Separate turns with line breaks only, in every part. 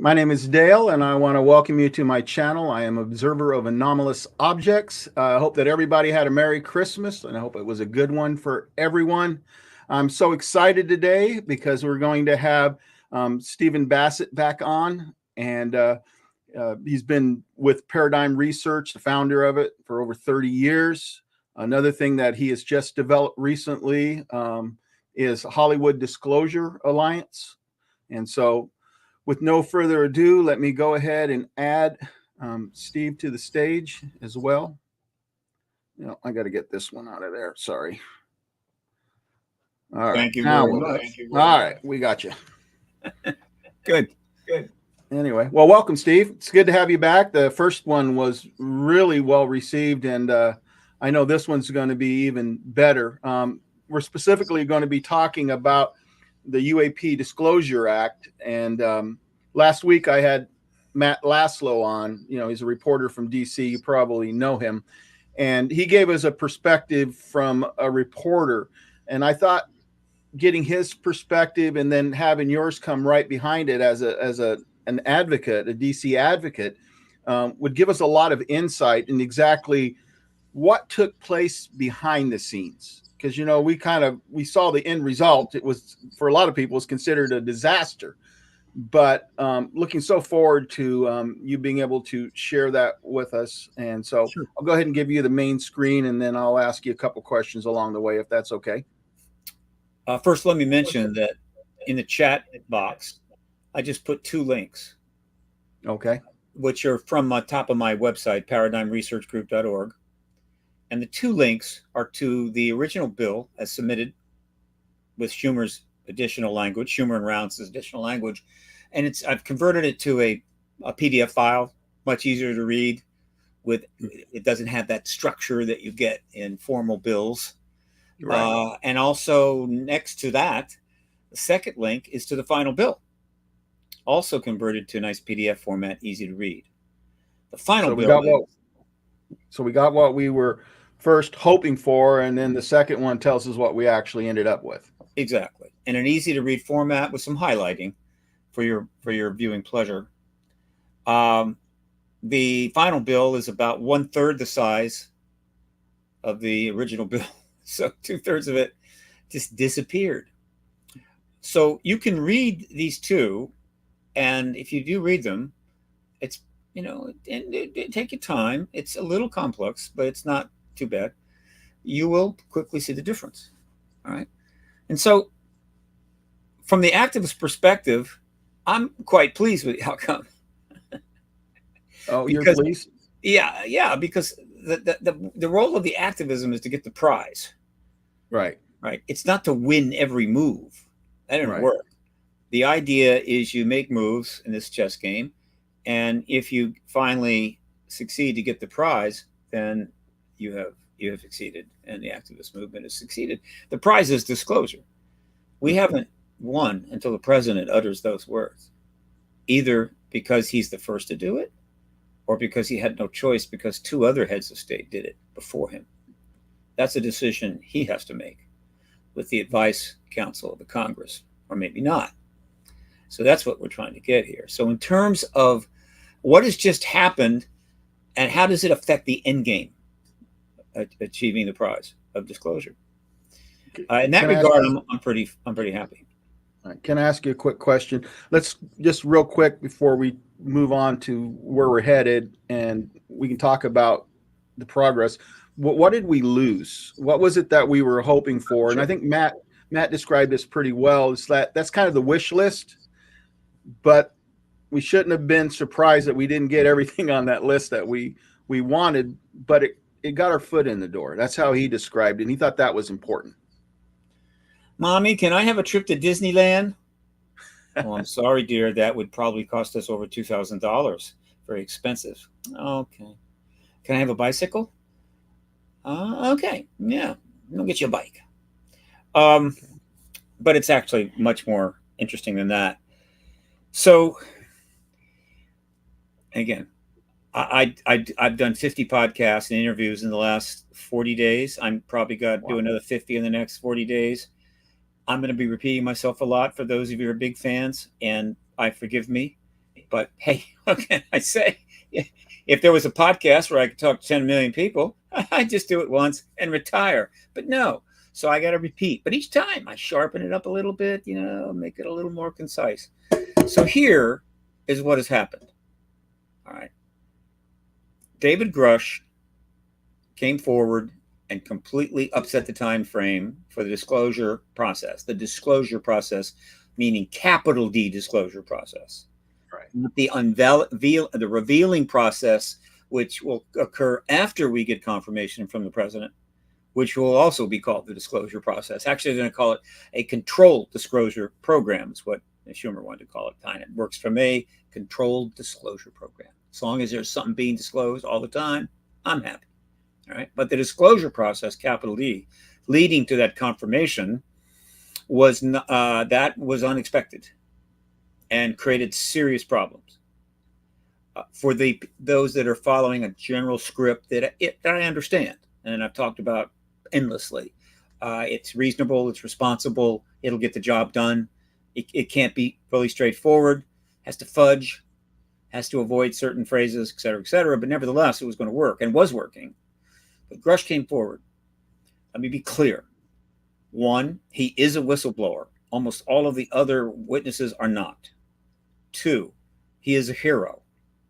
My name is Dale, and I want to welcome you to my channel. I am observer of anomalous objects. I hope that everybody had a Merry Christmas, and I hope it was a good one for everyone. I'm so excited today because we're going to have Stephen Bassett back on, and he's been with Paradigm Research, the founder of it, for over 30 years. Another thing that he has just developed recently is Hollywood Disclosure Alliance. And so with no further ado, let me go ahead and add Steve to the stage as well. I got to get this one out of there. Sorry. All right.
Thank you very much.
All right. We got you.
Good.
Anyway, well, welcome, Steve. It's good to have you back. The first one was really well received, and I know this one's going to be even better. We're specifically going to be talking about the UAP Disclosure Act. And last week I had Matt Laslo on. He's a reporter from DC. You probably know him. And he gave us a perspective from a reporter. And I thought getting his perspective and then having yours come right behind it as an advocate, a DC advocate, would give us a lot of insight in exactly what took place behind the scenes. Because, we saw the end result. It was, for a lot of people, was considered a disaster. But looking so forward to you being able to share that with us. And so sure. I'll go ahead and give you the main screen, and then I'll ask you a couple questions along the way, if that's okay.
First, let me mention that in the chat box, I just put 2 links.
Okay.
Which are from the top of my website, paradigmresearchgroup.org. And the 2 links are to the original bill as submitted with Schumer's additional language, Schumer-Rounds' additional language. And I've converted it to a PDF file, much easier to read. It doesn't have that structure that you get in formal bills. Right. And also next to that, the second link is to the final bill, also converted to a nice PDF format, easy to read. The final bill.
So we got what we were first hoping for, and then the second one tells us what we actually ended up with.
Exactly. In an easy to read format with some highlighting for your viewing pleasure. The final bill is about 1/3 the size of the original bill. So 2/3 of it just disappeared. So you can read these 2, and if you do read them, it's, take your time. It's a little complex, but it's not too bad. You will quickly see the difference. All right. And so from the activist perspective, I'm quite pleased with the outcome.
Oh, you're pleased?
Yeah, because the role of the activism is to get the prize.
Right.
It's not to win every move. That didn't work. The idea is you make moves in this chess game, and if you finally succeed to get the prize, then you have succeeded, and the activist movement has succeeded. The prize is disclosure. We haven't won until the president utters those words, either because he's the first to do it, or because he had no choice because 2 other heads of state did it before him. That's a decision he has to make with the advice council of the Congress, or maybe not. So that's what we're trying to get here. So in terms of what has just happened and how does it affect the end game, achieving the prize of disclosure? In that regard, I'm pretty happy.
Can I ask you a quick question? Let's just real quick before we move on to where we're headed, and we can talk about the progress. What did we lose? What was it that we were hoping for? And I think Matt described this pretty well. It's that's kind of the wish list, but we shouldn't have been surprised that we didn't get everything on that list that we wanted, but it got our foot in the door. That's how he described it. And he thought that was important.
Mommy, can I have a trip to Disneyland? Oh, I'm sorry, dear. That would probably cost us over $2,000. Very expensive. Okay. Can I have a bicycle? Okay. Yeah. I'll get you a bike. But it's actually much more interesting than that. So, again, I've done 50 podcasts and interviews in the last 40 days. I'm probably going to do another 50 in the next 40 days. I'm going to be repeating myself a lot for those of you who are big fans, and forgive me. But hey, what can I say? If there was a podcast where I could talk to 10 million people, I'd just do it once and retire. But no. So I got to repeat. But each time I sharpen it up a little bit, make it a little more concise. So here is what has happened. All right. David Grusch came forward and completely upset the time frame for the disclosure process. The disclosure process, meaning capital D disclosure process. Right. The revealing process, which will occur after we get confirmation from the president, which will also be called the disclosure process. Actually, they're going to call it a controlled disclosure program, is what Schumer wanted to call it. Kind of works for me. Controlled disclosure program. As long as there's something being disclosed all the time, I'm happy. All right. But the disclosure process, capital D, leading to that confirmation was unexpected and created serious problems for those that are following a general script that I understand and I've talked about endlessly. It's reasonable, it's responsible, it'll get the job done. It can't be fully straightforward, has to fudge, has to avoid certain phrases, et cetera, but nevertheless, it was going to work and was working. But Grusch came forward. Let me be clear. One, he is a whistleblower. Almost all of the other witnesses are not. Two, he is a hero,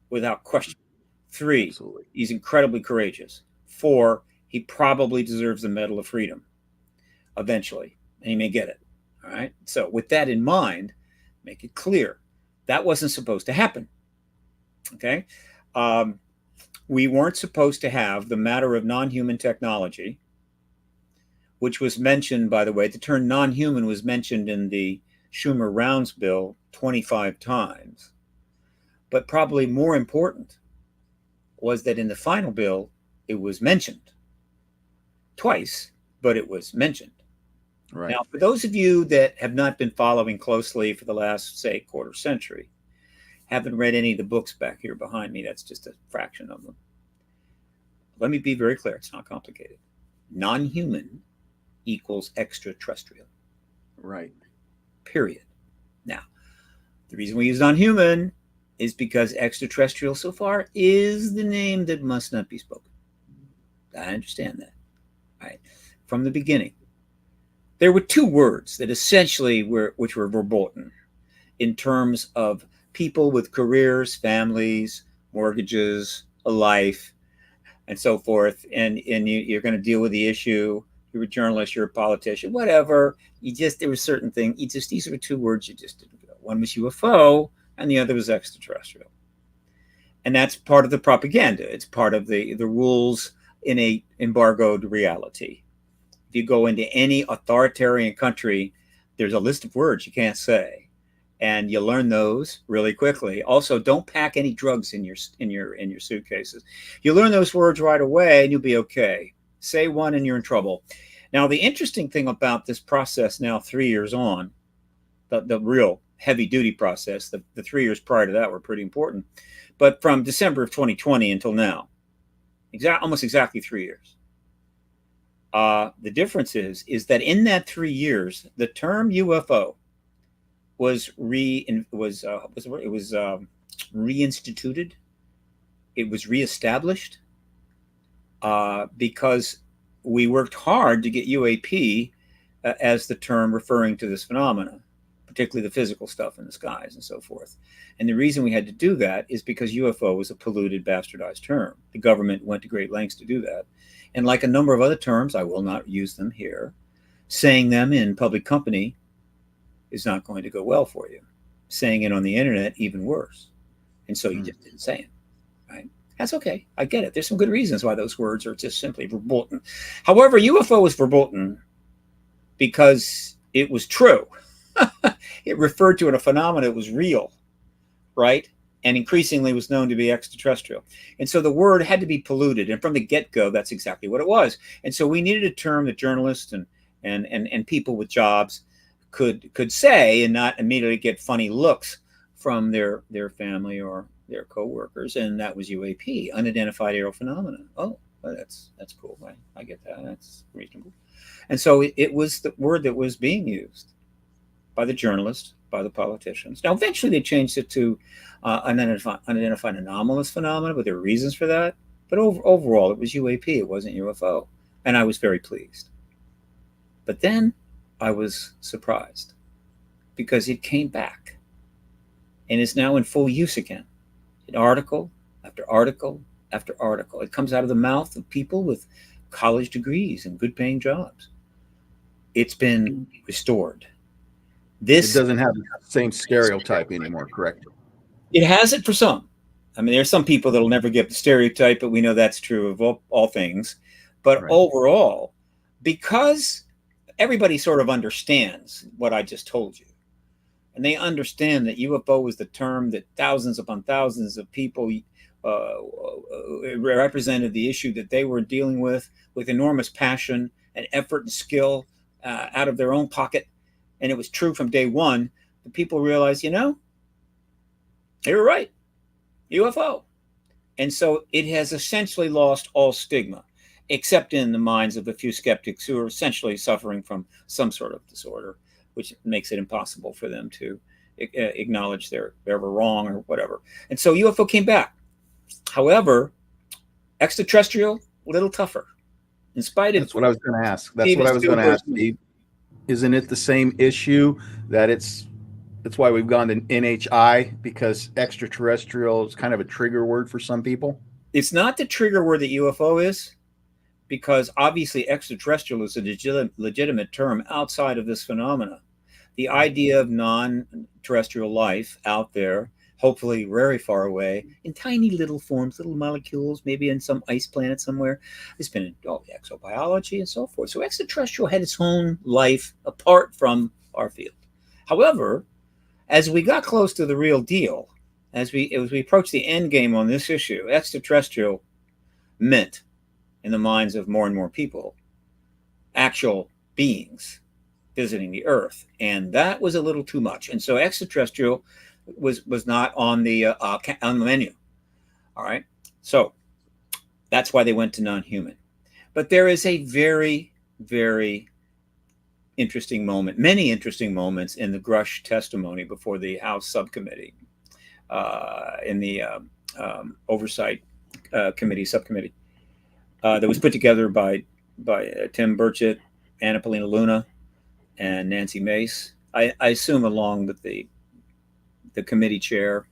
without question. Three, absolutely, he's incredibly courageous. Four, he probably deserves the Medal of Freedom eventually, and he may get it. All right. So with that in mind, make it clear that wasn't supposed to happen. Okay. We weren't supposed to have the matter of non-human technology, which was mentioned, by the way, the term non-human was mentioned in the Schumer-Rounds bill 25 times. But probably more important was that in the final bill, it was mentioned twice, but it was mentioned. Right. Now, for those of you that have not been following closely for the last, say, quarter century, haven't read any of the books back here behind me, that's just a fraction of them. Let me be very clear. It's not complicated. Non-human equals extraterrestrial.
Right.
Period. Now, the reason we use non-human is because extraterrestrial so far is the name that must not be spoken. I understand that. Right. From the beginning, there were two words that essentially were verboten in terms of people with careers, families, mortgages, a life, and so forth. And you're going to deal with the issue. You're a journalist, you're a politician, whatever. There were certain things. These are two words you just didn't go. One was UFO, and the other was extraterrestrial. And that's part of the propaganda. It's part of the rules in a embargoed reality. If you go into any authoritarian country, there's a list of words you can't say, and you learn those really quickly. Also, don't pack any drugs in your suitcases. You learn those words right away, and you'll be okay. Say one, and you're in trouble. Now, the interesting thing about this process now, 3 years on, the real heavy-duty process, the 3 years prior to that were pretty important, but from December of 2020 until now, almost exactly 3 years. The difference is that in that 3 years, the term UFO was reinstituted. It was reestablished because we worked hard to get UAP as the term referring to this phenomena, particularly the physical stuff in the skies and so forth. And the reason we had to do that is because UFO was a polluted, bastardized term. The government went to great lengths to do that. And like a number of other terms, I will not use them here, saying them in public company is not going to go well for you. Saying it on the internet, even worse. And so you just didn't say it, right? That's okay. I get it. There's some good reasons why those words are just simply verboten. However, UFO was verboten because it was true. It referred to a phenomenon that was real, right? And increasingly was known to be extraterrestrial. And so the word had to be polluted. And from the get-go, that's exactly what it was. And so we needed a term that journalists and people with jobs could say and not immediately get funny looks from their family or their coworkers. And that was UAP, unidentified aerial phenomena. Oh, well, that's cool. I get that. That's reasonable. And so it was the word that was being used. by the journalists, by the politicians. Now, eventually they changed it to unidentified anomalous phenomena, but there were reasons for that. But overall, it was UAP. It wasn't UFO. And I was very pleased. But then I was surprised because it came back and is now in full use again. In article after article after article. It comes out of the mouth of people with college degrees and good paying jobs. It's been restored.
It doesn't have the same stereotype anymore, correct?
It has it for some. I mean, there's some people that'll never get the stereotype, but we know that's true of all things. But right. Overall, because everybody sort of understands what I just told you, and they understand that UFO is the term that thousands upon thousands of people represented the issue that they were dealing with enormous passion and effort and skill out of their own pocket. And it was true from day one. The people realized, you know, they were right. UFO. And so it has essentially lost all stigma, except in the minds of a few skeptics who are essentially suffering from some sort of disorder, which makes it impossible for them to acknowledge they're wrong or whatever. And so UFO came back. However, extraterrestrial, a little tougher. In spite of
that's what I was going to ask. That's what I was going to ask, Steve. Isn't it the same issue that that's why we've gone to NHI, because extraterrestrial is kind of a trigger word for some people?
It's not the trigger word that UFO is, because obviously extraterrestrial is a legitimate term outside of this phenomena. The idea of non-terrestrial life out there, hopefully very far away, in tiny little forms, little molecules, maybe in some ice planet somewhere, has been in exobiology and so forth. So extraterrestrial had its own life apart from our field. However, as we got close to the real deal, as we approached the end game on this issue, extraterrestrial meant, in the minds of more and more people, actual beings visiting the Earth, and that was a little too much. And so extraterrestrial was not on the menu. All right, so that's why they went to non-human. But there is a very, very interesting moment, many interesting moments in the Grusch testimony before the House subcommittee, in the oversight committee subcommittee. That was put together by Tim Burchett, Anna Paulina Luna, and Nancy Mace. I assume along with the committee chair,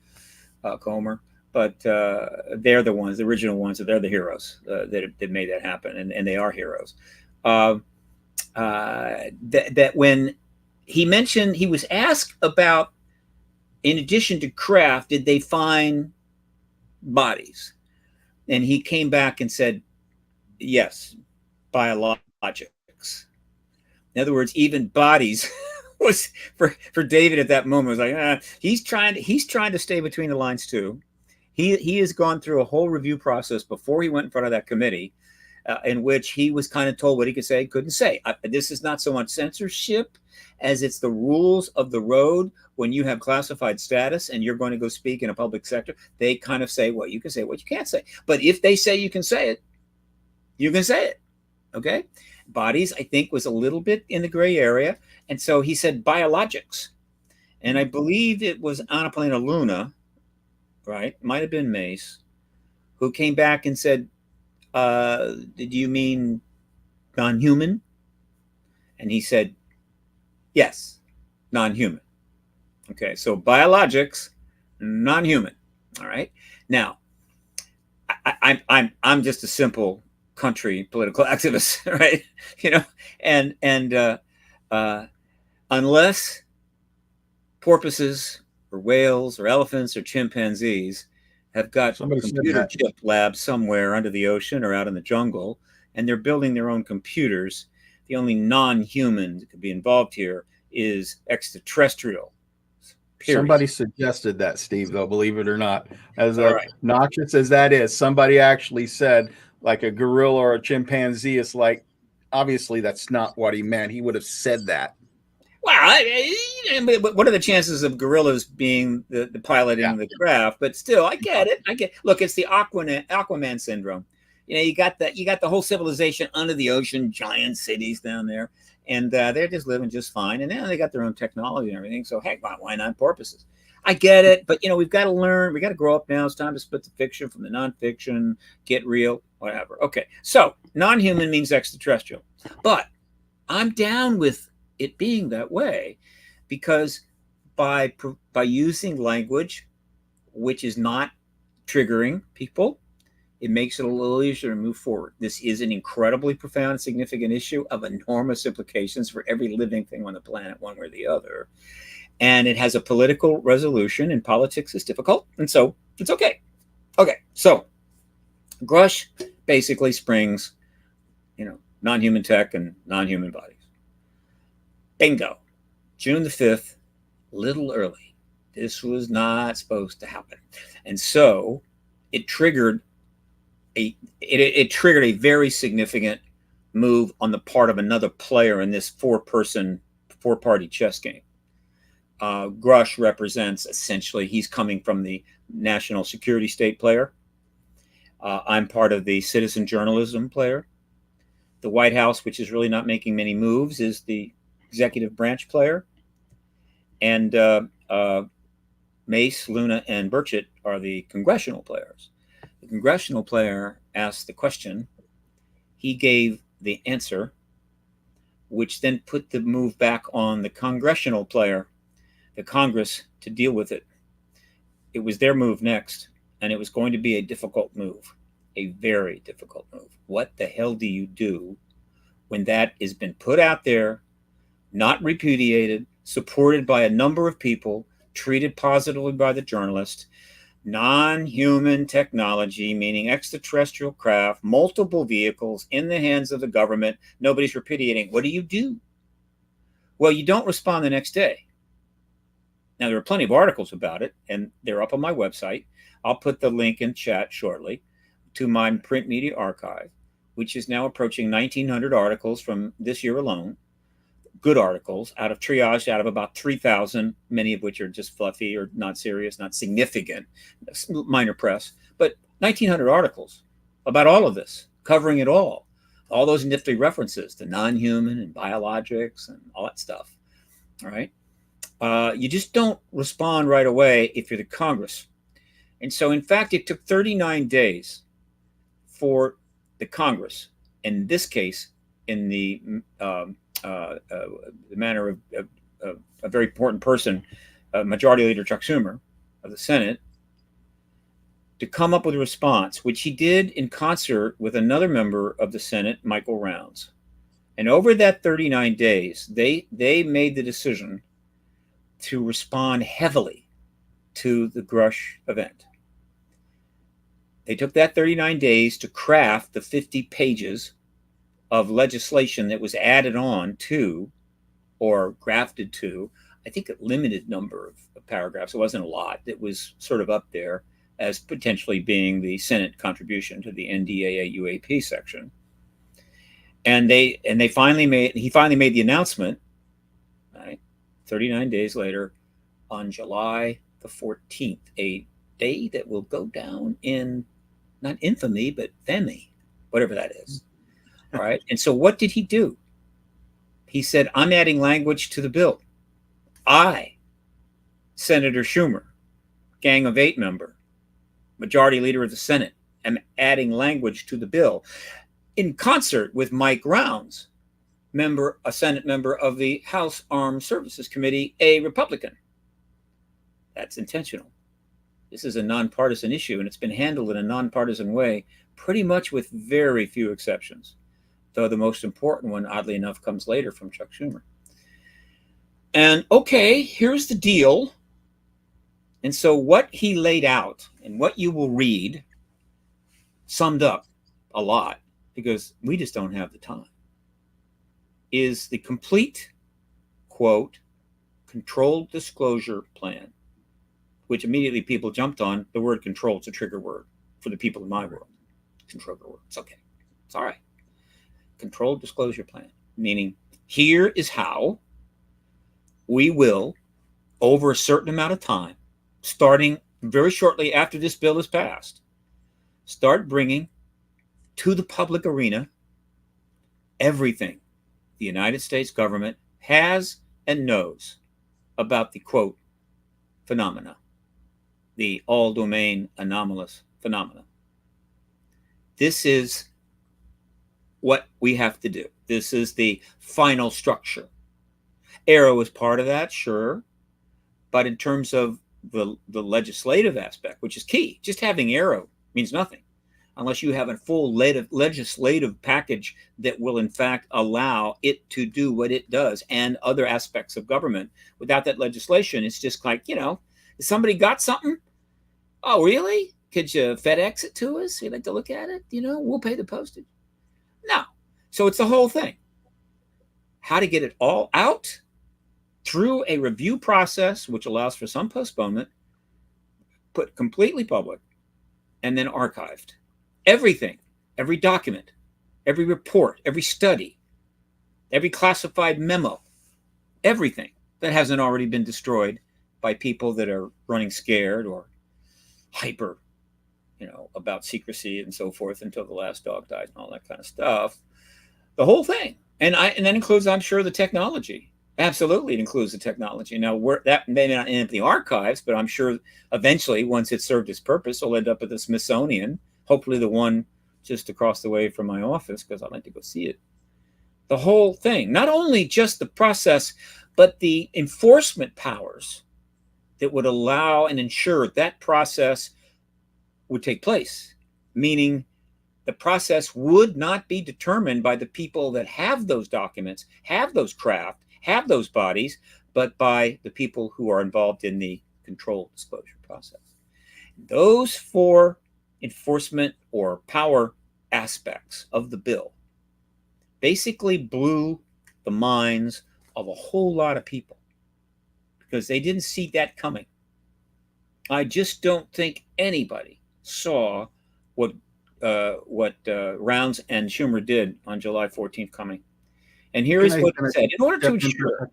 Comer. But they're the ones, the original ones. They're the heroes that made that happen, and they are heroes. That when he mentioned, he was asked about, in addition to craft, did they find bodies? And he came back and said, yes, biologics. In other words, even bodies was for David at that moment was like, he's trying to stay between the lines too. He has gone through a whole review process before he went in front of that committee, in which he was kind of told what he could say, couldn't say. This is not so much censorship as it's the rules of the road. When you have classified status and you're going to go speak in a public sector, they kind of say what you can say, what you can't say. But if they say you can say it, you can say it. Okay? Bodies, I think, was a little bit in the gray area. And so he said biologics. And I believe it was Anna Paulina Luna, right? Might have been Mace, who came back and said, did you mean non-human? And he said, yes, non-human. Okay, so biologics, non-human. All right. Now, I'm just a simple country political activist, right? You know, and unless porpoises or whales or elephants or chimpanzees have got computer chip labs somewhere under the ocean or out in the jungle, and they're building their own computers, the only non-human that could be involved here is extraterrestrial. Period.
Somebody suggested that, Steve, though, believe it or not. As noxious as that is, somebody actually said, like, a gorilla or a chimpanzee is like, obviously that's not what he meant. He would have said that.
Well, what are the chances of gorillas being the piloting the craft? But still, I get it. Look, it's the Aquaman syndrome. You know, you got the whole civilization under the ocean, giant cities down there, and they're just living just fine. And now they got their own technology and everything. So heck, why not porpoises? I get it, but we've got to learn. We got to grow up now. It's time to split the fiction from the nonfiction. Get real, whatever. Okay, so non-human means extraterrestrial, but I'm down with it being that way because by using language which is not triggering people, it makes it a little easier to move forward. This is an incredibly profound, significant issue of enormous implications for every living thing on the planet, one way or the other. And it has a political resolution, and politics is difficult. And so it's okay. Okay, so Grusch basically springs, non-human tech and non-human bodies. Bingo. June the 5th, little early. This was not supposed to happen. And so it triggered it triggered a very significant move on the part of another player in this four-party chess game. Grusch represents, essentially, he's coming from the national security state player. I'm part of the citizen journalism player. The White House, which is really not making many moves, is the executive branch player. And Mace, Luna, and Burchett are the congressional players. The congressional player asked the question. He gave the answer, which then put the move back on the congressional player, the Congress, to deal with it. It was their move next, and it was going to be a difficult move, a very difficult move. What the hell do you do when that has been put out there, not repudiated, supported by a number of people, treated positively by the journalist? Non-human technology, meaning extraterrestrial craft, multiple vehicles in the hands of the government. Nobody's repudiating. What do? Well, you don't respond the next day. Now, there are plenty of articles about it, and they're up on my website. I'll put the link in chat shortly to my print media archive, which is now approaching 1,900 articles from this year alone. Good articles out of about 3,000, many of which are just fluffy or not serious, not significant, minor press, but 1,900 articles about all of this, covering it all those nifty references to non-human and biologics and all that stuff. All right. You just don't respond right away if you're the Congress. And so, in fact, it took 39 days for the Congress, in this case, in the manner of a very important person, Majority Leader Chuck Schumer of the Senate, to come up with a response, which he did in concert with another member of the Senate, Michael Rounds. And over that 39 days, they made the decision to respond heavily to the Grusch event. They took that 39 days to craft the 50 pages of legislation that was added on to, or grafted to, I think a limited number of paragraphs. It wasn't a lot. It was sort of up there as potentially being the Senate contribution to the NDAA UAP section. And he finally made the announcement, right, 39 days later, on July the 14th, a day that will go down in not infamy, but femi, whatever that is. All right. And so what did he do? He said, I'm adding language to the bill. I, Senator Schumer, Gang of 8 member, Majority Leader of the Senate, am adding language to the bill in concert with Mike Rounds, a Senate member of the House Armed Services Committee, a Republican. That's intentional. This is a nonpartisan issue, and it's been handled in a nonpartisan way, pretty much with very few exceptions. Though the most important one, oddly enough, comes later from Chuck Schumer. And okay, here's the deal. And so what he laid out and what you will read summed up a lot, because we just don't have the time, is the complete, quote, controlled disclosure plan, which immediately people jumped on. The word control, it's a trigger word for the people in my world. Trigger word. It's okay. It's all right. Controlled disclosure plan, meaning here is how we will, over a certain amount of time, starting very shortly after this bill is passed, start bringing to the public arena everything, the United States government has and knows about the, quote, phenomena, the all-domain anomalous phenomena. This is what we have to do. This is the final structure. Arrow is part of that, sure. But in terms of the legislative aspect, which is key, just having Arrow means nothing unless you have a full legislative package that will in fact allow it to do what it does and other aspects of government. Without that legislation, it's just like, somebody got something? Oh, really? Could you FedEx it to us? You'd like to look at it? We'll pay the postage. No. So it's the whole thing. How to get it all out through a review process, which allows for some postponement, put completely public, and then archived. Everything, every document, every report, every study, every classified memo, everything that hasn't already been destroyed by people that are running scared or hyper, about secrecy and so forth until the last dog dies and all that kind of stuff. The whole thing. And that includes, I'm sure, the technology. Absolutely, it includes the technology. Now, that may not end up in the archives, but I'm sure eventually, once it's served its purpose, it'll end up at the Smithsonian, hopefully the one just across the way from my office, because I'd like to go see it. The whole thing, not only just the process, but the enforcement powers that would allow and ensure that process would take place, meaning the process would not be determined by the people that have those documents, have those craft, have those bodies, but by the people who are involved in the controlled disclosure process. Those four enforcement or power aspects of the bill basically blew the minds of a whole lot of people because they didn't see that coming. I just don't think anybody saw what Rounds and Schumer did on July 14th coming. And here is what it said. In order to ensure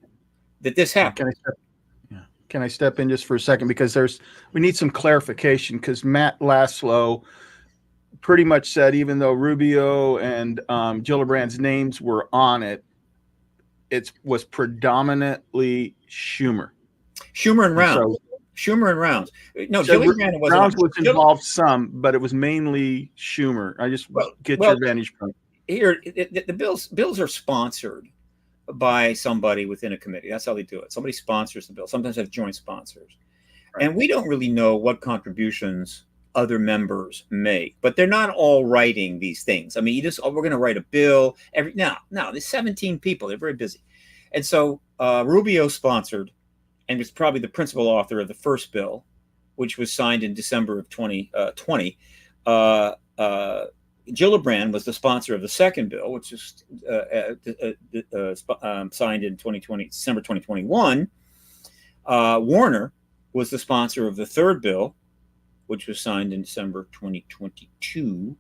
that this happened.
Can I step in just for a second? Because we need some clarification, because Matt Laslo pretty much said even though Rubio and Gillibrand's names were on it, it was predominantly Schumer.
Schumer and Rounds. Schumer and Rounds. No, Gillibrand wasn't.
Rounds was involved some, but it was mainly Schumer. I just get your vantage point.
Here, the bills are sponsored by somebody within a committee. That's how they do it. Somebody sponsors the bill. Sometimes have joint sponsors. Right. And we don't really know what contributions other members make, but they're not all writing these things. I mean, we're going to write a bill now, there's 17 people. They're very busy. And so Rubio sponsored and was probably the principal author of the first bill, which was signed in December of 2020. Gillibrand was the sponsor of the second bill, which is signed in December 2021. Warner was the sponsor of the third bill, which was signed in December 2022.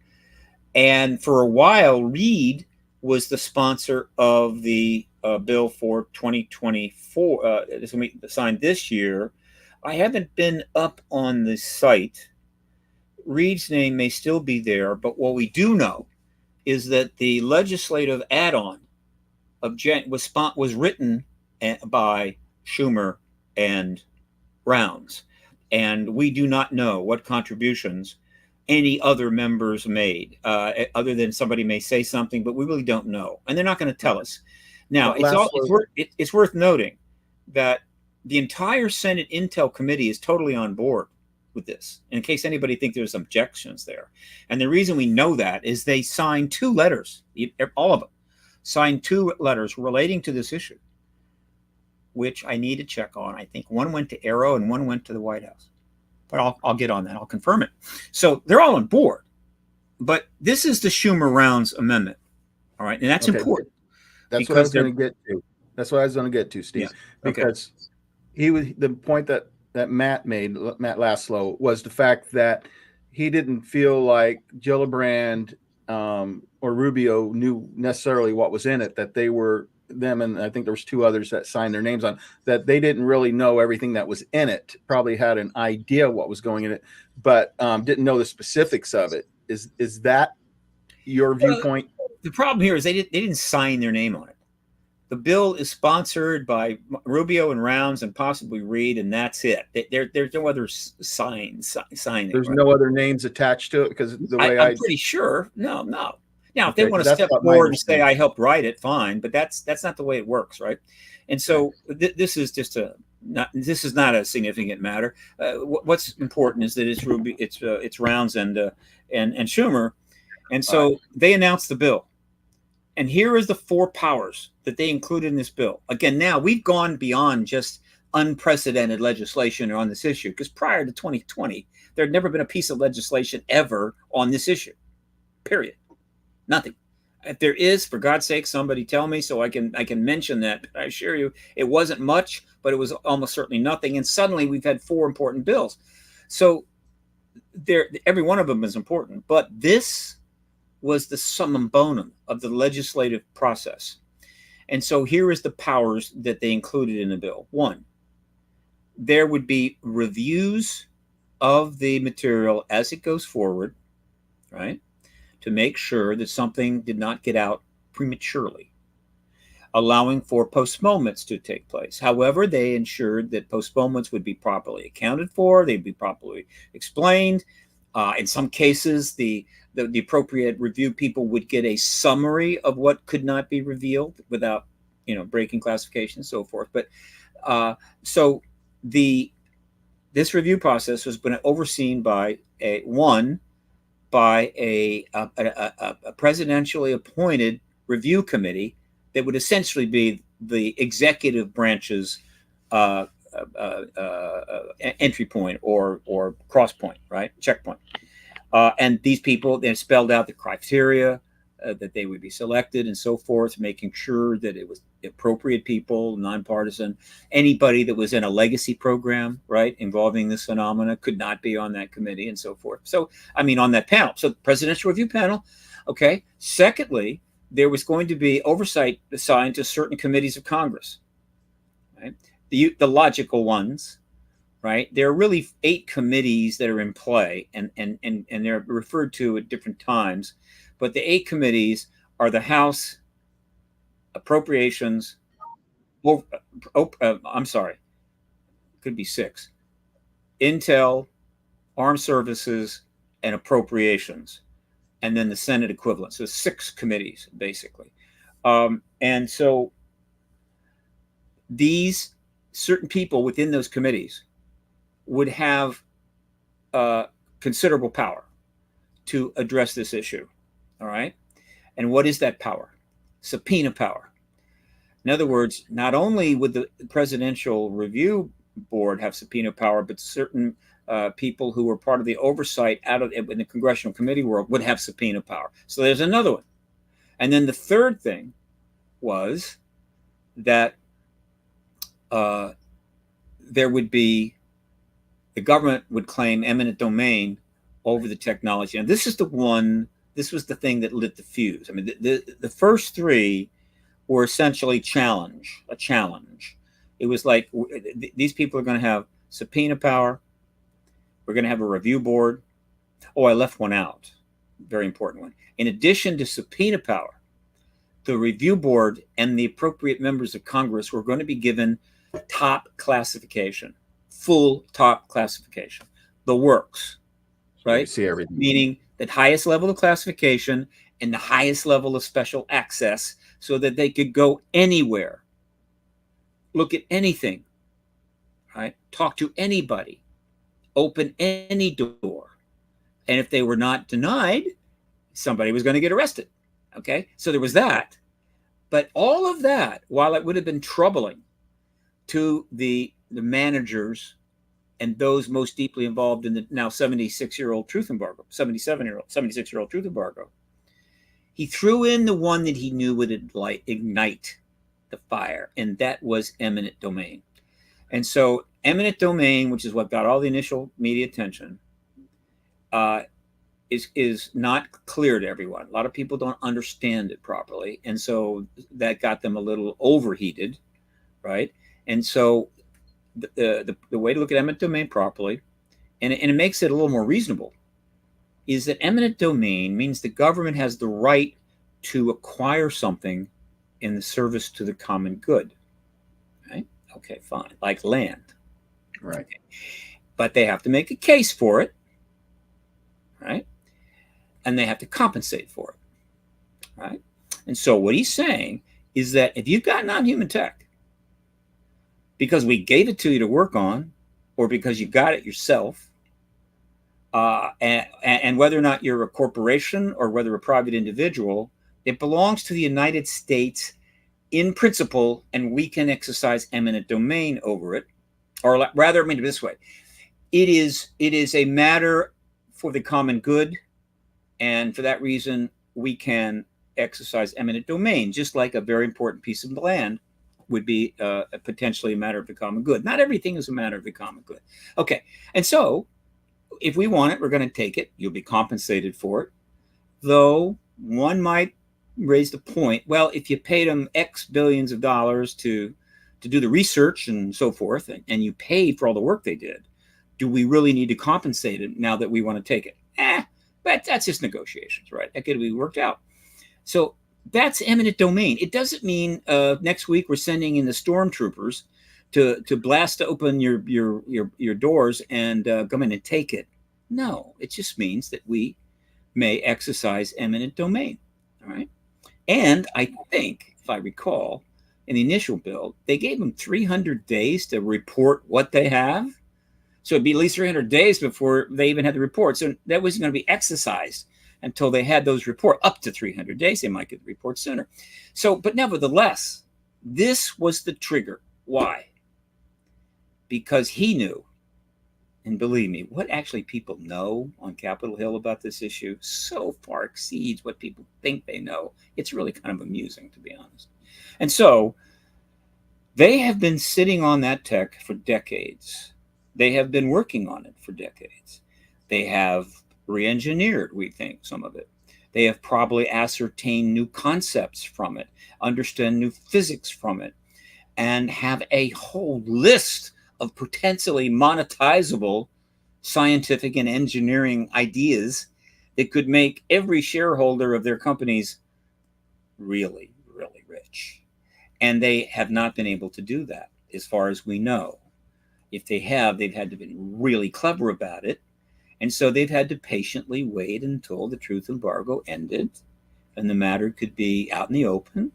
And for a while, Reed was the sponsor of the bill for 2024. This will be signed this year. I haven't been up on the site. Reed's name may still be there, but what we do know is that the legislative add-on was written by Schumer and Rounds, and we do not know what contributions any other members made, other than somebody may say something, but we really don't know, and they're not going to tell us. Now, it's worth noting that the entire Senate Intel Committee is totally on board with this, in case anybody thinks there's objections there. And the reason we know that is they signed 2 letters, all of them signed 2 letters relating to this issue, which I need to check on. I think one went to Arrow and one went to the White House, but I'll get on that. I'll confirm it. So they're all on board, but this is the Schumer-Rounds amendment. All right. And that's important.
That's what I was going to get to. That's what I was going to get to, Steve, because he was the point that Matt made, Matt Laslo, was the fact that he didn't feel like Gillibrand or Rubio knew necessarily what was in it, that they were them. And I think there was 2 others that signed their names on that. They didn't really know everything that was in it, probably had an idea what was going in it, but didn't know the specifics of it. Is that your viewpoint?
The problem here is they didn't sign their name on it. The bill is sponsored by Rubio and Rounds and possibly Reed, and that's it. There's no other signing.
There's
right?
no other names attached to it because the way
I'm pretty sure. No. Now, if they
Okay,
want
'cause
to
that's
step
not my
forward and say
understanding.
I helped write it, fine. But that's not the way it works, right? And so this is just this is not a significant matter. What's important is that it's Rounds and Schumer, and so they announced the bill. And here is the 4 powers that they included in this bill. Again, now we've gone beyond just unprecedented legislation on this issue, because prior to 2020, there had never been a piece of legislation ever on this issue. Period. Nothing. If there is, for God's sake, somebody tell me so I can mention that. But I assure you, it wasn't much, but it was almost certainly nothing. And suddenly we've had 4 important bills. So every one of them is important, but this was the summum bonum of the legislative process. And so here is the powers that they included in the bill. 1, there would be reviews of the material as it goes forward, right, to make sure that something did not get out prematurely, allowing for postponements to take place. However, they ensured that postponements would be properly accounted for, they'd be properly explained. In some cases, the appropriate review people would get a summary of what could not be revealed without, breaking classification and so forth. But so this review process was been overseen by a presidentially appointed review committee that would essentially be the executive branch's entry point or cross point, right? Checkpoint. And these people, they spelled out the criteria that they would be selected and so forth, making sure that it was appropriate people, nonpartisan. Anybody that was in a legacy program, right, involving this phenomena could not be on that committee and so forth. So, on that panel. So, the presidential review panel. Okay. Secondly, there was going to be oversight assigned to certain committees of Congress, right? The logical ones, right? There are really 8 committees that are in play, and they're referred to at different times. But the 8 committees are the House Appropriations. I'm sorry, could be 6. Intel, Armed Services, and Appropriations, and then the Senate equivalent. So 6 committees, basically. And so these certain people within those committees would have considerable power to address this issue. All right. And what is that power? Subpoena power. In other words, not only would the Presidential Review Board have subpoena power, but certain people who were part of the oversight in the congressional committee world would have subpoena power. So there's another one. And then the third thing was that the government would claim eminent domain over the technology. And this was the thing that lit the fuse. The first 3 were essentially a challenge. It was like, these people are going to have subpoena power. We're going to have a review board. Oh, I left one out. Very important one. In addition to subpoena power, the review board and the appropriate members of Congress were going to be given top classification, full top classification, the works, right?
See everything.
Meaning the highest level of classification and the highest level of special access, so that they could go anywhere, look at anything, right? Talk to anybody, open any door. And if they were not denied, somebody was going to get arrested. Okay. So there was that. But all of that, while it would have been troubling to the managers and those most deeply involved in the now 76-year-old truth embargo, 76-year-old truth embargo, he threw in the one that he knew would ignite the fire, and that was eminent domain. And so eminent domain, which is what got all the initial media attention, is not clear to everyone. A lot of people don't understand it properly, and so that got them a little overheated, right? And so the way to look at eminent domain properly, and it makes it a little more reasonable, is that eminent domain means the government has the right to acquire something in the service to the common good. Right? Okay, fine. Like land.
Right.
Okay. But they have to make a case for it. Right? And they have to compensate for it. Right? And so what he's saying is that if you've got non-human tech, because we gave it to you to work on, or because you got it yourself, and whether or not you're a corporation or whether a private individual, it belongs to the United States in principle, and we can exercise eminent domain over it. Or rather, I mean it this way: it is a matter for the common good, and for that reason, we can exercise eminent domain, just like a very important piece of land would be potentially a matter of the common good. Not everything is a matter of the common good. Okay, and so if we want it, we're going to take it. You'll be compensated for it. Though one might raise the point, well, if you paid them X billions of dollars to do the research and so forth, and you paid for all the work they did, do we really need to compensate them now that we want to take it? But that's just negotiations, right? That could be worked out. So that's eminent domain. It doesn't mean next week we're sending in the stormtroopers to blast open your doors and come in and take it. No, it just means that we may exercise eminent domain. All right. And I think, if I recall, in the initial bill, they gave them 300 days to report what they have. So it'd be at least 300 days before they even had the report. So that wasn't going to be exercised until they had those reports. Up to 300 days, they might get the report sooner. So, but nevertheless, this was the trigger. Why? Because he knew, and believe me, what actually people know on Capitol Hill about this issue so far exceeds what people think they know. It's really kind of amusing, to be honest. And so they have been sitting on that tech for decades. They have been working on it for decades. They have re-engineered, we think, some of it. They have probably ascertained new concepts from it, understand new physics from it, and have a whole list of potentially monetizable scientific and engineering ideas that could make every shareholder of their companies really, really rich. And they have not been able to do that, as far as we know. If they have, they've had to be really clever about it. And so they've had to patiently wait until the truth embargo ended and the matter could be out in the open,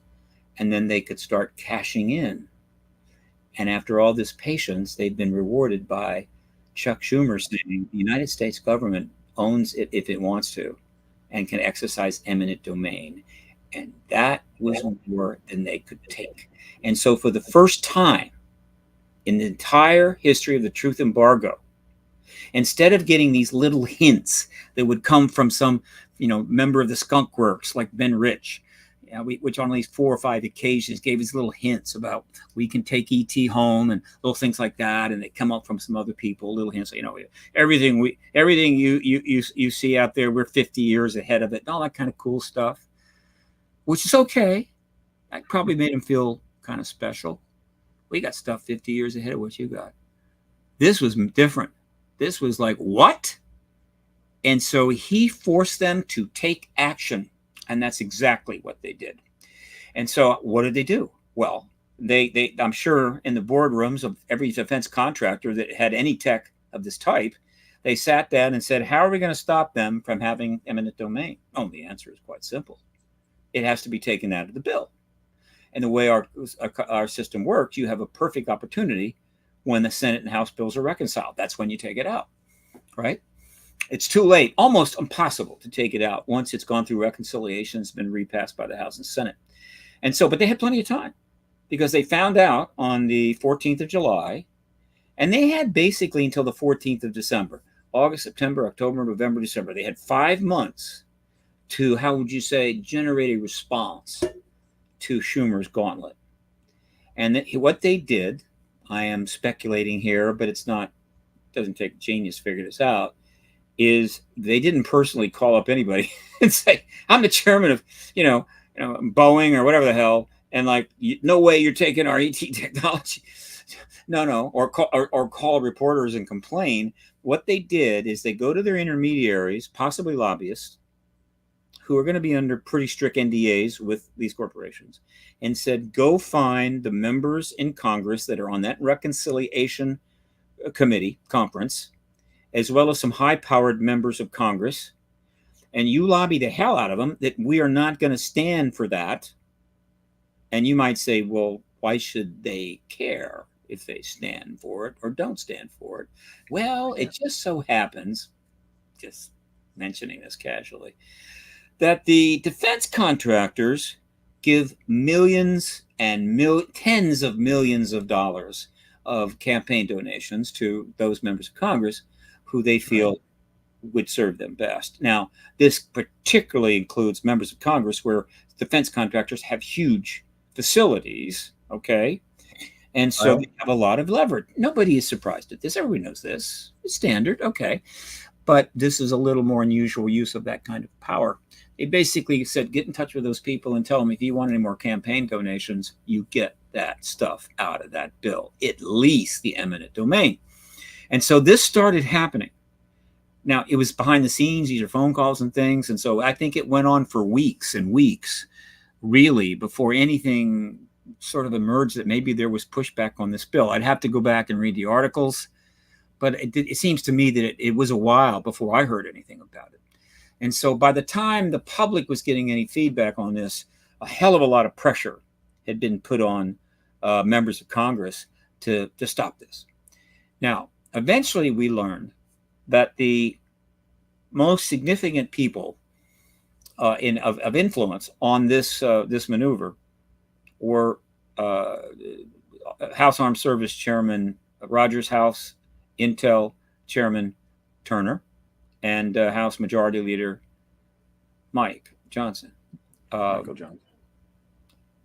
and then they could start cashing in. And after all this patience, they've been rewarded by Chuck Schumer saying the United States government owns it if it wants to and can exercise eminent domain. And that was more than they could take. And so for the first time in the entire history of the truth embargo, instead of getting these little hints that would come from some, member of the skunk works like Ben Rich, which on at least 4 or 5 occasions gave us little hints about we can take ET home and little things like that, and they come up from some other people, little hints, everything you see out there, we're 50 years ahead of it, and all that kind of cool stuff, which is okay. That probably made him feel kind of special. We got stuff 50 years ahead of what you got. This was different. This was like, what? And so he forced them to take action. And that's exactly what they did. And so what did they do? Well, they I'm sure in the boardrooms of every defense contractor that had any tech of this type, they sat down and said, how are we going to stop them from having eminent domain? Oh, the answer is quite simple. It has to be taken out of the bill. And the way our system works, you have a perfect opportunity when the Senate and House bills are reconciled. That's when you take it out, right? It's too late, almost impossible to take it out once it's gone through reconciliation, it's been repassed by the House and Senate. And so, but they had plenty of time because they found out on the 14th of July, and they had basically until the 14th of December, August, September, October, November, December. They had 5 months to, how would you say, generate a response to Schumer's gauntlet. And what they did, I am speculating here, but doesn't take a genius to figure this out, is they didn't personally call up anybody and say, I'm the chairman of, Boeing or whatever the hell, and like, no way you're taking our ET technology. No, or call reporters and complain. What they did is they go to their intermediaries, possibly lobbyists, who are going to be under pretty strict NDAs with these corporations and said, go find the members in Congress that are on that reconciliation committee conference, as well as some high-powered members of Congress, and you lobby the hell out of them that we are not going to stand for that. And you might say, well, why should they care if they stand for it or don't stand for it? Well, it just so happens, just mentioning this casually, that the defense contractors give millions and tens of millions of dollars of campaign donations to those members of Congress who they feel would serve them best. Now, this particularly includes members of Congress where defense contractors have huge facilities, okay? And so they have a lot of leverage. Nobody is surprised at this. Everybody knows this. It's standard, okay. But this is a little more unusual use of that kind of power. They basically said, get in touch with those people and tell them if you want any more campaign donations, you get that stuff out of that bill, at least the eminent domain. And so this started happening. Now, it was behind the scenes. These are phone calls and things. And so I think it went on for weeks and weeks, really, before anything sort of emerged that maybe there was pushback on this bill. I'd have to go back and read the articles. But it seems to me that it was a while before I heard anything about it. And so by the time the public was getting any feedback on this, a hell of a lot of pressure had been put on members of Congress to stop this. Now, eventually we learned that the most significant people of influence on this maneuver were House Armed Service Chairman Rogers' House Intel Chairman Turner and House Majority Leader Mike Johnson.
Michael Johnson.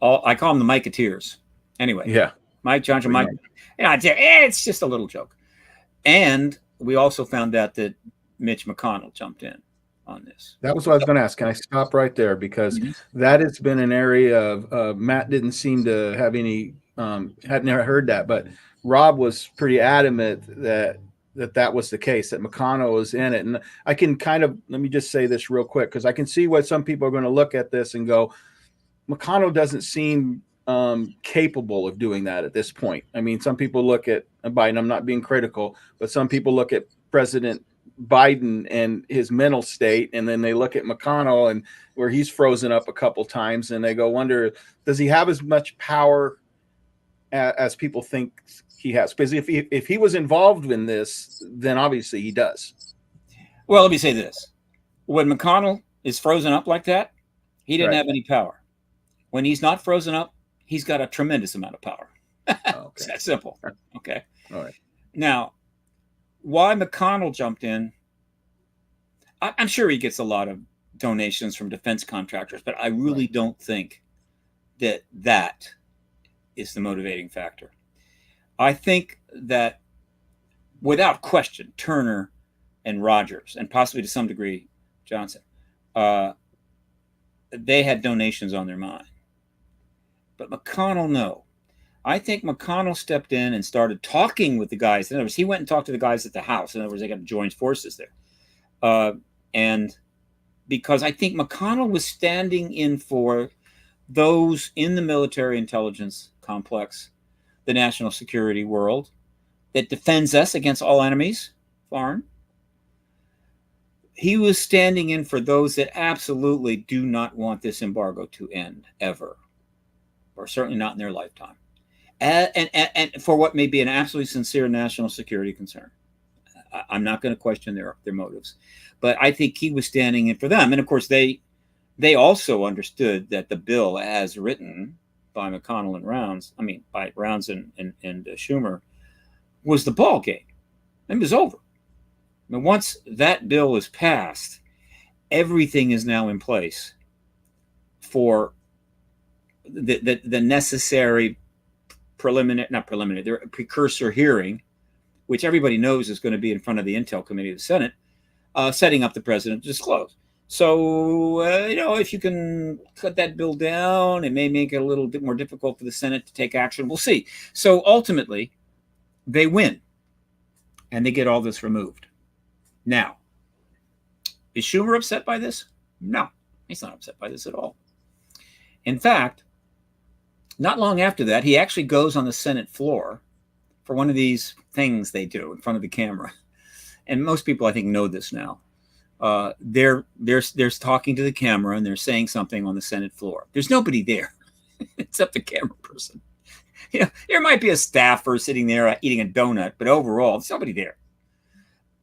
I call him the Miketeers. Anyway,
yeah,
Mike Johnson. Mike. Yeah, it's just a little joke. And we also found out that Mitch McConnell jumped in on this.
That was what I was going to ask. Can I stop right there? Because that has been an area of Matt didn't seem to have any, had never heard that, but Rob was pretty adamant that was the case, that McConnell was in it. And I can kind of, let me just say this real quick, because I can see why some people are going to look at this and go, McConnell doesn't seem capable of doing that at this point. I mean, some people look at Biden, I'm not being critical, but some people look at President Biden and his mental state, and then they look at McConnell and where he's frozen up a couple times, and they go, wonder, does he have as much power as people think he has? Because if he was involved in this, then obviously he does.
Well, let me say this. When McConnell is frozen up like that, he didn't have any power. When he's not frozen up, he's got a tremendous amount of power. It's that simple. Okay.
All right.
Now, why McConnell jumped in, I'm sure he gets a lot of donations from defense contractors, but I really don't think that is the motivating factor. I think that without question, Turner and Rogers, and possibly to some degree Johnson, they had donations on their mind. But McConnell, no. I think McConnell stepped in and started talking with the guys. In other words, he went and talked to the guys at the House. In other words, they got to join forces there. And because I think McConnell was standing in for those in the military intelligence complex, the national security world, that defends us against all enemies, foreign. He was standing in for those that absolutely do not want this embargo to end ever, or certainly not in their lifetime. And for what may be an absolutely sincere national security concern. I'm not going to question their motives, but I think he was standing in for them. And of course, they also understood that the bill as written by McConnell and Rounds, by Rounds and Schumer, was the ball game. It was over. I mean, once that bill is passed, everything is now in place for the necessary the precursor hearing, which everybody knows is going to be in front of the Intel Committee of the Senate, setting up the president to disclose. So, if you can cut that bill down, it may make it a little bit more difficult for the Senate to take action. We'll see. So ultimately, they win, and they get all this removed. Now, is Schumer upset by this? No. He's not upset by this at all. In fact, not long after that, he actually goes on the Senate floor for one of these things they do in front of the camera. And most people, I think, know this now. They're talking to the camera and they're saying something on the Senate floor. There's nobody there except the camera person. You know, there might be a staffer sitting there eating a donut, but overall, there's nobody there.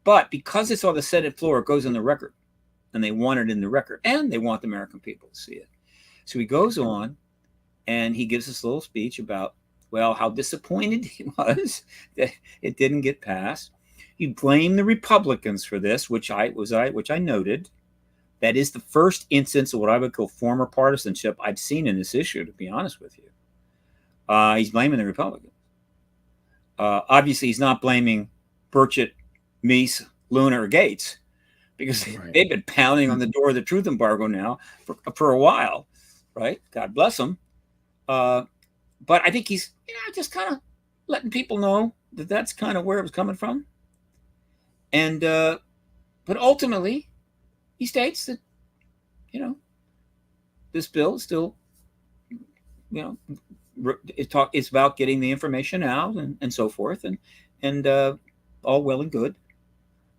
But because it's on the Senate floor, it goes on the record, and they want it in the record, and they want the American people to see it. So he goes on, and he gives this little speech about, well, how disappointed he was that it didn't get passed. He blamed the Republicans for this, which I noted. That is the first instance of what I would call former partisanship I've seen in this issue, to be honest with you. He's blaming the Republicans. Obviously, he's not blaming Burchett, Meese, Luna, or Gates, because they've been pounding on the door of the truth embargo now for a while, right? God bless them. But I think he's just kind of letting people know that that's kind of where it was coming from. And but ultimately, he states that this bill is still it's about getting the information out and so forth, and all well and good.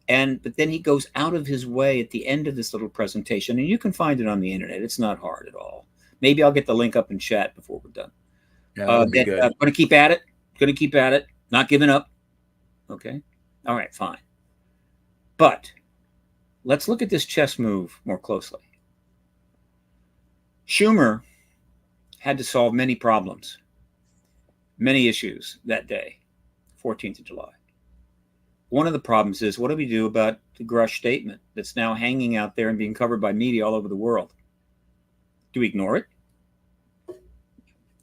But then he goes out of his way at the end of this little presentation, and you can find it on the internet. It's not hard at all. Maybe I'll get the link up in chat before we're done.
Yeah, that'd be good.
Going to keep at it. Going to keep at it. Not giving up. Okay. All right. Fine. But let's look at this chess move more closely. Schumer had to solve many problems, many issues that day, 14th of July. One of the problems is, what do we do about the Grusch statement that's now hanging out there and being covered by media all over the world? Do we ignore it?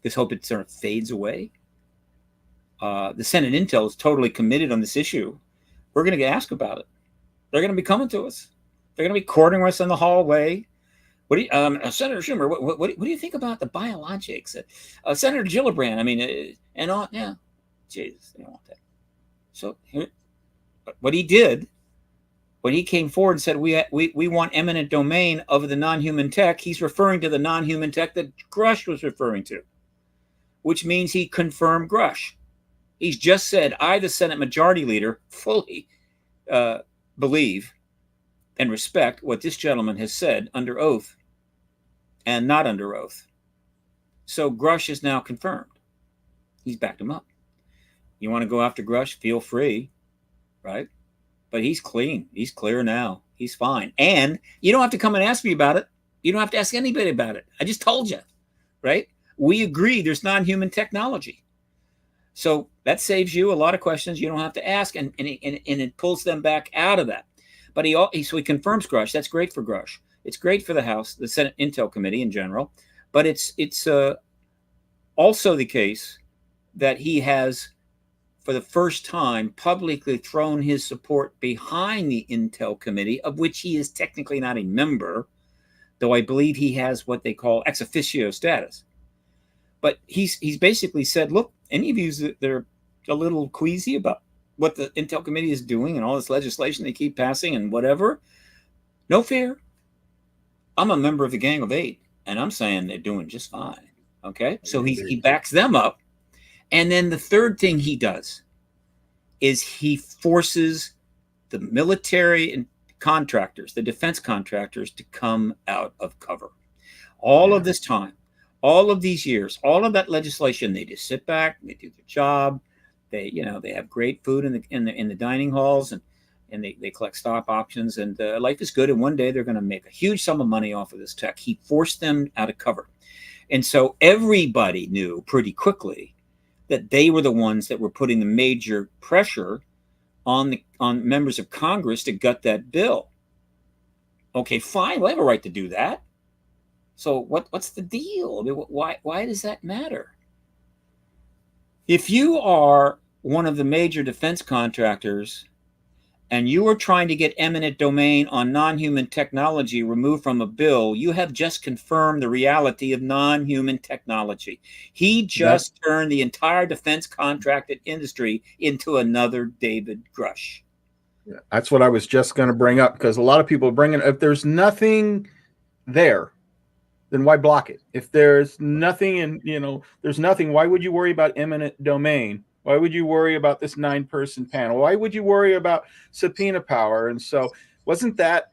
Just hope it sort of fades away? The Senate Intel is totally committed on this issue. We're going to get asked about it. They're going to be coming to us. They're going to be courting us in the hallway. What do you, Senator Schumer? What do you think about the biologics? Senator Gillibrand. I mean, and all. Yeah, Jesus, they don't want that. So what he did when he came forward and said we want eminent domain of the non-human tech, he's referring to the non-human tech that Grusch was referring to, which means he confirmed Grusch. He's just said, I, the Senate Majority Leader, fully believe and respect what this gentleman has said under oath and not under oath. So Grusch is now confirmed. He's backed him up. You want to go after Grusch? Feel free, right? But he's clean. He's clear now. He's fine. And you don't have to come and ask me about it. You don't have to ask anybody about it. I just told you, right? We agree there's non-human technology. So that saves you a lot of questions you don't have to ask, and it pulls them back out of that. But he confirms Grusch. That's great for Grusch. It's great for the House, the Senate Intel Committee in general. But it's also the case that he has, for the first time, publicly thrown his support behind the Intel Committee, of which he is technically not a member, though I believe he has what they call ex officio status. But he's basically said, look, any of you that are a little queasy about what the Intel Committee is doing and all this legislation they keep passing and whatever, no fear. I'm a member of the Gang of Eight, and I'm saying they're doing just fine. Okay? So he backs them up. And then the third thing he does is he forces the military and contractors, the defense contractors, to come out of cover. All of this time, all of these years, all of that legislation, they just sit back, they do their job. They have great food in the dining halls, and they collect stock options, and life is good. And one day they're going to make a huge sum of money off of this tech. He forced them out of cover. And so everybody knew pretty quickly that they were the ones that were putting the major pressure on members of Congress to gut that bill. Okay, fine, we have a right to do that. So what's the deal? I mean, why does that matter? If you are one of the major defense contractors and you are trying to get eminent domain on non-human technology removed from a bill, you have just confirmed the reality of non-human technology. He just turned the entire defense contracted industry into another David Grusch.
Yeah, that's what I was just going to bring up, because a lot of people bring it. If there's nothing there, then why block it? If there's nothing there's nothing, why would you worry about eminent domain? Why would you worry about this 9-person panel? Why would you worry about subpoena power? And so wasn't that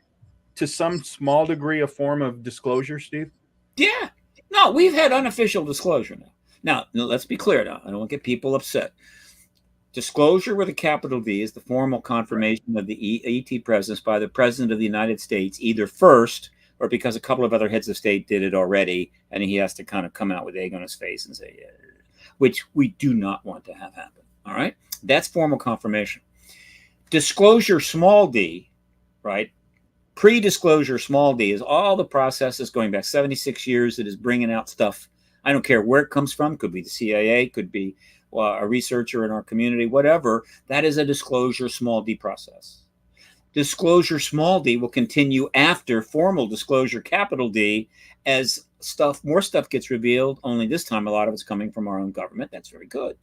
to some small degree a form of disclosure, Steve?
Yeah. No, we've had unofficial disclosure now. Now, let's be clear now. I don't want to get people upset. Disclosure with a capital D is the formal confirmation of the ET presence by the President of the United States, either first or because a couple of other heads of state did it already, and he has to kind of come out with egg on his face and say, yeah, which we do not want to have happen. All right? That's formal confirmation. Disclosure small d, right? Pre-disclosure small d is all the processes going back 76 years that is bringing out stuff. I don't care where it comes from. Could be the CIA, could be a researcher in our community, whatever. That is a disclosure small d process. Disclosure small d will continue after formal disclosure capital D as more stuff gets revealed, only this time a lot of it's coming from our own government. That's very good.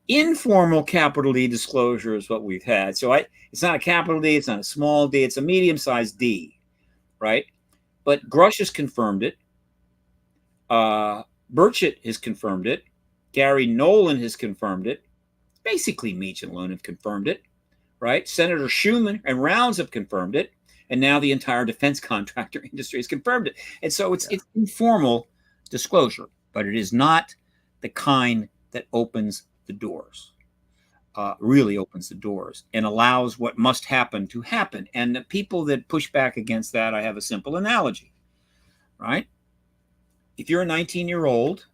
Informal capital D disclosure is what we've had. So it's not a capital D, it's not a small d, it's a medium-sized D, right? But Grusch has confirmed it. Bassett has confirmed it. Gary Nolan has confirmed it. Basically, Meach and Lone have confirmed it, right? Senator Schumer-Rounds have confirmed it. And now the entire defense contractor industry has confirmed it. And so it's informal disclosure, but it is not the kind that opens the doors, really opens the doors and allows what must happen to happen. And the people that push back against that, I have a simple analogy, right? If you're a 19-year-old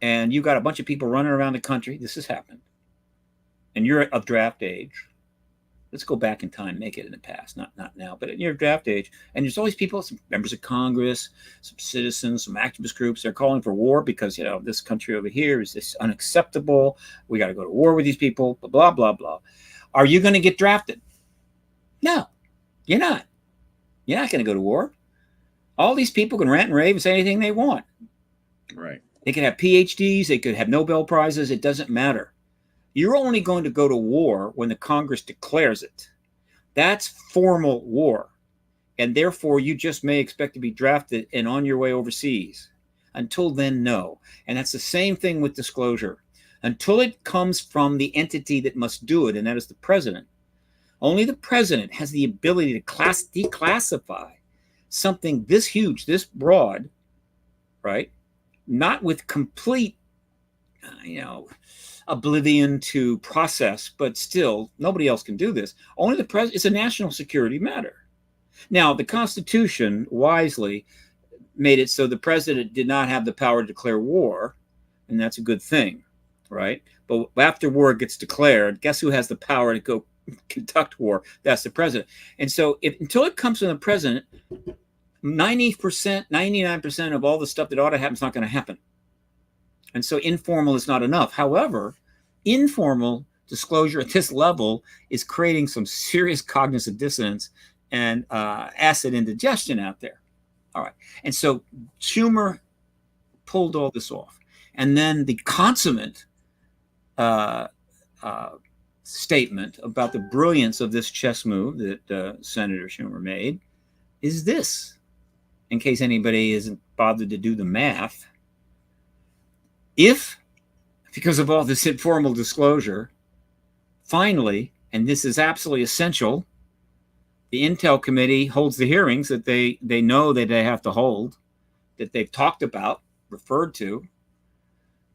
and you've got a bunch of people running around the country, this has happened, and you're of draft age. Let's go back in time, make it in the past, not now, but in your draft age. And there's always people, some members of Congress, some citizens, some activist groups, they're calling for war because, this country over here is this unacceptable. We got to go to war with these people, blah, blah, blah, blah. Are you going to get drafted? No, you're not. You're not going to go to war. All these people can rant and rave and say anything they want.
Right.
They can have PhDs. They could have Nobel Prizes. It doesn't matter. You're only going to go to war when the Congress declares it. That's formal war. And therefore, you just may expect to be drafted and on your way overseas. Until then, no. And that's the same thing with disclosure. Until it comes from the entity that must do it, and that is the president. Only the president has the ability to declassify something this huge, this broad, right? Not with complete, oblivion to process, but still nobody else can do this. Only the president. It's a national security matter. Now, the Constitution wisely made it so the president did not have the power to declare war, and that's a good thing, right? But after war gets declared, guess who has the power to go conduct war? That's the president. And so until it comes from the president, 90%, 99% of all the stuff that ought to happen is not going to happen. And so informal is not enough. However, informal disclosure at this level is creating some serious cognitive dissonance and acid indigestion out there. All right. And so Schumer pulled all this off. And then the consummate statement about the brilliance of this chess move that Senator Schumer made is this, in case anybody isn't bothered to do the math. If, because of all this informal disclosure, finally, and this is absolutely essential, the Intel Committee holds the hearings that they know that they have to hold, that they've talked about, referred to.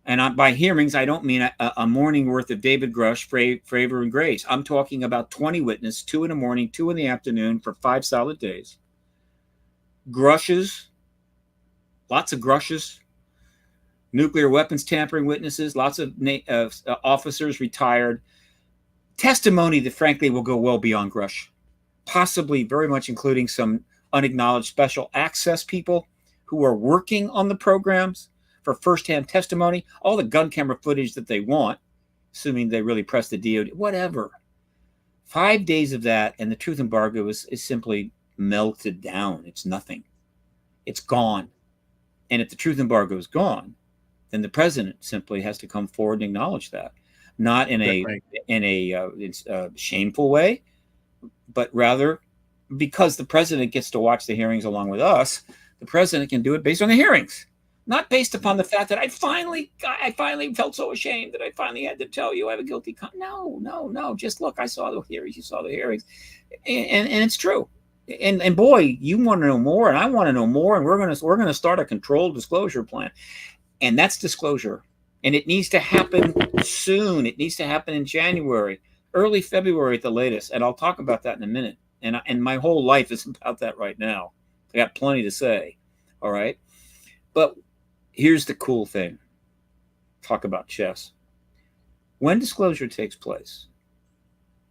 And by hearings, I don't mean a morning worth of David Grusch, Favor, and Grace. I'm talking about 20 witnesses, 2 in the morning, 2 in the afternoon for 5 solid days. Grusches, lots of Grusches. Nuclear weapons tampering witnesses, lots of officers retired. Testimony that, frankly, will go well beyond Grusch, possibly very much including some unacknowledged special access people who are working on the programs for firsthand testimony, all the gun camera footage that they want, assuming they really press the DOD, whatever. 5 days of that, and the truth embargo is simply melted down. It's nothing. It's gone. And if the truth embargo is gone, then the president simply has to come forward and acknowledge that, not in a shameful way, but rather because the president gets to watch the hearings along with us. the president can do it based on the hearings, not based upon the fact that I finally felt so ashamed that I finally had to tell you I have a guilty no. Just look, I saw the hearings, you saw the hearings, and it's true. And boy, you want to know more, and I want to know more, and we're gonna start a controlled disclosure plan, and that's disclosure, and it needs to happen soon. It needs to happen in January, early February at the latest, and I'll talk about that in a minute. And my whole life is about that right now. I got plenty to say. All right, but here's the cool thing. Talk about chess. When disclosure takes place,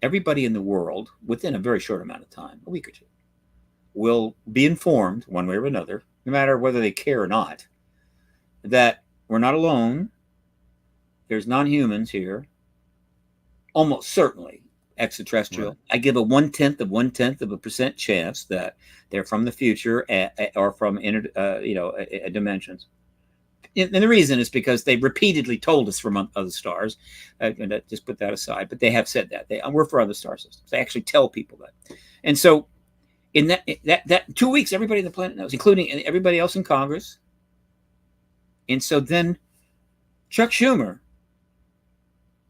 everybody in the world, within a very short amount of time, a week or two, will be informed one way or another, no matter whether they care or not, that we're not alone. There's non-humans here, almost certainly extraterrestrial. Right. I give a 0.1% chance that they're from the future or from dimensions. And the reason is because they repeatedly told us from other stars, and just put that aside. But they have said that we're for other star systems. They actually tell people that, and so. In that 2 weeks, everybody on the planet knows, including everybody else in Congress. And so then Chuck Schumer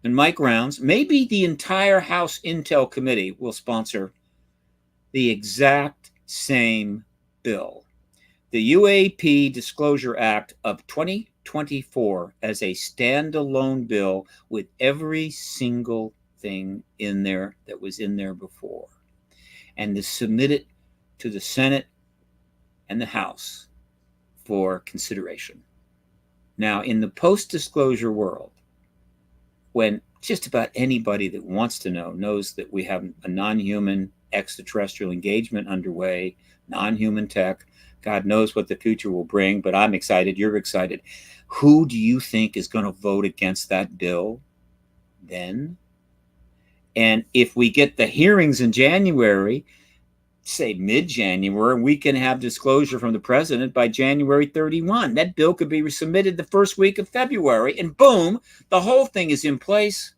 and Mike Rounds, maybe the entire House Intel Committee will sponsor the exact same bill, the UAP Disclosure Act of 2024, as a standalone bill with every single thing in there that was in there before, and to submit it to the Senate and the House for consideration. Now, in the post-disclosure world, when just about anybody that wants to know knows that we have a non-human extraterrestrial engagement underway, non-human tech, God knows what the future will bring, but I'm excited, you're excited. Who do you think is going to vote against that bill then? And if we get the hearings in January, say mid-January, we can have disclosure from the president by January 31. That bill could be resubmitted the first week of February, and boom, the whole thing is in place.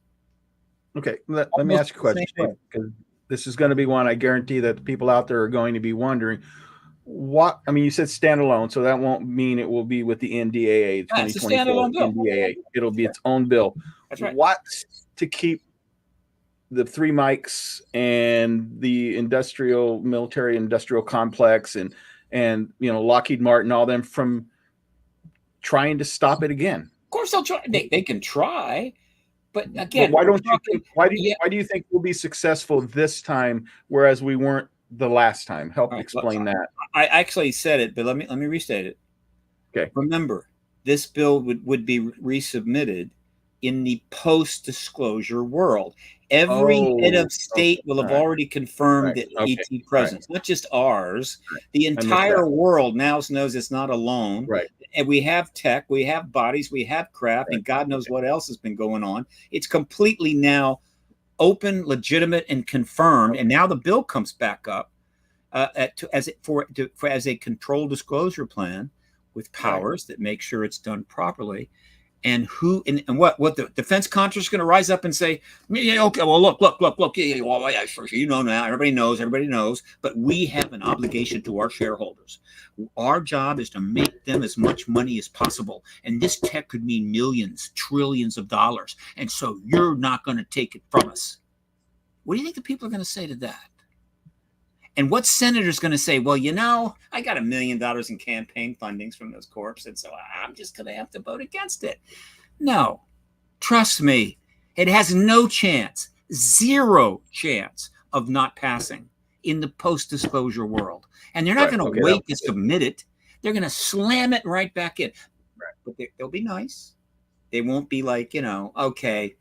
Okay, let me ask you a question, because this is going to be one I guarantee that the people out there are going to be wondering. What, I mean, you said standalone, so that won't mean it will be with the NDAA, 2024 NDAA. It'll be its own bill.
That's right.
What's to keep the three mics and the military industrial complex and Lockheed Martin, all them from trying to stop it again?
Of course they'll try. They can try, but again,
why do you think we'll be successful this time, whereas we weren't the last time? Help explain that.
I actually said it, but let me restate it.
Okay.
Remember, this bill would be resubmitted in the post-disclosure world. Every head of state will have already confirmed that ET presence, not just ours. Right. The entire world now knows it's not alone.
Right.
And we have tech, we have bodies, we have craft, and God knows what else has been going on. It's completely now open, legitimate, and confirmed. And now the bill comes back up as a controlled disclosure plan with powers that make sure it's done properly. And what the defense contractor is going to rise up and say, yeah, okay, well, look, yeah, well, yeah, sure, you know now, everybody knows, but we have an obligation to our shareholders. Our job is to make them as much money as possible, and this tech could mean millions, trillions of dollars, and so you're not going to take it from us. What do you think the people are going to say to that? And what senator's going to say, well, I got $1 million in campaign fundings from those corps, and so I'm just going to have to vote against it? No, trust me, it has no chance, zero chance of not passing in the post-disclosure world. And they're not going to wait to submit it. They're going to slam it right back in. Right. But they'll be nice. They won't be like, okay,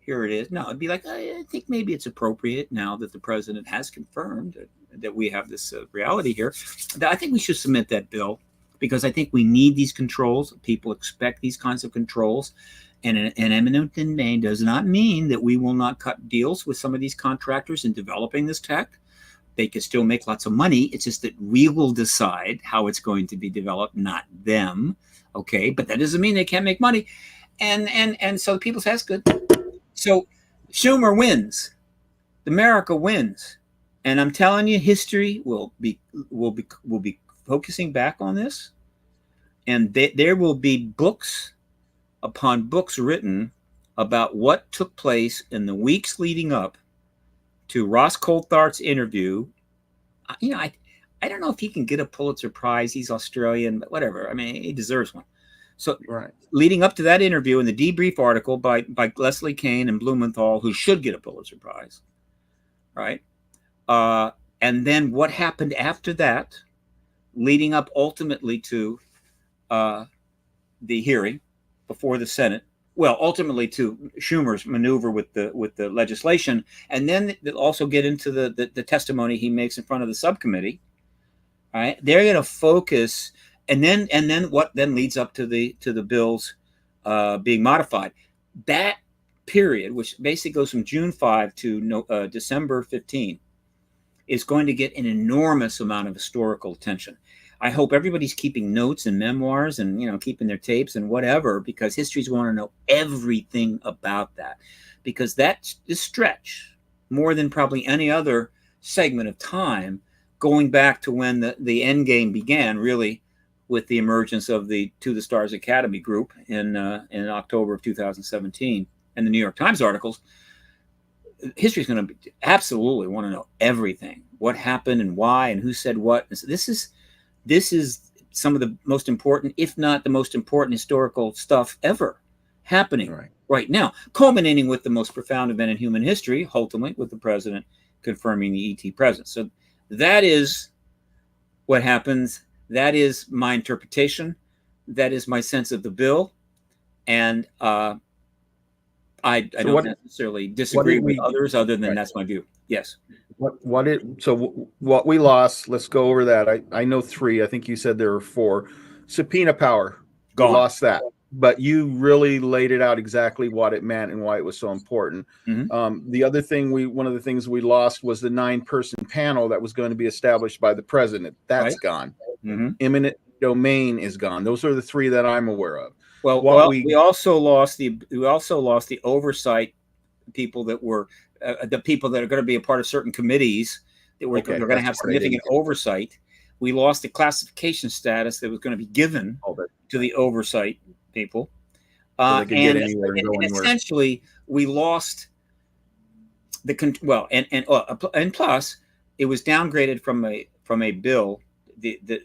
here it is. No, it'd be like, I think maybe it's appropriate now that the president has confirmed that we have this reality here. I think we should submit that bill because I think we need these controls. People expect these kinds of controls. And an eminent domain does not mean that we will not cut deals with some of these contractors in developing this tech. They can still make lots of money. It's just that we will decide how it's going to be developed, not them. Okay, but that doesn't mean they can't make money. And so people say that's good. So Schumer wins. America wins. And I'm telling you, history will be focusing back on this, and there will be books upon books written about what took place in the weeks leading up to Ross Coulthardt's interview. I don't know if he can get a Pulitzer Prize. He's Australian, but whatever. I mean, he deserves one. So leading up to that interview and the debrief article by Leslie Kean and Blumenthal, who should get a Pulitzer Prize, right? And then what happened after that, leading up ultimately to the hearing before the Senate. Well, ultimately to Schumer's maneuver with the legislation, and then they'll also get into the testimony he makes in front of the subcommittee. All right, they're going to focus, and then what then leads up to the bills being modified. That period, which basically goes from June 5 to December 15, is going to get an enormous amount of historical attention. I hope everybody's keeping notes and memoirs and, keeping their tapes and whatever, because historians want to know everything about that, because that's the stretch more than probably any other segment of time, going back to when the end game began, really, with the emergence of the To the Stars Academy group in October of 2017 and the New York Times articles. History is going to absolutely want to know everything, what happened and why and who said what. And so this is some of the most important, if not the most important, historical stuff ever happening right now, culminating with the most profound event in human history, ultimately with the president confirming the ET presence. So that is what happens. That is my interpretation. That is my sense of the bill. And I don't necessarily disagree with others, other than that's my view. Yes.
What we lost, let's go over that. I know 3. I think you said there were 4. Subpoena power.
Gone.
We lost that. But you really laid it out exactly what it meant and why it was so important. Mm-hmm. The other thing one of the things we lost was the 9-person panel that was going to be established by the president. That's gone. Mm-hmm. Eminent domain is gone. Those are the 3 that I'm aware of.
Well, we also lost the oversight people that were the people that are going to be a part of certain committees that were going to have significant oversight. We lost the classification status that was going to be given to the oversight people, and essentially we lost and plus it was downgraded from a bill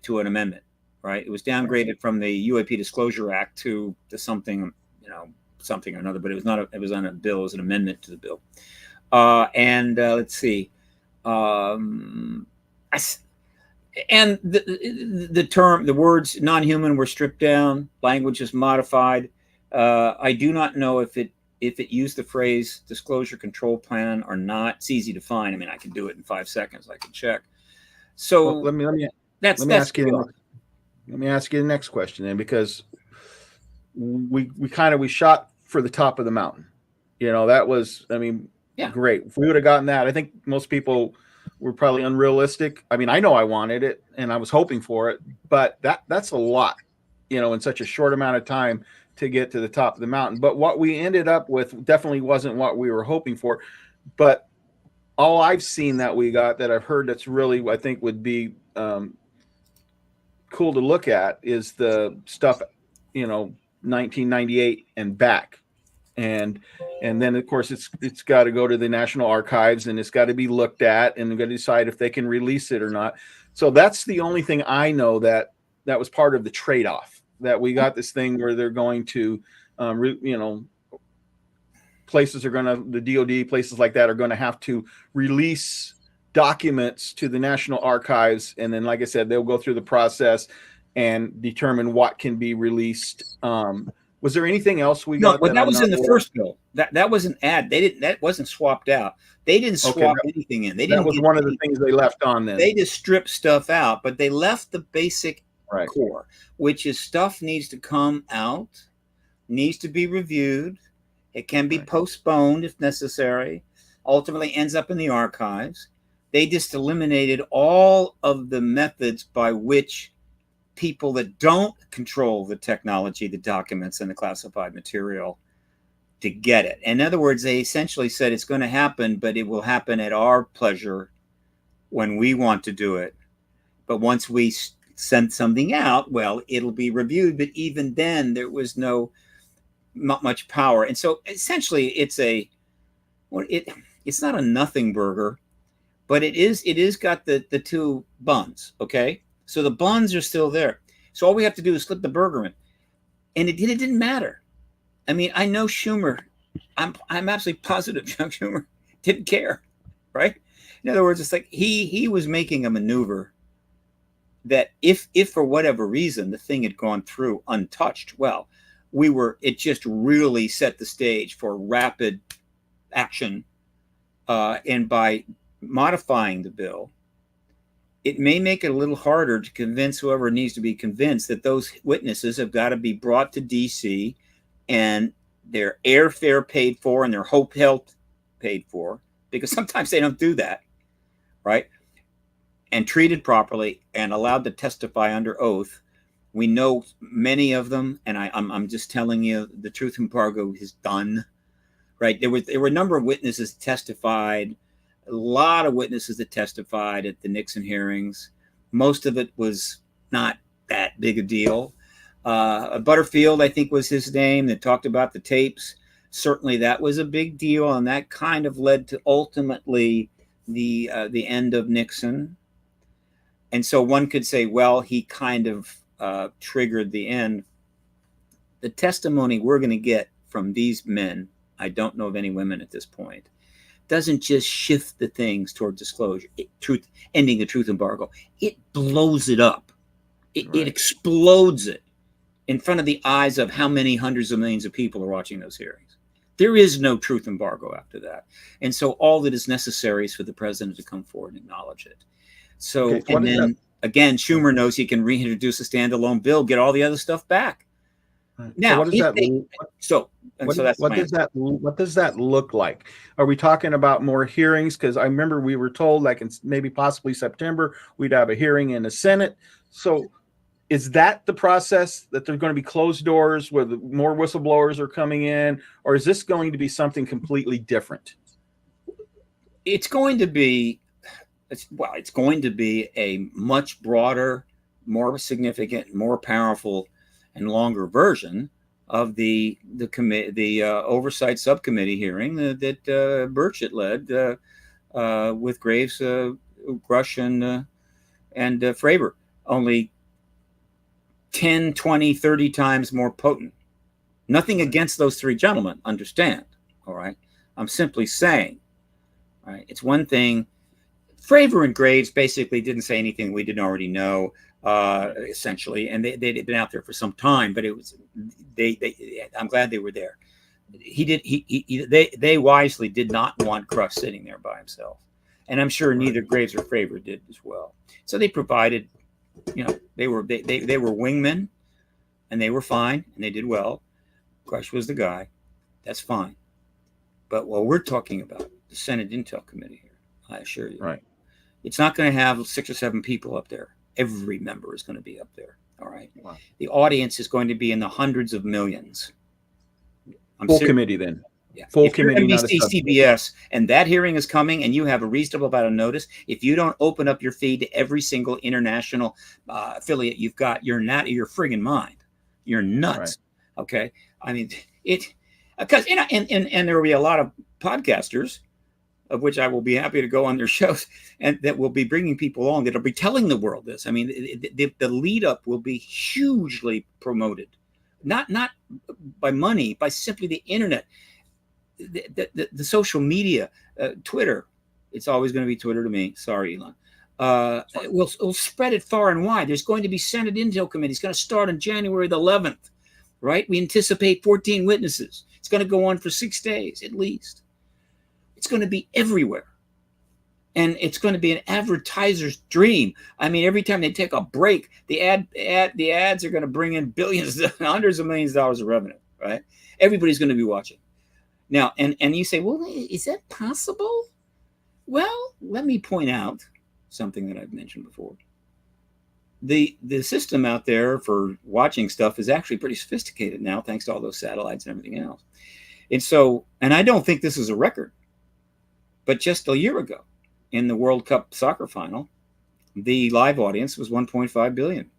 to an amendment. Right, it was downgraded from the UAP Disclosure Act to something, something or another. But it was not. It was on a bill. It was an amendment to the bill. Let's see. And the words non-human were stripped down. Language is modified. I do not know if it used the phrase disclosure control plan or not. It's easy to find. I mean, I can do it in 5 seconds. I can check. So
let me ask you. Let me ask you the next question, then, because we shot for the top of the mountain. That was, great. If we would have gotten that, I think most people were probably unrealistic. I mean, I know I wanted it and I was hoping for it, but that's a lot, in such a short amount of time to get to the top of the mountain. But what we ended up with definitely wasn't what we were hoping for. But all I've seen that we got, that I've heard, that's really, I think, would be cool to look at, is the stuff 1998 and back, and then of course it's got to go to the National Archives and it's got to be looked at, and they're going to decide if they can release it or not. So that's the only thing I know that was part of the trade-off, that we got this thing where they're going to places are going to, the DOD, places like that, are going to have to release documents to the National Archives, and then, like I said, they'll go through the process and determine what can be released. Was there anything else we got?
No, that was in the first bill. That was an ad. That wasn't swapped out. They didn't swap anything in.
That was one of the things they left on then.
They just stripped stuff out, but they left the basic core, which is stuff needs to come out, needs to be reviewed. It can be postponed if necessary. Ultimately ends up in the archives. They just eliminated all of the methods by which people that don't control the technology, the documents, and the classified material to get it. In other words, they essentially said it's going to happen, but it will happen at our pleasure when we want to do it. But once we send something out, well, it'll be reviewed. But even then, there was not much power. And so essentially it's not a nothing burger, but it is got the two buns. Okay. So the buns are still there. So all we have to do is slip the burger in, and it didn't matter. I mean, I know Schumer. I'm absolutely positive Chuck Schumer didn't care, right? In other words, it's like he was making a maneuver that if for whatever reason the thing had gone through untouched, well, it just really set the stage for rapid action. And by modifying the bill, it may make it a little harder to convince whoever needs to be convinced that those witnesses have got to be brought to DC and their airfare paid for and their hotel paid for, because sometimes they don't do that, right? And treated properly and allowed to testify under oath. We know many of them, and I'm just telling you, the truth embargo is done, right? There were a number of witnesses testified, a lot of witnesses that testified at the Nixon hearings. Most of it was not that big a deal. Butterfield, I think was his name, that talked about the tapes. Certainly that was a big deal, and that kind of led to ultimately the end of Nixon. And so one could say, well, he kind of triggered the end. The testimony we're going to get from these men, I don't know of any women at this point, doesn't just shift the things toward disclosure, ending the truth embargo. It blows it up. It explodes it in front of the eyes of how many hundreds of millions of people are watching those hearings. There is no truth embargo after that. And so all that is necessary is for the president to come forward and acknowledge it. So, okay, and then again, Schumer knows he can reintroduce a standalone bill, get all the other stuff back.
Right. Now, so what does that look like? Are we talking about more hearings? Because I remember we were told, like in maybe possibly September, we'd have a hearing in the Senate. So is that the process, that there's going to be closed doors where more whistleblowers are coming in, or is this going to be something completely different?
It's going to be a much broader, more significant, more powerful, and longer version of the oversight subcommittee hearing that Burchett led with Graves, Grusch, and Fravor. Only 10, 20, 30 times more potent. Nothing against those three gentlemen, understand, all right? I'm simply saying, all right, it's one thing. Fravor and Graves basically didn't say anything we didn't already know, essentially, and they'd been out there for some time, but it was I'm glad they were there. They wisely did not want Grusch sitting there by himself, and I'm sure neither Graves or Fravor did as well. So they provided, they were wingmen, and they were fine, and they did well. Grusch was the guy. That's fine. But what we're talking about, the Senate Intel Committee here, I assure you,
right?
It's not going to have 6 or 7 people up there. Every member is going to be up there. All right. Wow. The audience is going to be in the hundreds of millions.
Full committee then.
Yeah.
Full
if
committee.
You're NBC, CBS, and that hearing is coming, and you have a reasonable amount of notice. If you don't open up your feed to every single international affiliate you've got, you're friggin' mind. You're nuts. Right. Okay. I mean, because and there will be a lot of podcasters, of which I will be happy to go on their shows, and that will be bringing people along that will be telling the world this. I mean, the lead up will be hugely promoted, not by money, by simply the internet, the social media, Twitter. It's always going to be Twitter to me. Sorry, Elon. We'll spread it far and wide. There's going to be Senate Intel Committee. It's going to start on January the 11th, right? We anticipate 14 witnesses. It's going to go on for 6 days at least. It's going to be everywhere. And it's going to be an advertiser's dream. I mean, every time they take a break, the ads are going to bring in billions, hundreds of millions of dollars of revenue, right? Everybody's going to be watching. Now, and you say, well, is that possible? Well, let me point out something that I've mentioned before. The system out there for watching stuff is actually pretty sophisticated now, thanks to all those satellites and everything else. And so, and I don't think this is a record, but just a year ago in the World Cup soccer final, The live audience was 1.5 billion.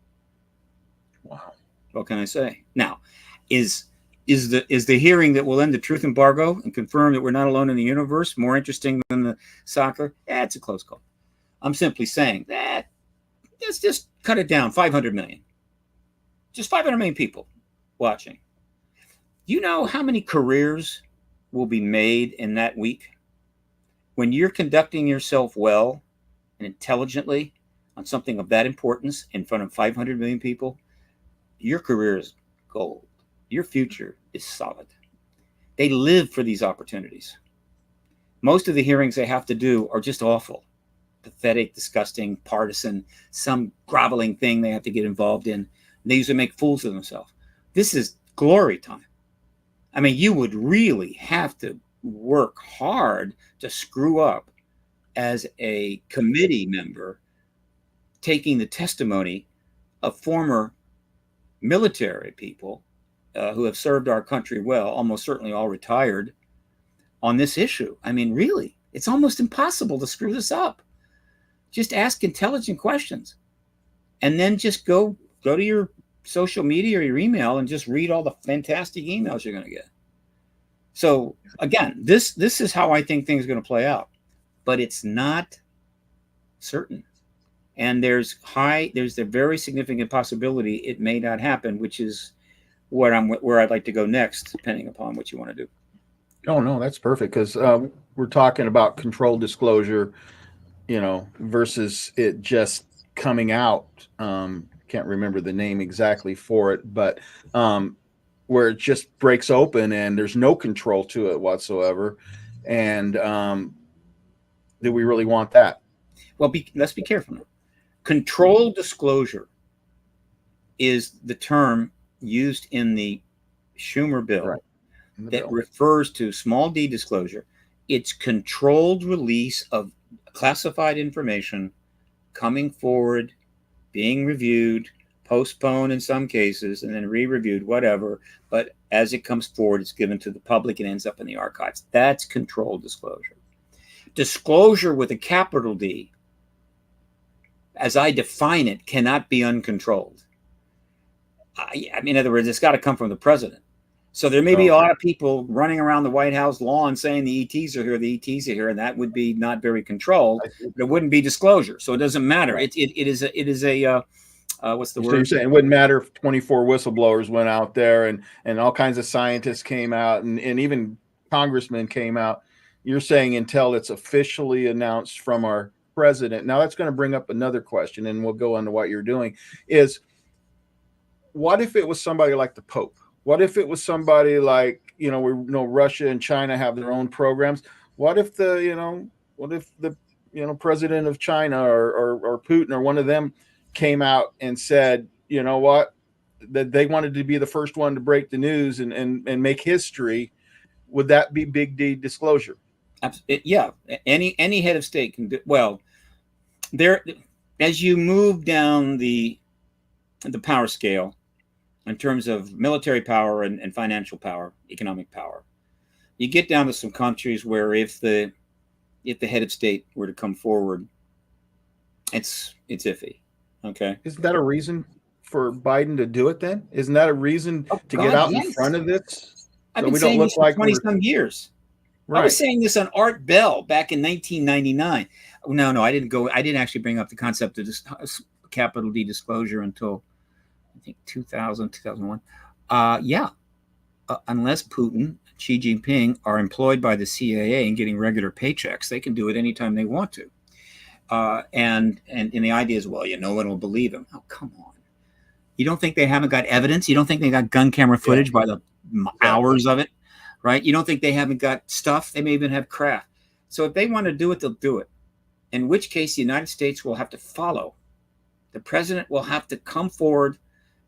Wow.
What can I say? Now, is the hearing that will end the truth embargo and confirm that we're not alone in the universe more interesting than the soccer? It's a close call. I'm simply saying that let's just cut it down. 500 million. Just 500 million people watching. You know how many careers will be made in that week? When you're conducting yourself well and intelligently on something of that importance in front of 500 million people, your career is gold. Your future is solid. They live for these opportunities. Most of the hearings they have to do are just awful, pathetic, disgusting, partisan, some groveling thing they have to get involved in. They usually make fools of themselves. This is glory time. I mean, you would really have to work hard to screw up as a committee member taking the testimony of former military people who have served our country well, almost certainly all retired, on this issue. I mean, really, it's almost impossible to screw this up. Just ask intelligent questions and then just go to your social media or your email and just read all the fantastic emails you're going to get. So again, this is how I think things are going to play out, but it's not certain. And there's a very significant possibility it may not happen, which is where I'd like to go next, depending upon what you want to do.
Oh no, that's perfect, because we're talking about controlled disclosure, versus it just coming out. Can't remember the name exactly for it, but where it just breaks open and there's no control to it whatsoever. And do we really want that?
Well, let's be careful now. Controlled disclosure is the term used in the Schumer bill, right, that refers to small d disclosure. It's controlled release of classified information coming forward, being reviewed, postponed in some cases, and then re-reviewed, whatever. But as it comes forward, it's given to the public and ends up in the archives. That's controlled disclosure. Disclosure with a capital D, as I define it, cannot be uncontrolled. I mean, in other words, it's got to come from the president. So there may be a lot of people running around the White House lawn saying the ETs are here, the ETs are here, and that would be not very controlled. But it wouldn't be disclosure, so it doesn't matter. Right. It is a what's the word? So
you're saying it wouldn't matter if 24 whistleblowers went out there and all kinds of scientists came out and even congressmen came out. You're saying until it's officially announced from our president. Now that's going to bring up another question, and we'll go into what you're doing. Is what if it was somebody like the Pope? What if it was somebody like, we know Russia and China have their own programs. What if the president of China or Putin or one of them came out and said, you know what, that they wanted to be the first one to break the news and make history? Would that be big D disclosure?
Yeah. Any head of state can do. Well, there, as you move down the power scale, in terms of military power and financial power, economic power, you get down to some countries where if the head of state were to come forward, it's iffy. Okay.
Isn't that a reason for Biden to do it then? Isn't that a reason to get out in front of this?
I've been saying this for 20-some years. Right. I was saying this on Art Bell back in 1999. No, I didn't actually bring up the concept of this capital D disclosure until I think 2001. Unless Putin, Xi Jinping are employed by the CIA and getting regular paychecks, they can do it anytime they want to. And the idea is, well, no one will believe him. Oh, come on. You don't think they haven't got evidence? You don't think they got gun camera footage by the hours of it, right? You don't think they haven't got stuff? They may even have craft. So if they want to do it, they'll do it. In which case, the United States will have to follow. The president will have to come forward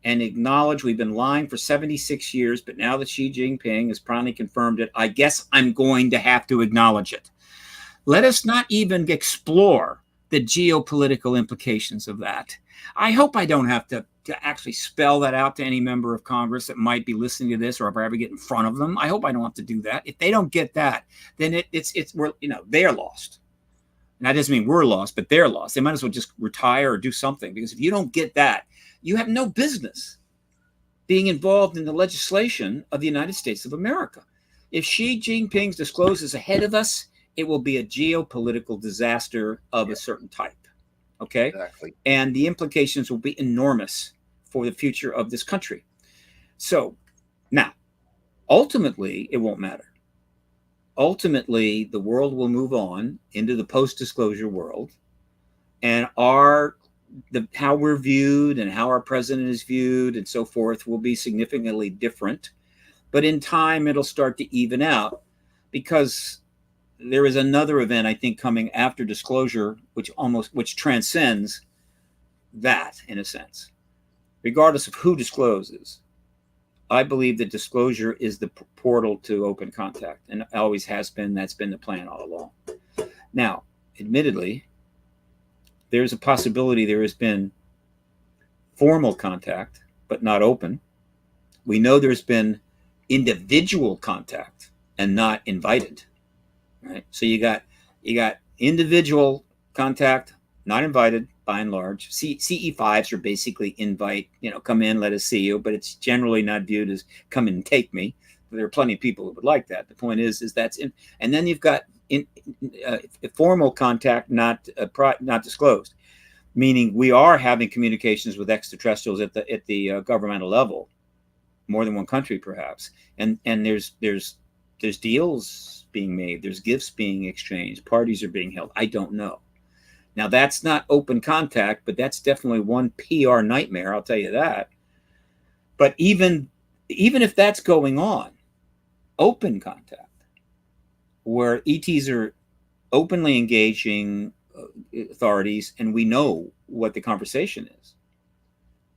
and acknowledge we've been lying for 76 years, but now that Xi Jinping has finally confirmed it, I guess I'm going to have to acknowledge it. Let us not even explore the geopolitical implications of that. I hope I don't have to actually spell that out to any member of Congress that might be listening to this, or if I ever get in front of them. I hope I don't have to do that. If they don't get that, then they are lost. And that doesn't mean we're lost, but they're lost. They might as well just retire or do something, because if you don't get that, you have no business being involved in the legislation of the United States of America. If Xi Jinping's discloses ahead of us, it will be a geopolitical disaster of a certain type. Okay?
Exactly.
And the implications will be enormous for the future of this country. So now, ultimately, it won't matter. Ultimately, the world will move on into the post-disclosure world, and how we're viewed and how our president is viewed and so forth will be significantly different. But in time, it'll start to even out, because there is another event, I think, coming after disclosure, which transcends that in a sense. Regardless of who discloses, I believe that disclosure is the portal to open contact, and always has been. That's been the plan all along. Now, admittedly, there's a possibility there has been formal contact, but not open. We know there's been individual contact and not invited, right? So you got individual contact, not invited by and large. CE5s are basically invite, come in, let us see you, but it's generally not viewed as come in and take me. There are plenty of people who would like that. The point is that's in, and then you've got formal contact, not disclosed, meaning we are having communications with extraterrestrials at the governmental level, more than one country perhaps, and there's deals being made, there's gifts being exchanged, parties are being held. I don't know. Now, that's not open contact, but that's definitely one PR nightmare, I'll tell you that. But even if that's going on, open contact, where ETs are openly engaging authorities and we know what the conversation is,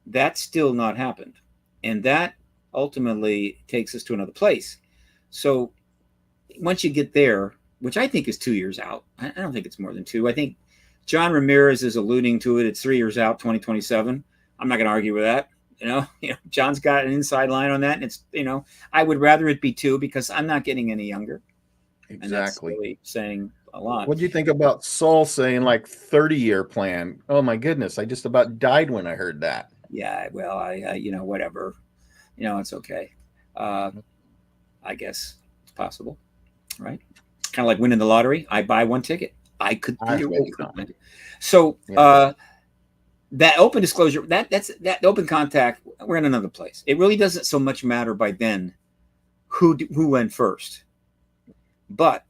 that's still not happened. And that ultimately takes us to another place. So once you get there, which I think is 2 years out, I don't think it's more than 2. I think John Ramirez is alluding to it. It's 3 years out, 2027. I'm not going to argue with that. John's got an inside line on that. And it's, I would rather it be 2, because I'm not getting any younger.
Exactly.
And that's really saying a lot.
What do you think about Saul saying 30-year plan? Oh my goodness. I just about died when I heard that.
Yeah. Well, I whatever, it's okay. I guess it's possible, right? Kind of like winning the lottery. I buy one ticket. I could theoretically. So that open disclosure, that open contact, we're in another place. It really doesn't so much matter by then who went first, but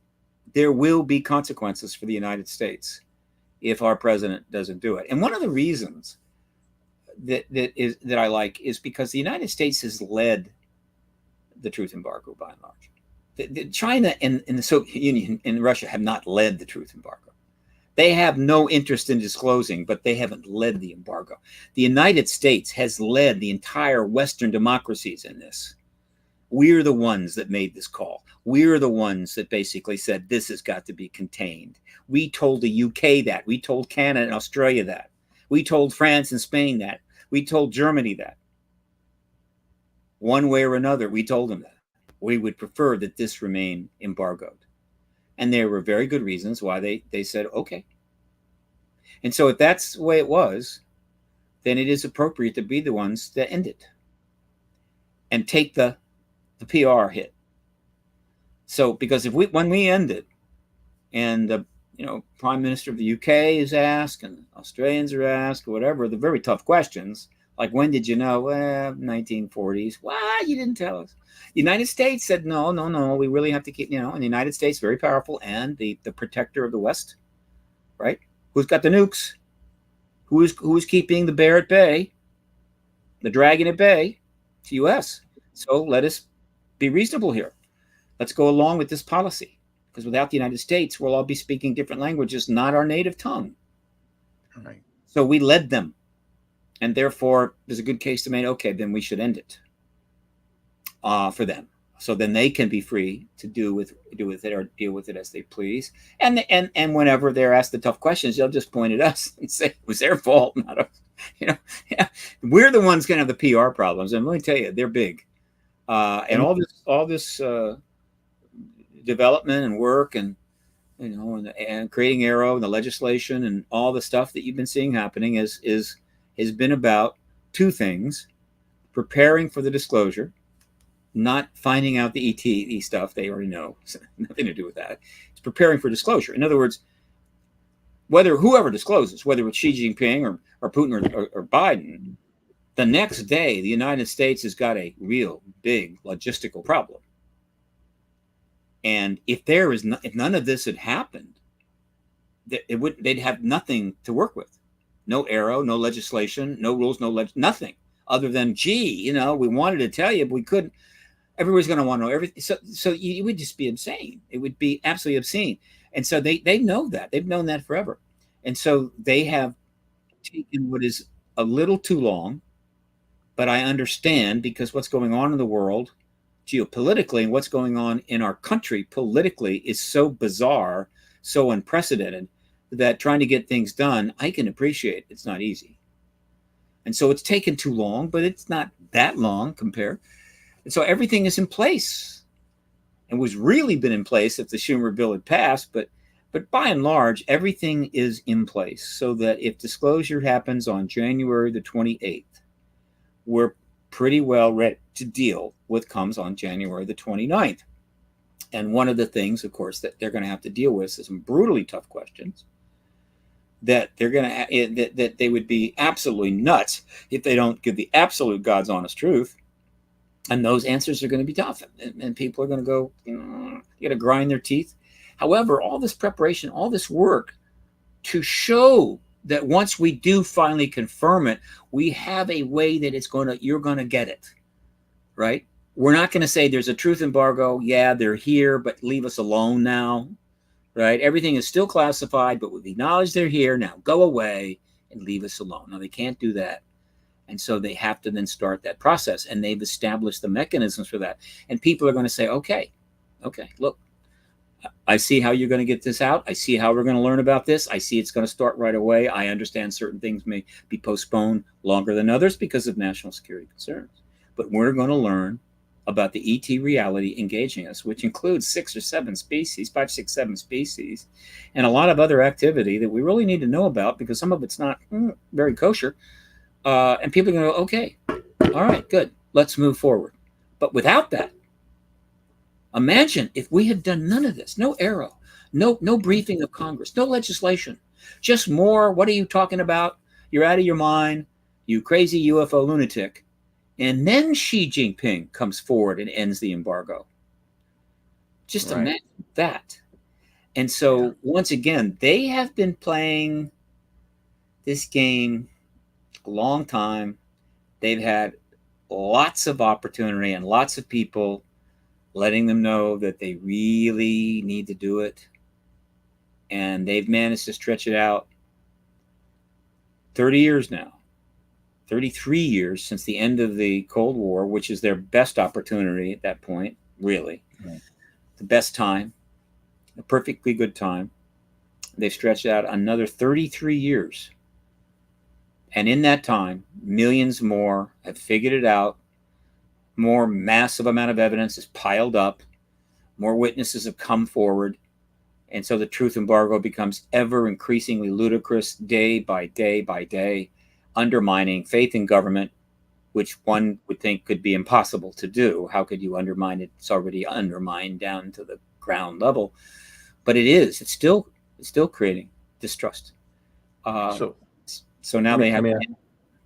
there will be consequences for the United States if our president doesn't do it. And one of the reasons that I like is because the United States has led the truth embargo by and large. China and the Soviet Union and Russia have not led the truth embargo. They have no interest in disclosing, but they haven't led the embargo. The United States has led the entire Western democracies in this. We're the ones that made this call. We're the ones that basically said this has got to be contained. We told the UK that. We told Canada and Australia that. We told France and Spain that. We told Germany that. One way or another, we told them that. We would prefer that this remain embargoed. And there were very good reasons why they said, okay. And so if that's the way it was, then it is appropriate to be the ones that end it and take the PR hit. So because when we end it, and the Prime Minister of the UK is asked, and Australians are asked, or whatever, the very tough questions, like when did you know? 1940s. Why you didn't tell us? The United States said no. We really have to keep. And the United States very powerful and the protector of the West, right? Who's got the nukes? Who's keeping the bear at bay, the dragon at bay? It's the U.S. So let us be reasonable here. Let's go along with this policy, because without the United States, we'll all be speaking different languages, not our native tongue.
Right.
So we led them. And therefore, there's a good case to make. Okay, then we should end it for them, so then they can be free to do with it or deal with it as they please. And whenever they're asked the tough questions, they'll just point at us and say it was their fault, not us. We're the ones going to have the PR problems, and let me tell you, they're big. And all this development and work and and creating Arrow and the legislation and all the stuff that you've been seeing happening has been about two things: preparing for the disclosure, not finding out the ET stuff they already know, nothing to do with that. It's preparing for disclosure. In other words, whoever discloses, whether it's Xi Jinping or Putin or Biden, the next day the United States has got a real big logistical problem. And if none of this had happened, they'd have nothing to work with. No Arrow, no legislation, no rules, nothing other than, gee, we wanted to tell you, but we couldn't. Everybody's going to want to know everything. So it would just be insane. It would be absolutely obscene. And so they know that. They've known that forever. And so they have taken what is a little too long, but I understand, because what's going on in the world geopolitically and what's going on in our country politically is so bizarre, so unprecedented, that trying to get things done, I can appreciate it's not easy. And so it's taken too long, but it's not that long compared. And so everything is in place, and was really been in place if the Schumer bill had passed. But by and large, everything is in place so that if disclosure happens on January the 28th, we're pretty well ready to deal with comes on January the 29th. And one of the things, of course, that they're going to have to deal with is some brutally tough questions that they're going to, that they would be absolutely nuts if they don't give the absolute God's honest truth. And those answers are going to be tough, and people are going to go, you got to grind their teeth. However, all this preparation, all this work to show that once we do finally confirm it, we have a way that you're going to get it, right? We're not going to say there's a truth embargo. Yeah, they're here, but leave us alone now, right? Everything is still classified, but we've acknowledged they're here. Now go away and leave us alone. Now they can't do that. And so they have to then start that process, and they've established the mechanisms for that. And people are going to say, okay, look, I see how you're going to get this out. I see how we're going to learn about this. I see it's going to start right away. I understand certain things may be postponed longer than others because of national security concerns. But we're going to learn about the ET reality engaging us, which includes 5, 6, 7 species, and a lot of other activity that we really need to know about, because some of it's not very kosher. And people are going to go, okay, all right, good, let's move forward. But without that, imagine if we had done none of this, no Arrow, no briefing of Congress, no legislation, just more, what are you talking about? You're out of your mind, you crazy UFO lunatic. And then Xi Jinping comes forward and ends the embargo. Just imagine that. And so, once again, they have been playing this game a long time. They've had lots of opportunity and lots of people letting them know that they really need to do it. And they've managed to stretch it out 30 years now, 33 years since the end of the Cold War, which is their best opportunity at that point, really. Right. The best time, a perfectly good time. They've stretched out another 33 years. And in that time, millions more have figured it out. More massive amount of evidence is piled up. More witnesses have come forward. And so the truth embargo becomes ever increasingly ludicrous day by day by day, undermining faith in government, which one would think could be impossible to do. How could you undermine it? It's already undermined down to the ground level. But it is. It's still creating distrust. So now they have.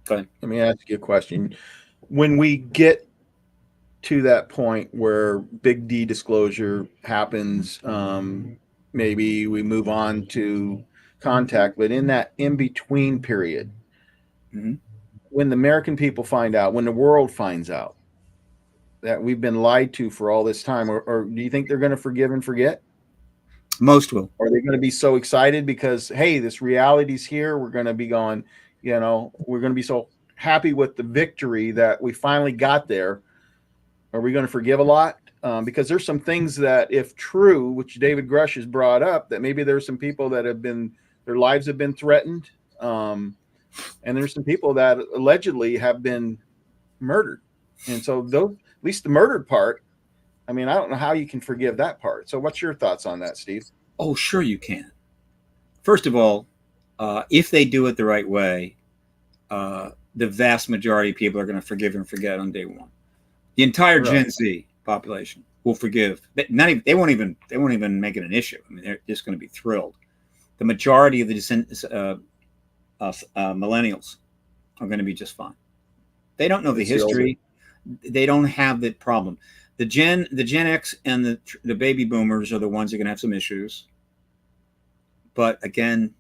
Go ahead.
Let me ask you a question. When we get to that point where big D disclosure happens, maybe we move on to contact, but in that in-between period, when the American people find out, when the world finds out that we've been lied to for all this time, or do you think they're going to forgive and forget?
Most will.
Or are they going to be so excited because, hey, this reality's here? We're going to be going, we're going to be so happy with the victory that we finally got there. Are we going to forgive a lot? Because there's some things that, if true, which David Grusch has brought up, that maybe there's some people that their lives have been threatened. And there's some people that allegedly have been murdered. And so those, at least the murdered part, I mean, I don't know how you can forgive that part. So what's your thoughts on that, Steve?
Oh, sure you can. First of all, if they do it the right way, the vast majority of people are going to forgive and forget on day one. The entire Gen Z population will forgive. They won't even make it an issue. I mean, they're just going to be thrilled. The majority of the millennials are going to be just fine. They don't know the history. They don't have that problem. The Gen X and the baby boomers are the ones that are going to have some issues. But again,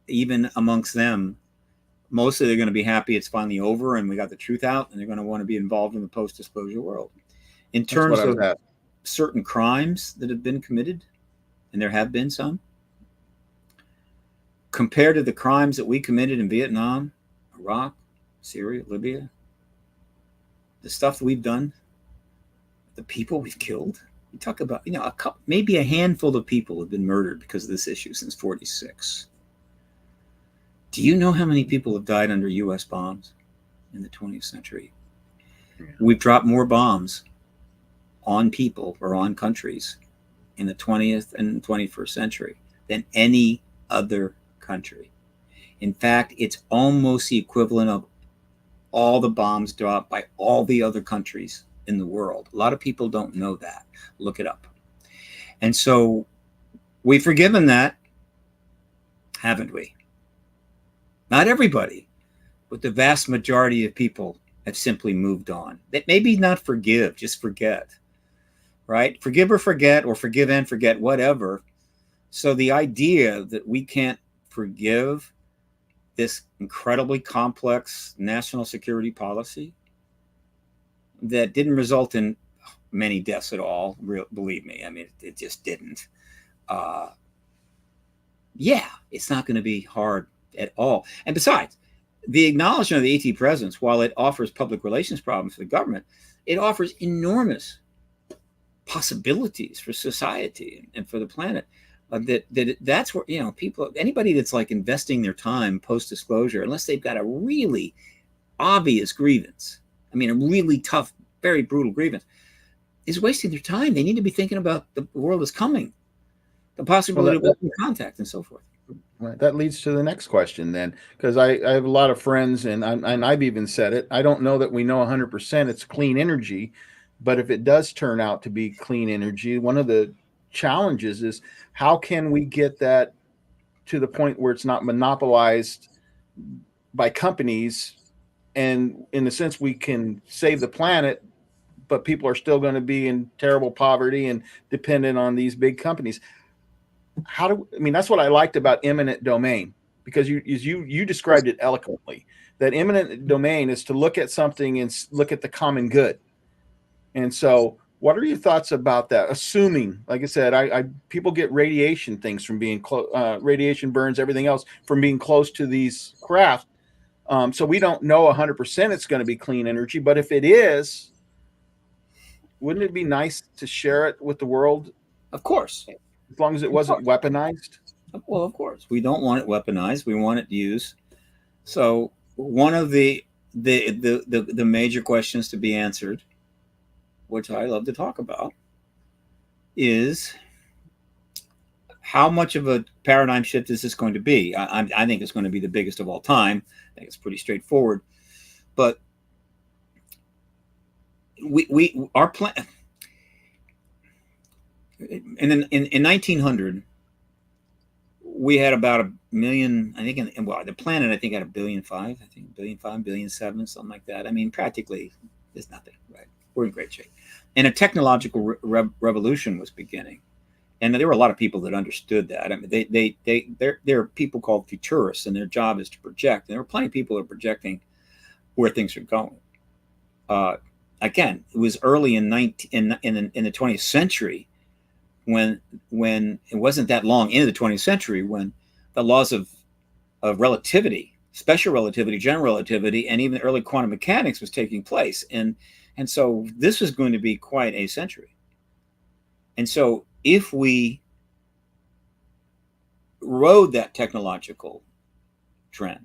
even amongst them, mostly they're going to be happy it's finally over and we got the truth out, and they're going to want to be involved in the post-disclosure world. In terms of certain crimes that have been committed, and there have been some, compared to the crimes that we committed in Vietnam, Iraq, Syria, Libya, the stuff that we've done, the people we've killed, you talk about, maybe a handful of people have been murdered because of this issue since 1946. Do you know how many people have died under U.S. bombs in the 20th century? Yeah. We've dropped more bombs on people or on countries in the 20th and 21st century than any other country. In fact, it's almost the equivalent of all the bombs dropped by all the other countries in the world. A lot of people don't know that. Look it up. And so we've forgiven that, haven't we? Not everybody, but the vast majority of people have simply moved on. That maybe not forgive, just forget, right? Forgive or forget, or forgive and forget, whatever. So the idea that we can't forgive this incredibly complex national security policy that didn't result in many deaths at all, believe me, I mean, it just didn't. Yeah, it's not going to be hard at all. And besides, the acknowledgement of the ET presence, while it offers public relations problems for the government, it offers enormous possibilities for society and for the planet. That's where, people, anybody that's like investing their time post-disclosure, unless they've got a really obvious grievance, I mean, a really tough, very brutal grievance, is wasting their time. They need to be thinking about the world is coming, the possibility of open contact and so forth.
Right. That leads to the next question then, because I have a lot of friends, and I've even said it. I don't know that we know 100% it's clean energy, but if it does turn out to be clean energy, one of the challenges is how can we get that to the point where it's not monopolized by companies, and in a sense we can save the planet, but people are still going to be in terrible poverty and dependent on these big companies. That's what I liked about eminent domain, because you described it eloquently. That eminent domain is to look at something and look at the common good. And so what are your thoughts about that? Assuming, like I said, people get radiation things from being radiation burns, everything else from being close to these craft. So we don't know 100% it's going to be clean energy, but if it is, wouldn't it be nice to share it with the world?
Of course.
As long as it wasn't weaponized?
Well, of course. We don't want it weaponized. We want it used. So one of the major questions to be answered, which I love to talk about, is how much of a paradigm shift is this going to be? I think it's going to be the biggest of all time. I think it's pretty straightforward. But our plan... And then in 1900, we had about 1 million, I think, the planet, I think, had 1.5 billion, I think 1.5 billion, 1.7 billion, something like that. I mean, practically, there's nothing, right? We're in great shape. And a technological revolution was beginning. And there were a lot of people that understood that. I mean, there are people called futurists, and their job is to project. And there were plenty of people that are projecting where things are going. Again, it was early in the 20th century, when it wasn't that long into the 20th century when the laws of relativity, special relativity, general relativity, and even early quantum mechanics was taking place. And so this was going to be quite a century. And so if we rode that technological trend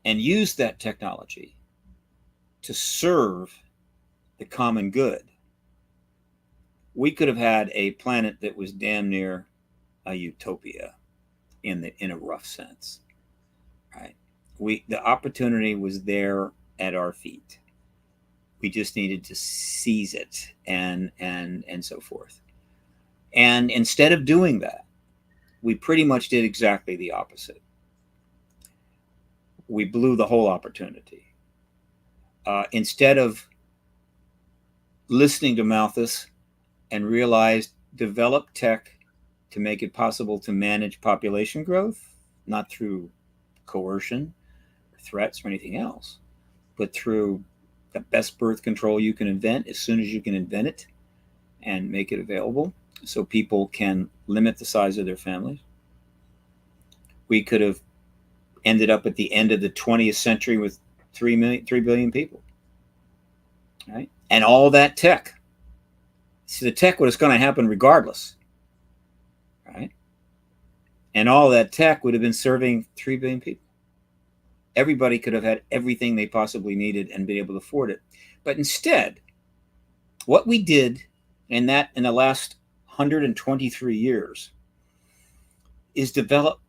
and used that technology to serve the common good, we could have had a planet that was damn near a utopia in a rough sense, right? The opportunity was there at our feet. We just needed to seize it and so forth. And instead of doing that, we pretty much did exactly the opposite. We blew the whole opportunity. Instead of listening to Malthus and realized, develop tech to make it possible to manage population growth, not through coercion, or threats, or anything else, but through the best birth control you can invent as soon as you can invent it and make it available so people can limit the size of their families. We could have ended up at the end of the 20th century with 3 billion people, right? And all that tech. So the tech was going to happen regardless, right? And all that tech would have been serving 3 billion people. Everybody could have had everything they possibly needed and been able to afford it. But instead, what we did in the last 123 years is develop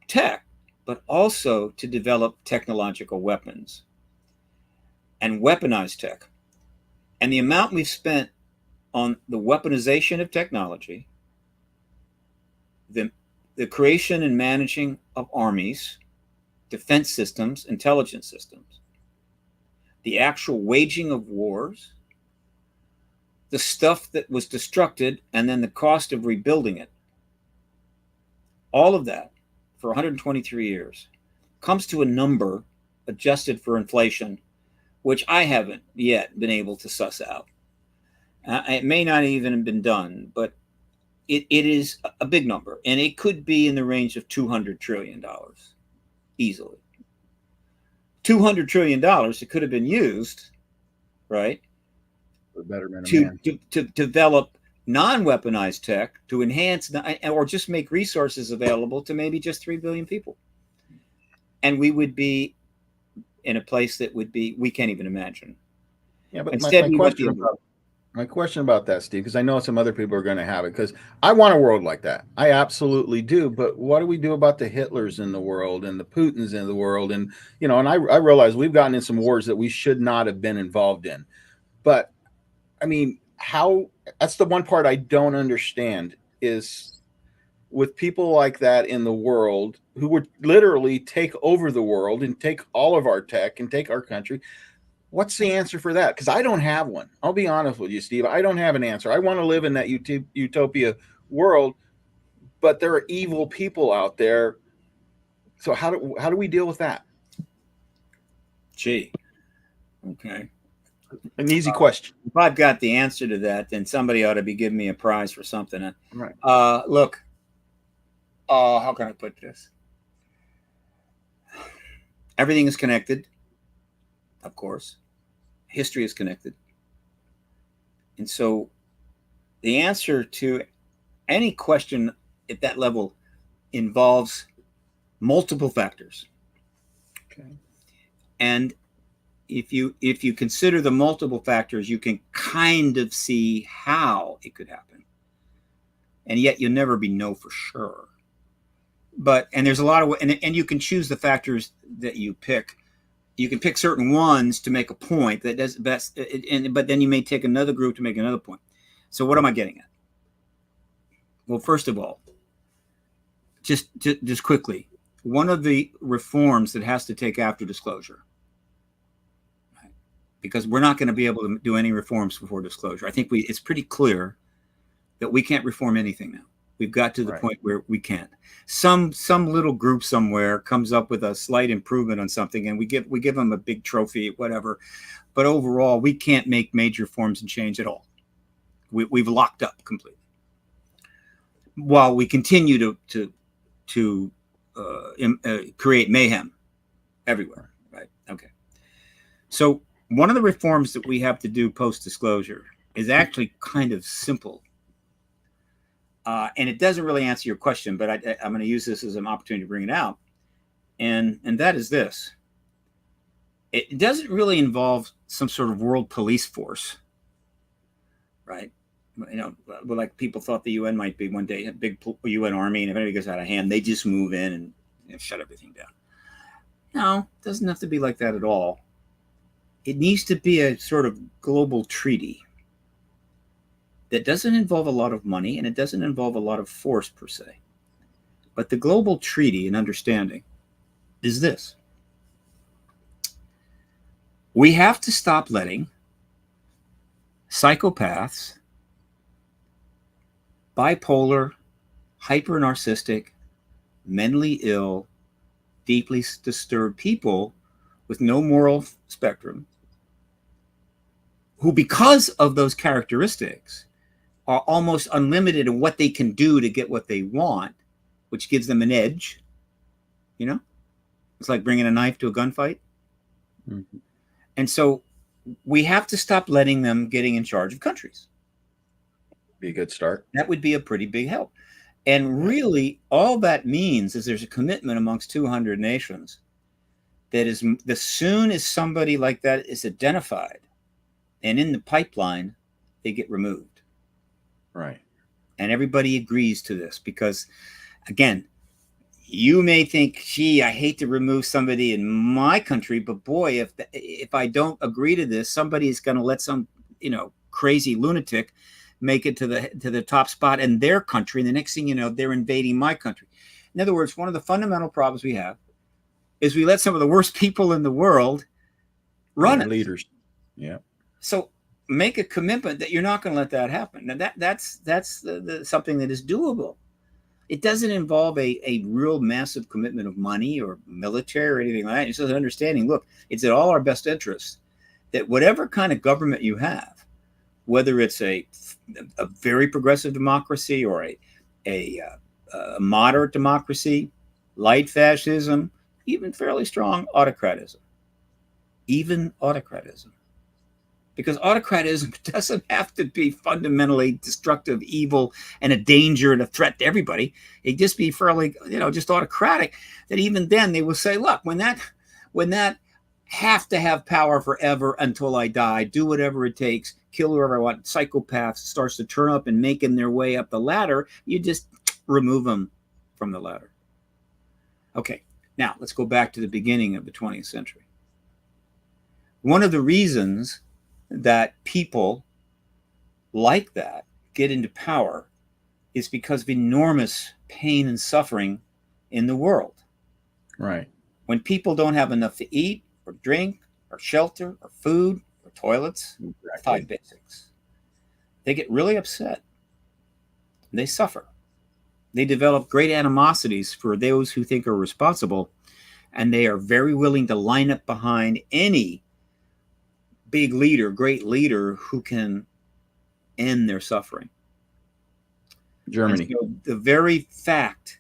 tech, but also to develop technological weapons and weaponize tech. And the amount we've spent on the weaponization of technology, the creation and managing of armies, defense systems, intelligence systems, the actual waging of wars, the stuff that was destructed, and then the cost of rebuilding it. All of that for 123 years comes to a number adjusted for inflation, which I haven't yet been able to suss out. It may not even have been done, but it is a big number, and it could be in the range of $200 trillion easily. $200 trillion that could have been used, right,
for the betterment of
to
man.
to develop non-weaponized tech to enhance or just make resources available to maybe just 3 billion people. And we would be in a place that would be, we can't even imagine.
Yeah, but
Instead,
my question about that, Steve, because I know some other people are going to have it, because I want a world like that. I absolutely do. But what do we do about the Hitlers in the world and the Putins in the world? And, and I realize we've gotten in some wars that we should not have been involved in. But I mean, that's the one part I don't understand is with people like that in the world who would literally take over the world and take all of our tech and take our country. What's the answer for that? Because I don't have one. I'll be honest with you, Steve. I don't have an answer. I want to live in that utopia world, but there are evil people out there. So how do we deal with that?
Gee, okay.
An easy question.
If I've got the answer to that, then somebody ought to be giving me a prize for something.
Right.
Look, how can I put this? Everything is connected, of course. History is connected. And so the answer to any question at that level involves multiple factors.
Okay.
And if you consider the multiple factors, you can kind of see how it could happen. And yet you'll never know for sure. And there's a lot of, and you can choose the factors that you pick. You can pick certain ones to make a point that does best, but then you may take another group to make another point. So what am I getting at? Well, first of all, just quickly, one of the reforms that has to take after disclosure, right? Because we're not going to be able to do any reforms before disclosure. I think it's pretty clear that we can't reform anything now. We've got to the point where we can't. Some little group somewhere comes up with a slight improvement on something, and we give them a big trophy, whatever. But overall, we can't make major reforms and change at all. We've locked up completely. While we continue to create mayhem everywhere, right? Okay. So one of the reforms that we have to do post-disclosure is actually kind of simple. And it doesn't really answer your question, but I'm going to use this as an opportunity to bring it out. And that is this. It doesn't really involve some sort of world police force, right? like people thought the UN might be one day, a big UN army, and if anybody goes out of hand, they just move in and shut everything down. No, it doesn't have to be like that at all. It needs to be a sort of global treaty that doesn't involve a lot of money and it doesn't involve a lot of force per se. But the global treaty and understanding is this. We have to stop letting psychopaths, bipolar, hyper-narcissistic, mentally ill, deeply disturbed people with no moral spectrum, who, because of those characteristics, are almost unlimited in what they can do to get what they want, which gives them an edge. You know, it's like bringing a knife to a gunfight. Mm-hmm. And so we have to stop letting them getting in charge of countries.
Be a good start.
That would be a pretty big help. And really, all that means is there's a commitment amongst 200 nations that is, as soon as somebody like that is identified and in the pipeline, they get removed.
Right.
And everybody agrees to this because, again, you may think, gee, I hate to remove somebody in my country, but boy, if I don't agree to this, somebody is going to let some, crazy lunatic make it to the top spot in their country. And the next thing you know, they're invading my country. In other words, one of the fundamental problems we have is we let some of the worst people in the world run it.
Leaders. Yeah.
So make a commitment that you're not going to let that happen. Now that's something that is doable. It doesn't involve a real massive commitment of money or military or anything like that. It's just an understanding, look, it's in all our best interests that whatever kind of government you have, whether it's a very progressive democracy or a moderate democracy, light fascism, even fairly strong autocratism, because autocratism doesn't have to be fundamentally destructive, evil, and a danger and a threat to everybody. It just be fairly, just autocratic. That even then they will say, look, when that have to have power forever until I die, do whatever it takes, kill whoever I want, psychopaths starts to turn up and making their way up the ladder, you just remove them from the ladder. Okay, now let's go back to the beginning of the 20th century. One of the reasons that people like that get into power is because of enormous pain and suffering in the world.
Right.
When people don't have enough to eat or drink or shelter or food or toilets, exactly. 5 basics, they get really upset. They suffer. They develop great animosities for those who think are responsible, and they are very willing to line up behind any big leader, great leader who can end their suffering.
Germany.
So the very fact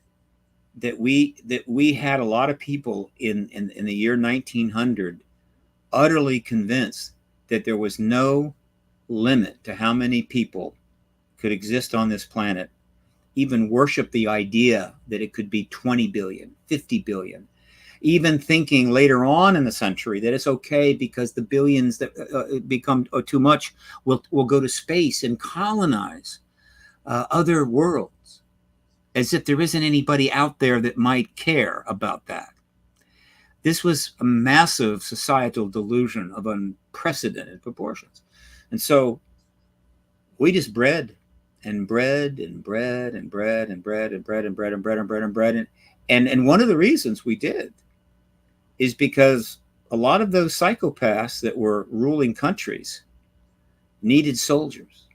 that we had a lot of people in the year 1900 utterly convinced that there was no limit to how many people could exist on this planet, even worship the idea that it could be 20 billion, 50 billion, even thinking later on in the century that it's okay because the billions that become too much will go to space and colonize other worlds, as if there isn't anybody out there that might care about that. This was a massive societal delusion of unprecedented proportions. And so we just bred and bred and bred and bred and bred and bred and bred and bred and bred and bred. And one of the reasons we did is because a lot of those psychopaths that were ruling countries needed soldiers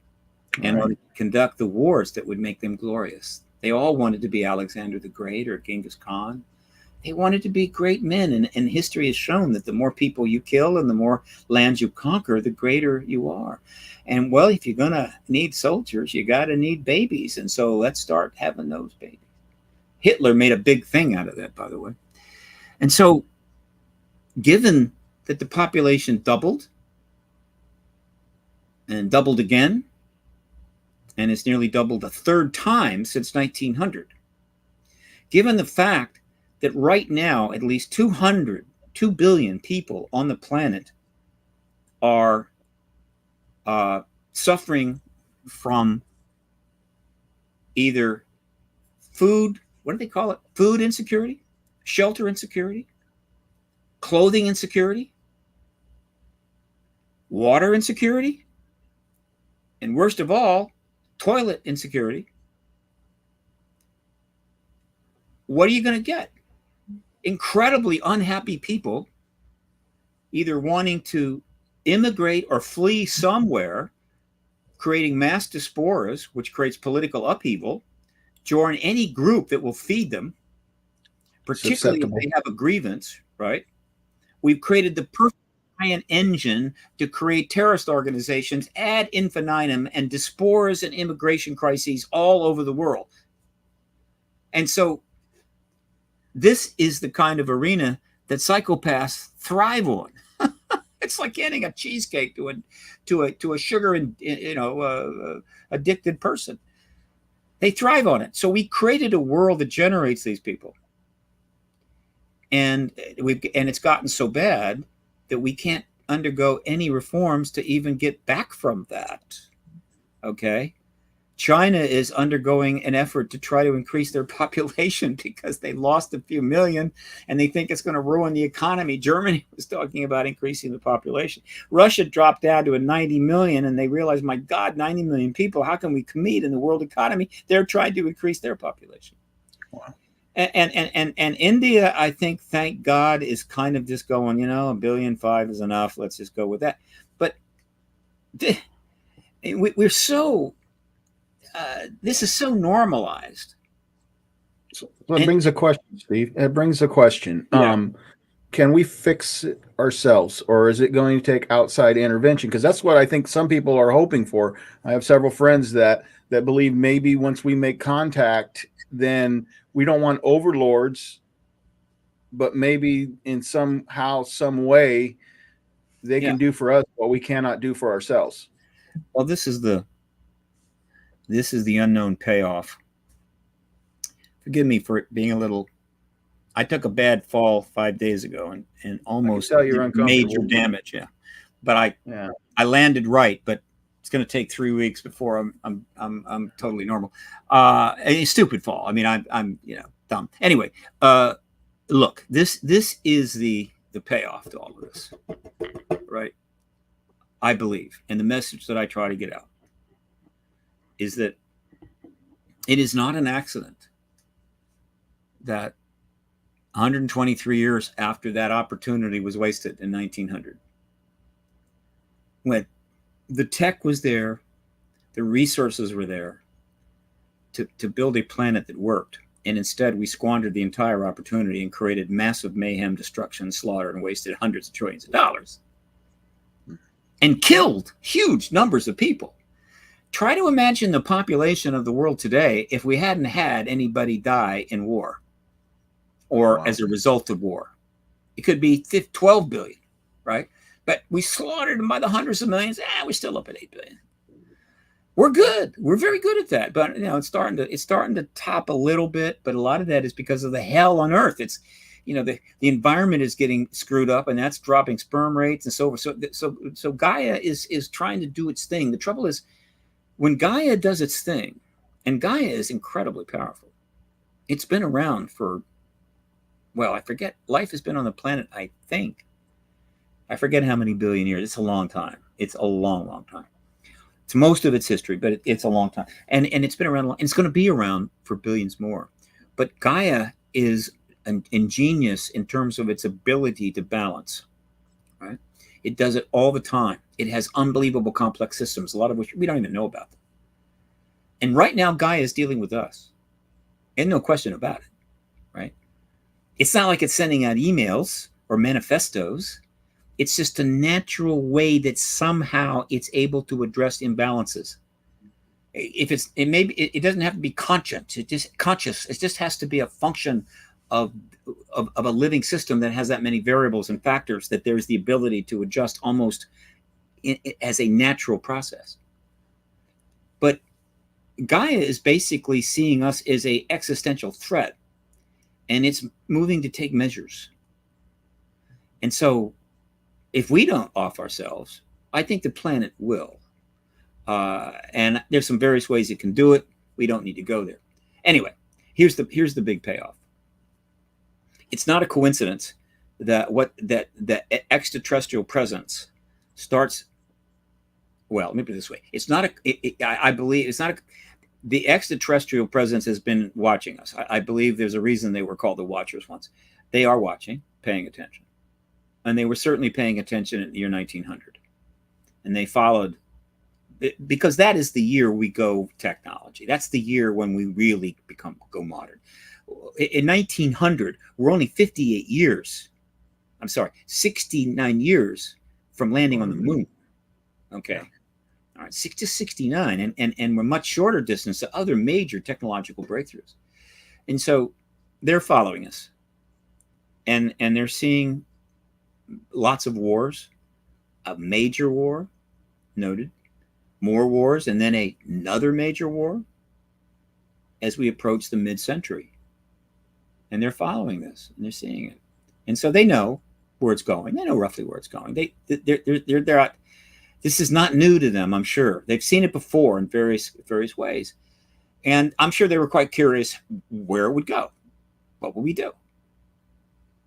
in order to conduct the wars that would make them glorious. They all wanted to be Alexander the Great or Genghis Khan. They wanted to be great men. And history has shown that the more people you kill and the more lands you conquer, the greater you are. And well, if you're going to need soldiers, you got to need babies. And so let's start having those babies. Hitler made a big thing out of that, by the way. And so given that the population doubled and doubled again, and it's nearly doubled a third time since 1900, given the fact that right now at least 2 billion people on the planet are suffering from either food, what do they call it? Food insecurity, shelter insecurity, clothing insecurity, water insecurity, and worst of all, toilet insecurity. What are you going to get? Incredibly unhappy people either wanting to immigrate or flee somewhere, creating mass diasporas, which creates political upheaval, join any group that will feed them, particularly if they have a grievance, right? We've created the perfect giant engine to create terrorist organizations ad infinitum and diasporas and immigration crises all over the world. And so this is the kind of arena that psychopaths thrive on. It's like getting a cheesecake to a sugar and addicted person. They thrive on it. So we created a world that generates these people, and it's gotten so bad that we can't undergo any reforms to even get back from that. Okay. China is undergoing an effort to try to increase their population because they lost a few million and they think it's going to ruin the economy. Germany was talking about increasing the population. Russia dropped down to a 90 million and they realized, my God, 90 million people, how can we compete in the world economy? They're trying to increase their population. Wow. And India, I think, thank God, is kind of just going, $1.5 billion is enough. Let's just go with that. But we're so... this is so normalized.
So it brings a question, Steve. It brings a question. Yeah. Can we fix it ourselves, or is it going to take outside intervention? Because that's what I think some people are hoping for. I have several friends that believe maybe once we make contact, then we don't want overlords, but maybe in somehow, some way, they can do for us what we cannot do for ourselves.
Well, this is the unknown payoff. Forgive me for being a little... I took a bad fall 5 days ago and almost did major damage. Yeah, but I landed right. But it's going to take 3 weeks before I'm totally normal. A stupid fall. I mean, I'm dumb. Anyway, look, this is the payoff to all of this, right? I believe, and the message that I try to get out is that it is not an accident that 123 years after that opportunity was wasted in 1900, when the tech was there, the resources were there to build a planet that worked, and instead we squandered the entire opportunity and created massive mayhem, destruction, slaughter, and wasted hundreds of trillions of dollars and killed huge numbers of people. Try to imagine the population of the world today if we hadn't had anybody die in war or as a result of war. It could be 12 billion, right? But we slaughtered them by the hundreds of millions. We're still up at 8 billion. We're good. We're very good at that. But it's starting to top a little bit. But a lot of that is because of the hell on Earth. It's the environment is getting screwed up, and that's dropping sperm rates and so forth. So Gaia is trying to do its thing. The trouble is, when Gaia does its thing, and Gaia is incredibly powerful, it's been around for, I forget, life has been on the planet, I forget how many billion years. It's a long time. It's a long, long time. It's most of its history, but it's a long time. And it's been around, and it's going to be around for billions more. But Gaia is ingenious in terms of its ability to balance, right? It does it all the time. It has unbelievable complex systems, a lot of which we don't even know about them. And right now, Gaia is dealing with us. And no question about it, right? It's not like it's sending out emails or manifestos. It's just a natural way that somehow it's able to address imbalances. It doesn't have to be conscious. It just has to be a function of a living system that has that many variables and factors that there's the ability to adjust almost as a natural process. But Gaia is basically seeing us as a existential threat, and it's moving to take measures. And so if we don't off ourselves, I think the planet will. And there's some various ways it can do it. We don't need to go there. Anyway, here's the big payoff. It's not a coincidence that that extraterrestrial presence starts. Well, let me put it this way: it's not I believe it's not a. The extraterrestrial presence has been watching us. I believe there's a reason they were called the Watchers once. They are watching, paying attention, and they were certainly paying attention in the year 1900, and they followed. Because that is the year we go technology. That's the year when we really go modern. In 1900, we're only 58 years. I'm sorry, 69 years from landing on the moon. Okay. All right, 69, and we're much shorter distance to other major technological breakthroughs. And so they're following us. And they're seeing lots of wars, a major war, noted, more wars, and then another major war as we approach the mid-century. And they're following this, and they're seeing it. And so they know where it's going. They know roughly where it's going. They're out. This is not new to them, I'm sure. They've seen it before in various ways. And I'm sure they were quite curious where it would go. What would we do?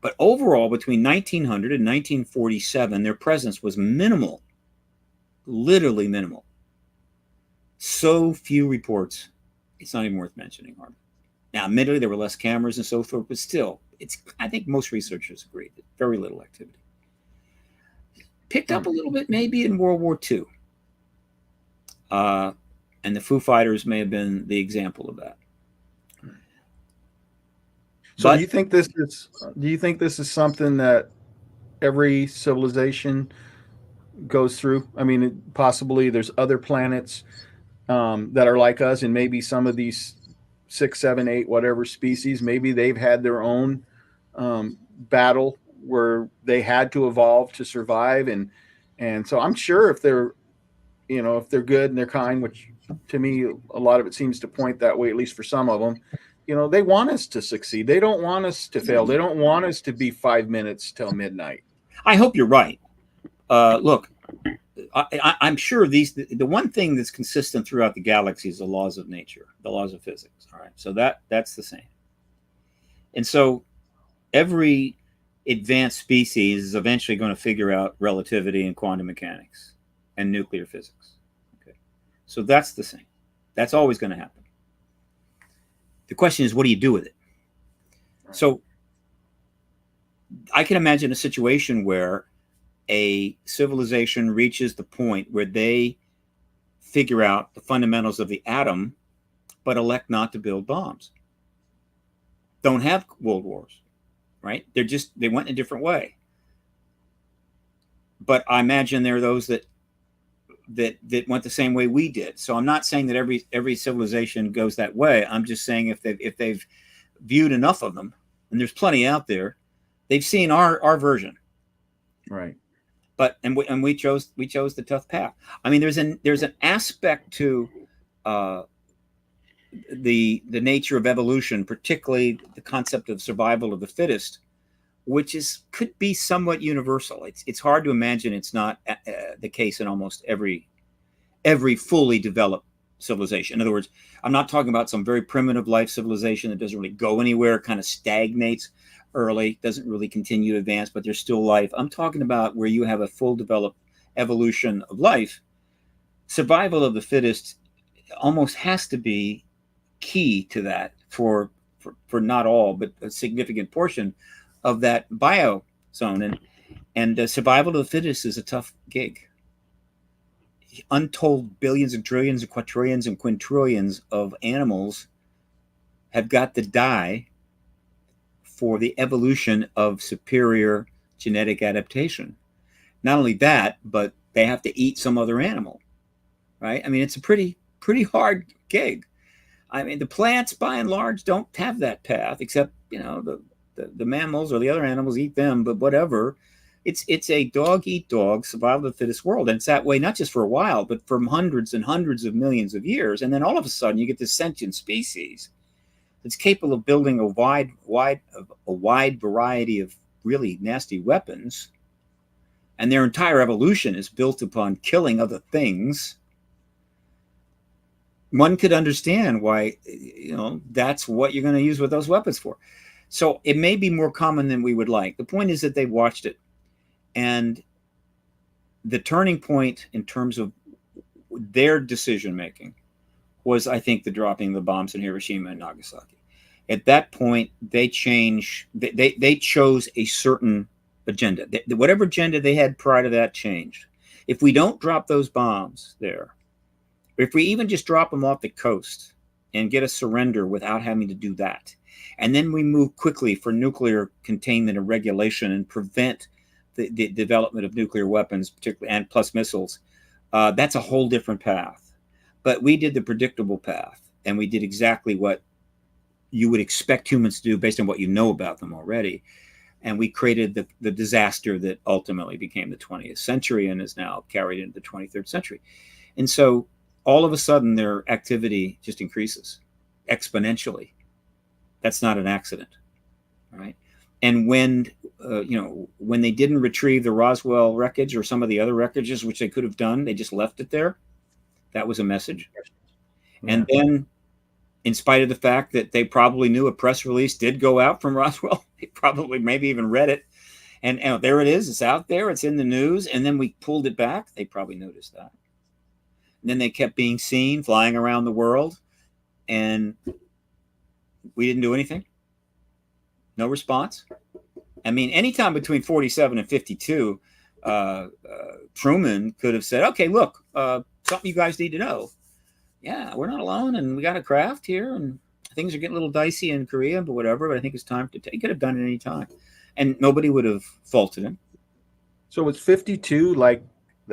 But overall, between 1900 and 1947, their presence was minimal, literally minimal. So few reports, it's not even worth mentioning, Harvey. Now, admittedly, there were less cameras and so forth, but still, I think most researchers agree that very little activity. Picked up a little bit maybe in World War II. And the Foo Fighters may have been the example of that.
So do you think this is something that every civilization goes through? I mean, possibly there's other planets that are like us, and maybe some of these 6, 7, 8, whatever species, maybe they've had their own battle where they had to evolve to survive, and so I'm sure if they're good and they're kind, which to me a lot of it seems to point that way, at least for some of them, they want us to succeed. They don't want us to fail. They don't want us to be 5 minutes till midnight.
I hope you're right. Look, I'm sure the one thing that's consistent throughout the galaxy is the laws of nature, the laws of physics. All right, so that's the same. And so every advanced species is eventually going to figure out relativity and quantum mechanics and nuclear physics. Okay, so that's the same. That's always going to happen. The question is, what do you do with it? So I can imagine a situation where a civilization reaches the point where they figure out the fundamentals of the atom, but elect not to build bombs. Don't have world wars, right? They went in a different way. But I imagine there are those that went the same way we did. So I'm not saying that every civilization goes that way. I'm just saying if they've viewed enough of them, and there's plenty out there, they've seen our version,
right?
But we chose the tough path. I mean, there's an aspect to the nature of evolution, particularly the concept of survival of the fittest, which could be somewhat universal. It's hard to imagine it's not the case in almost every fully developed civilization. In other words, I'm not talking about some very primitive life civilization that doesn't really go anywhere, kind of stagnates early, doesn't really continue to advance, but there's still life. I'm talking about where you have a full developed evolution of life. Survival of the fittest almost has to be key to that for not all, but a significant portion of that bio zone. And survival of the fittest is a tough gig. Untold billions and trillions and quadrillions and quintillions of animals have got to die for the evolution of superior genetic adaptation. Not only that, but they have to eat some other animal, right? I mean, it's a pretty hard gig. I mean, the plants, by and large, don't have that path, except, the mammals or the other animals eat them, but whatever. It's a dog-eat-dog, survival of the fittest world. And it's that way not just for a while, but for hundreds and hundreds of millions of years. And then all of a sudden, you get this sentient species that's capable of building a wide variety of really nasty weapons. And their entire evolution is built upon killing other things. one could understand why, that's what you're going to use with those weapons for. So it may be more common than we would like. The point is that they watched it. And the turning point in terms of their decision making was, I think, the dropping of the bombs in Hiroshima and Nagasaki. At that point, they chose a certain agenda. Whatever agenda they had prior to that changed. If we don't drop those bombs there, if we even just drop them off the coast and get a surrender without having to do that, and then we move quickly for nuclear containment and regulation and prevent the development of nuclear weapons, particularly, and plus missiles, that's a whole different path. But we did the predictable path, and we did exactly what you would expect humans to do based on what you know about them already. And we created the disaster that ultimately became the 20th century and is now carried into the 23rd century. And so all of a sudden, their activity just increases exponentially. That's not an accident, right? And when they didn't retrieve the Roswell wreckage or some of the other wreckages, which they could have done, they just left it there. That was a message. Yeah. And then, in spite of the fact that they probably knew a press release did go out from Roswell, they probably maybe even read it. And there it is. It's out there. It's in the news. And then we pulled it back. They probably noticed that. And then they kept being seen flying around the world. And we didn't do anything. No response. I mean, anytime between 47 and 52, Truman could have said, okay, look, something you guys need to know. Yeah, we're not alone, and we got a craft here, and things are getting a little dicey in Korea, but whatever. But I think it's time to take. He could have done it any time, and nobody would have faulted him.
So it's 52. Like,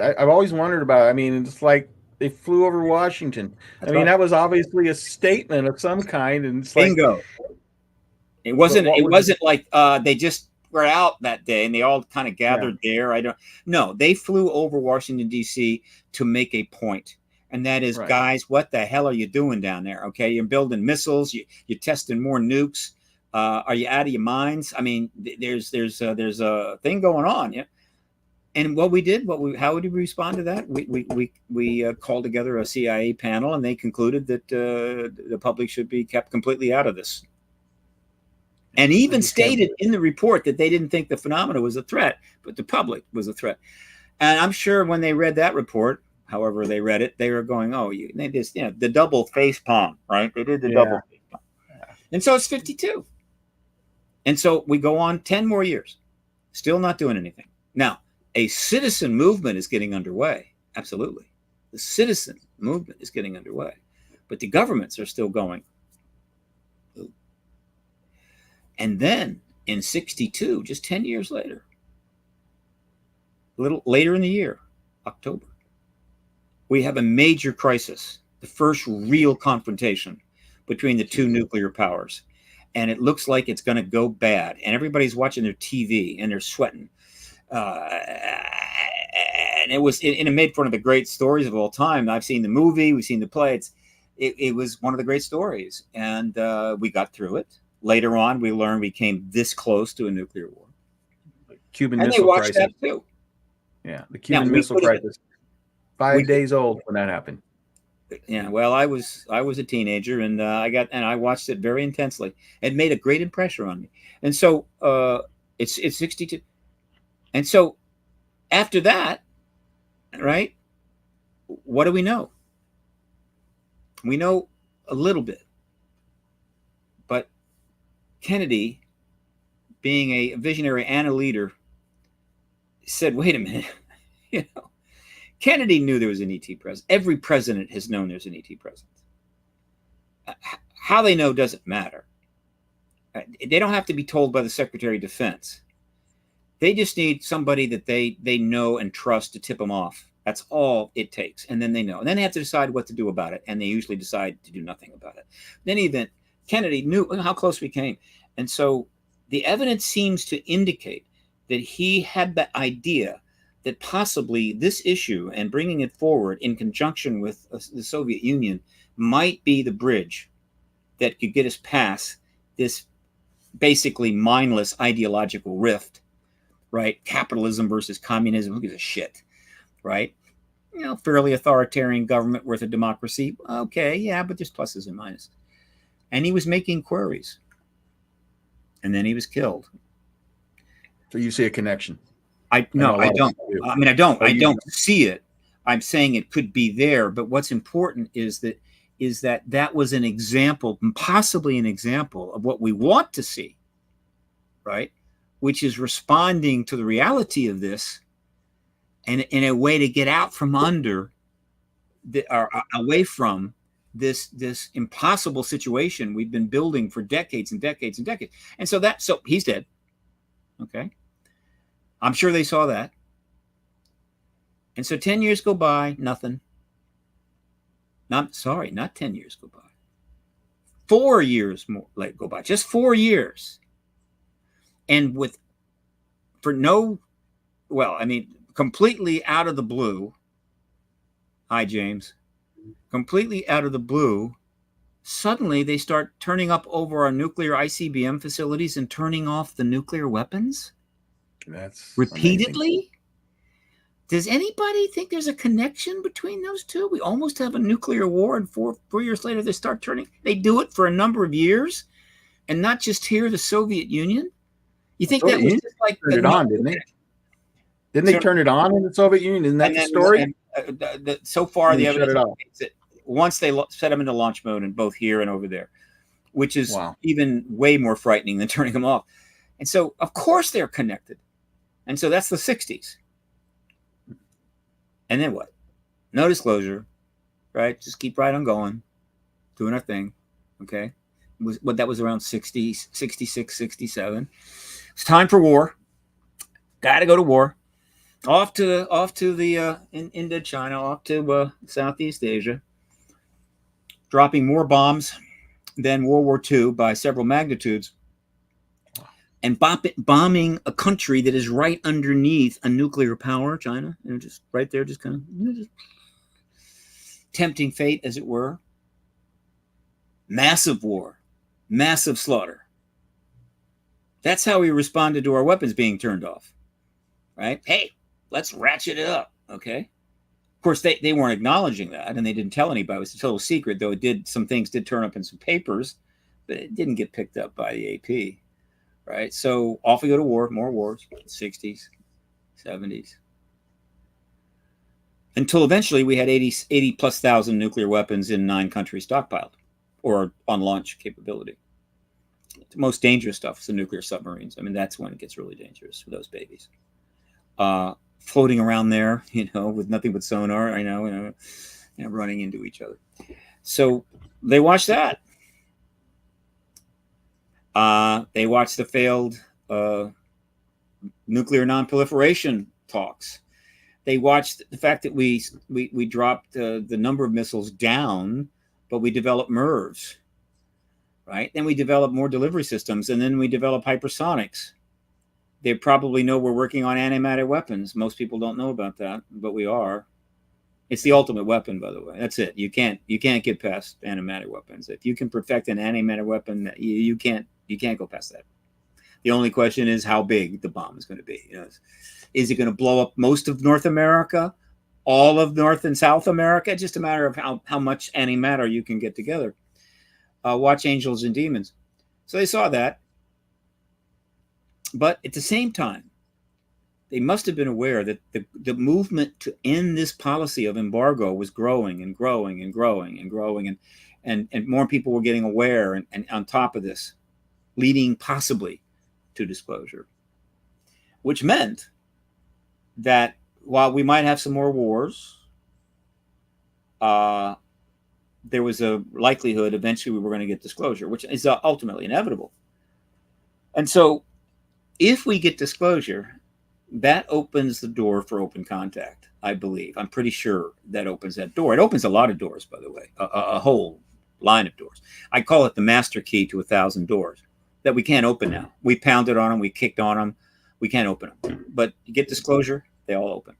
I've always wondered about it. I mean, it's like they flew over Washington.
That's
I mean,
right.
that was obviously a statement of some kind, and it's
bingo.
Like,
it wasn't. It wasn't like they just were out that day and they all kind of gathered there. No, they flew over Washington D.C. to make a point. And that is, guys, what the hell are you doing down there? Okay, you're building missiles. You're testing more nukes. Are you out of your minds? I mean, there's a thing going on. Yeah. And what we did, how would we respond to that? We called together a CIA panel, and they concluded that the public should be kept completely out of this. And even stated in the report that they didn't think the phenomena was a threat, but the public was a threat. And I'm sure when they read that report, however they read it, they were going, "Oh, they just, the double face palm, right? They did the double face palm." And so it's 52. And so we go on 10 more years, still not doing anything. Now, a citizen movement is getting underway. Absolutely. The citizen movement is getting underway, but the governments are still going. And then in 62, just 10 years later, a little later in the year, October, we have a major crisis, the first real confrontation between the two nuclear powers. And it looks like it's going to go bad. And everybody's watching their TV and they're sweating. And it made one of the great stories of all time. I've seen the movie, we've seen the play. It was one of the great stories. And we got through it. Later on, we learned we came this close to a nuclear war.
Cuban Missile Crisis.
That too.
Yeah, the Cuban Missile Crisis. 5 days old when that happened.
Yeah, well, I was a teenager, and I watched it very intensely. It made a great impression on me. And so it's 62. And so after that, right? What do we know? We know a little bit. But Kennedy, being a visionary and a leader, said, wait a minute, Kennedy knew there was an ET present. Every president has known there's an ET present. How they know doesn't matter. They don't have to be told by the Secretary of Defense. They just need somebody that they know and trust to tip them off. That's all it takes. And then they know. And then they have to decide what to do about it. And they usually decide to do nothing about it. In any event, Kennedy knew how close we came. And so the evidence seems to indicate that he had the idea that possibly this issue and bringing it forward in conjunction with the Soviet Union might be the bridge that could get us past this basically mindless ideological rift, right? Capitalism versus communism, who gives a shit, right? fairly authoritarian government worth a democracy. Okay, yeah, but there's pluses and minuses. And he was making queries. And then he was killed.
So you see a connection?
I don't. I mean, I don't see it. I'm saying it could be there. But what's important is that was an example, possibly an example of what we want to see, right? Which is responding to the reality of this, and in a way to get out from under, or away from this impossible situation we've been building for decades and decades and decades. And so he's dead. Okay. I'm sure they saw that. And so 10 years go by, nothing. Not 10 years go by. 4 years more go by, just 4 years. And completely out of the blue. Hi, James. Completely out of the blue, suddenly they start turning up over our nuclear ICBM facilities and turning off the nuclear weapons.
That's
repeatedly.
Amazing.
Does anybody think there's a connection between those two? We almost have a nuclear war, and 4 years later they start turning. They do it for a number of years, and not just here, the Soviet Union. You think that was just like
turned it on, didn't they? Didn't they turn it on in the Soviet Union? Isn't that the story?
So far, the evidence is that once they set them into launch mode, and both here and over there, which is even way more frightening than turning them off. And so, of course, they're connected. And so that's the 60s. And then what? No disclosure, right? Just keep right on going, doing our thing, okay? That was around 60, 66, 67. It's time for war. Got to go to war. Off to the into China, off to Southeast Asia, dropping more bombs than World War II by several magnitudes, and bombing a country that is right underneath a nuclear power, China, just right there, just kind of just tempting fate, as it were. Massive war, massive slaughter. That's how we responded to our weapons being turned off, right? Hey, let's ratchet it up, okay? Of course, they weren't acknowledging that, and they didn't tell anybody. It was a total secret, though some things did turn up in some papers, but it didn't get picked up by the AP, right? So off we go to war, more wars, 60s, 70s. Until eventually we had 80 plus thousand nuclear weapons in 9 countries stockpiled or on launch capability. The most dangerous stuff is the nuclear submarines. I mean, that's when it gets really dangerous for those babies. Floating around there, with nothing but sonar, running into each other. So they watched that. They watched the failed nuclear nonproliferation talks. They watched the fact that we dropped the number of missiles down, but we developed MIRVs, right? Then we developed more delivery systems, and then we developed hypersonics. They probably know we're working on antimatter weapons. Most people don't know about that, but we are. It's the ultimate weapon, by the way. That's it. You can't get past antimatter weapons. If you can perfect an antimatter weapon, you can't go past that. The only question is how big the bomb is going to be. Is it going to blow up most of North America, all of North and South America? It's just a matter of how much antimatter you can get together. Watch Angels and Demons. So they saw that. But at the same time, they must have been aware that the movement to end this policy of embargo was growing and growing and growing and growing, and more people were getting aware and on top of this, leading possibly to disclosure, which meant that while we might have some more wars, there was a likelihood eventually we were going to get disclosure, which is ultimately inevitable. And so if we get disclosure, that opens the door for open contact, I believe. I'm pretty sure that opens that door. It opens a lot of doors, by the way, a whole line of doors. I call it the master key to 1,000 doors that we can't open now. We pounded on them. We kicked on them. We can't open them. But you get disclosure, they all open,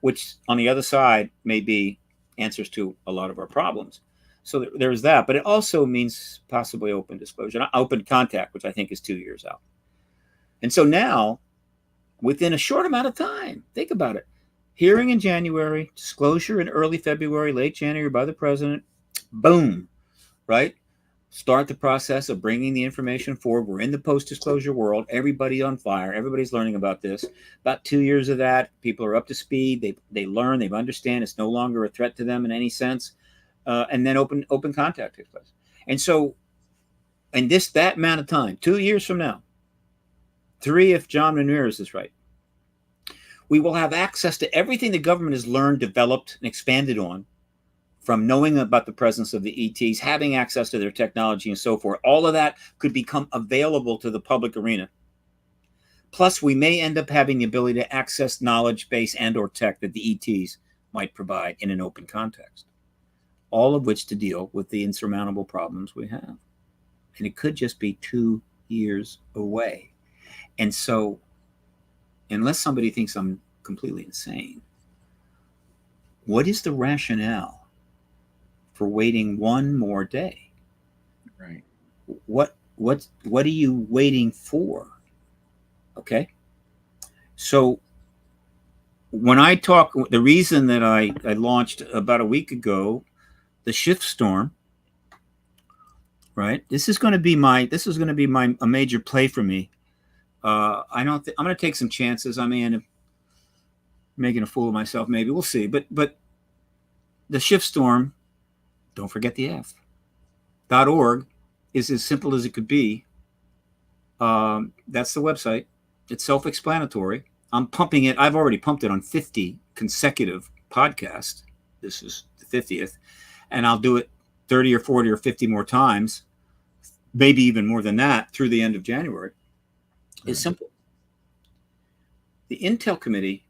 which on the other side may be answers to a lot of our problems. So there's that. But it also means possibly open disclosure, open contact, which I think is 2 years out. And so now, within a short amount of time, think about it. Hearing in January, disclosure in early February, late January by the president. Boom, right? Start the process of bringing the information forward. We're in the post-disclosure world. Everybody on fire. Everybody's learning about this. About 2 years of that, people are up to speed. They learn. They understand. It's no longer a threat to them in any sense. And then open contact takes place. And so, in that amount of time, 2 years from now, 3 if John Ramirez is right, we will have access to everything the government has learned, developed, and expanded on, from knowing about the presence of the ETs, having access to their technology and so forth. All of that could become available to the public arena. Plus, we may end up having the ability to access knowledge base and or tech that the ETs might provide in an open context. All of which to deal with the insurmountable problems we have. And it could just be 2 years away. And so, unless somebody thinks I'm completely insane, what is the rationale for waiting one more day?
Right.
What are you waiting for? Okay. So when I talk, the reason that I launched about a week ago, the shift storm, right? This is going to be a major play for me. I'm going to take some chances. I may end up making a fool of myself. Maybe we'll see. But the shift storm, don't forget the F. .org is as simple as it could be. That's the website. It's self-explanatory. I'm pumping it. I've already pumped it on 50 consecutive podcasts. This is the 50th. And I'll do it 30 or 40 or 50 more times, maybe even more than that, through the end of January. It's simple. The Intel Committee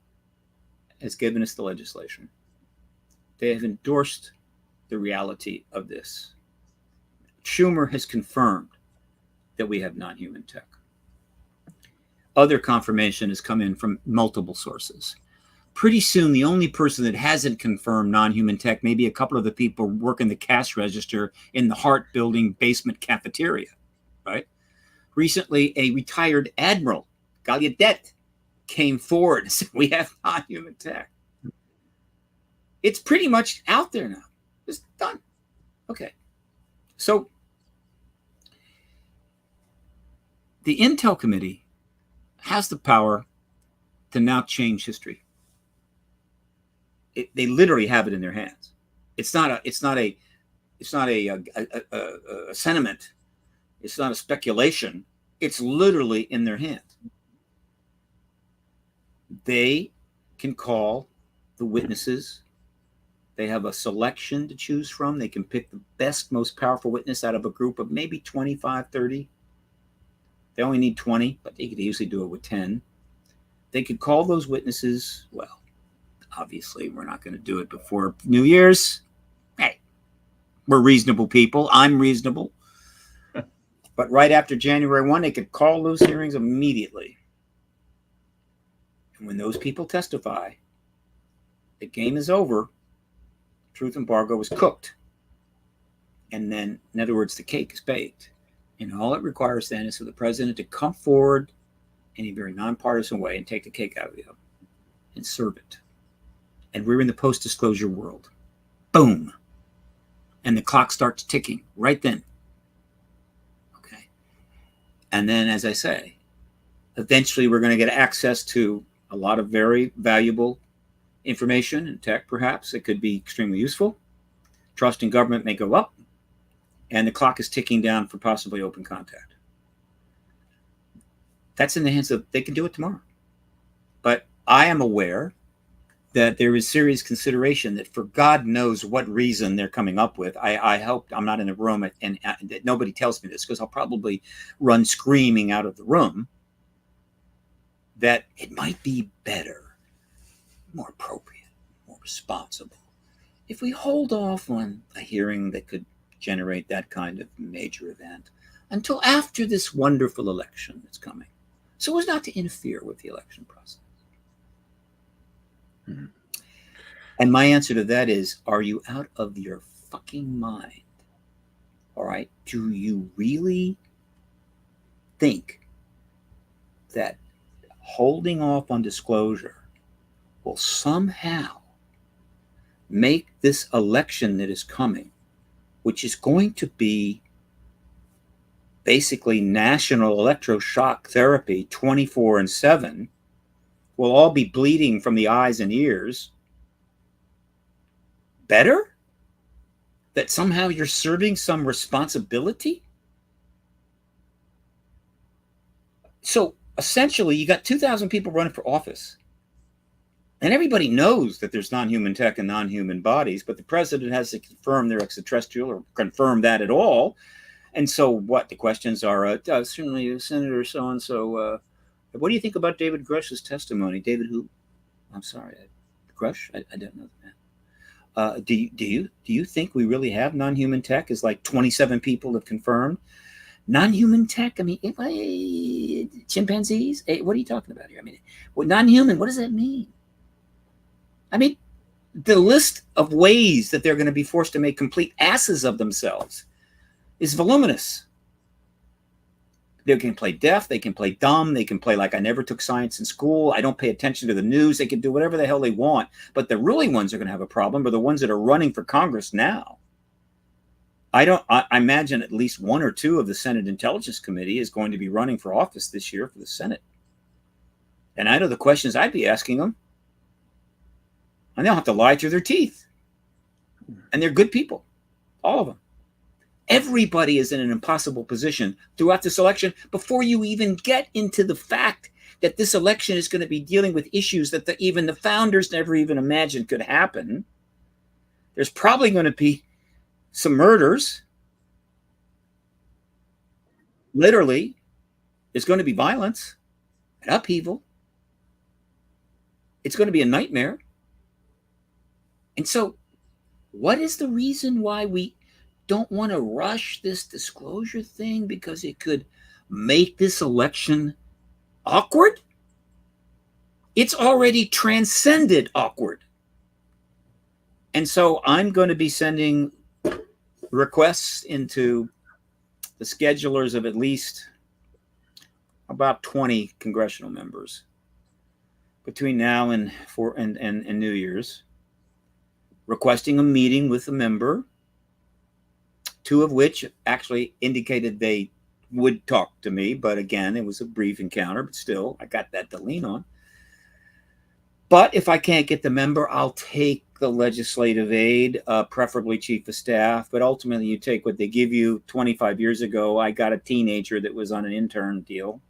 has given us the legislation. They have endorsed the reality of this. Schumer has confirmed that we have non-human tech. Other confirmation has come in from multiple sources. Pretty soon, the only person that hasn't confirmed non-human tech may be a couple of the people working the cash register in the Hart Building basement cafeteria, right? Recently, a retired admiral, Gallaudet, came forward and said, we have non-human tech. It's pretty much out there now. It's done. Okay. So the Intel Committee has the power to now change history. They literally have it in their hands. It's not a sentiment. It's not a speculation. It's literally in their hands. They can call the witnesses. They have a selection to choose from. They can pick the best, most powerful witness out of a group of maybe 25, 30. They only need 20, but they could easily do it with 10. They could call those witnesses. Well, obviously, we're not going to do it before New Year's. Hey, we're reasonable people. I'm reasonable. But right after January 1, they could call those hearings immediately. And when those people testify, the game is over. Truth embargo is cooked. And then, in other words, the cake is baked. And all it requires then is for the president to come forward in a very nonpartisan way and take the cake out of the oven and serve it. And we're in the post-disclosure world. Boom. And the clock starts ticking right then. Okay. And then, as I say, eventually we're going to get access to a lot of very valuable information and tech, perhaps. It could be extremely useful. Trust in government may go up. And the clock is ticking down for possibly open contact. That's in the hands of, they can do it tomorrow. But I am aware that there is serious consideration that for God knows what reason they're coming up with. I hope I'm not in the room and nobody tells me this, because I'll probably run screaming out of the room, that it might be better, more appropriate, more responsible, if we hold off on a hearing that could generate that kind of major event until after this wonderful election that's coming, so as not to interfere with the election process. Mm-hmm. And my answer to that is, are you out of your fucking mind? All right. Do you really think that holding off on disclosure will somehow make this election that is coming, which is going to be basically national electroshock therapy 24/7, we'll all be bleeding from the eyes and ears, better? That somehow you're serving some responsibility? So essentially, you got 2,000 people running for office. And everybody knows that there's non-human tech and non-human bodies, but the president has to confirm they're extraterrestrial or confirm that at all. And so what? The questions are, certainly, Senator so-and-so, what do you think about David Grusch's testimony? David who? I'm sorry, Grusch? I don't know that. Do you think we really have non-human tech? Is like 27 people have confirmed non-human tech. I mean, chimpanzees. Hey, what are you talking about here? I mean, non-human. What does that mean? I mean, the list of ways that they're going to be forced to make complete asses of themselves is voluminous. They can play deaf. They can play dumb. They can play like I never took science in school. I don't pay attention to the news. They can do whatever the hell they want. But the really ones are going to have a problem are the ones that are running for Congress now. I imagine at least one or two of the Senate Intelligence Committee is going to be running for office this year for the Senate. And I know the questions I'd be asking them. And they'll have to lie through their teeth. And they're good people. All of them. Everybody is in an impossible position throughout this election before you even get into the fact that this election is going to be dealing with issues that even the founders never even imagined could happen. There's probably going to be some murders. Literally, there's going to be violence and upheaval. It's going to be a nightmare. And so, what is the reason why we don't want to rush this disclosure thing? Because it could make this election awkward? It's already transcended awkward. And so I'm going to be sending requests into the schedulers of at least about 20 congressional members between now and New Year's, requesting a meeting with a member, two of which actually indicated they would talk to me. But again, it was a brief encounter, but still, I got that to lean on. But if I can't get the member, I'll take the legislative aide, preferably chief of staff. But ultimately, you take what they give you. 25 years ago, I got a teenager that was on an intern deal,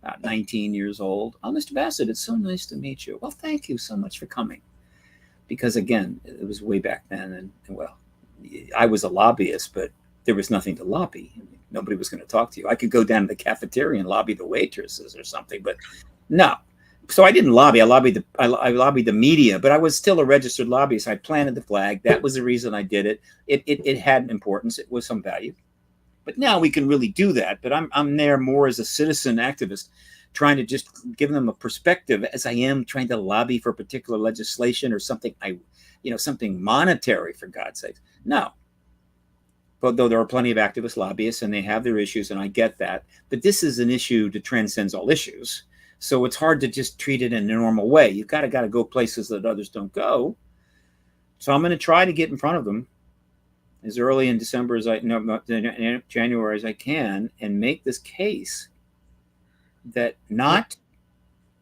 about 19 years old. Oh, Mr. Bassett, it's so nice to meet you. Well, thank you so much for coming. Because again, it was way back then. And well, I was a lobbyist, but there was nothing to lobby. I mean, nobody was going to talk to you. I could go down to the cafeteria and lobby the waitresses or something, but no. So I didn't lobby. I lobbied the media, but I was still a registered lobbyist. I planted the flag. That was the reason I did it. It had importance. It was some value. But now we can really do that. But I'm there more as a citizen activist, trying to just give them a perspective as I am trying to lobby for particular legislation or something something monetary, for God's sake. No. But though there are plenty of activist lobbyists and they have their issues, and I get that. But this is an issue that transcends all issues. So it's hard to just treat it in a normal way. You've got to go places that others don't go. So I'm going to try to get in front of them as early in January as I can and make this case that not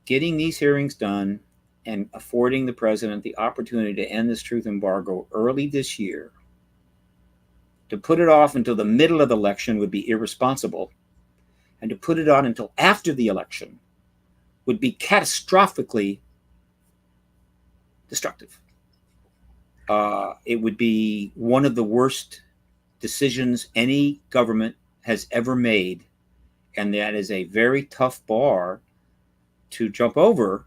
getting these hearings done and affording the president the opportunity to end this truth embargo early this year, to put it off until the middle of the election would be irresponsible, and to put it on until after the election would be catastrophically destructive. It would be one of the worst decisions any government has ever made. And that is a very tough bar to jump over.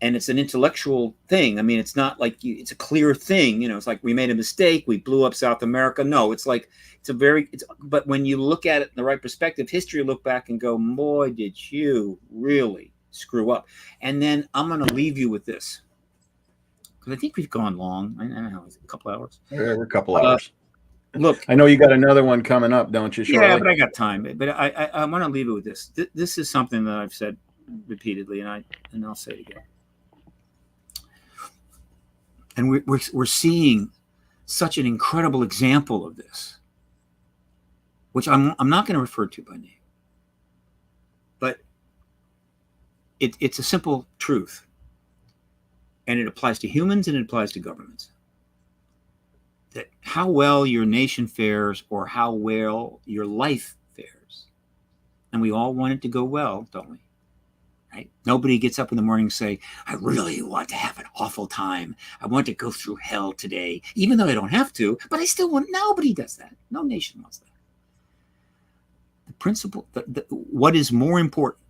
And it's an intellectual thing. I mean, it's not like it's a clear thing. It's like we made a mistake. We blew up South America. No, it's like but when you look at it in the right perspective, history will look back and go, boy, did you really screw up. And then I'm going to leave you with this. Because I think we've gone long. I don't know, a couple hours.
Yeah, we're a couple hours.
Look,
I know you got another one coming up, don't you, Charlie?
Yeah, but I got time. But I want to leave it with this. This is something that I've said repeatedly, and I'll say it again. And we're seeing such an incredible example of this, which I'm not going to refer to by name, but it's a simple truth, and it applies to humans and it applies to governments. That how well your nation fares or how well your life fares, and we all want it to go well, don't we? Right? Nobody gets up in the morning and say, I really want to have an awful time. I want to go through hell today, even though I don't have to, but I still want. Nobody does that. No nation wants that. The principle, what is more important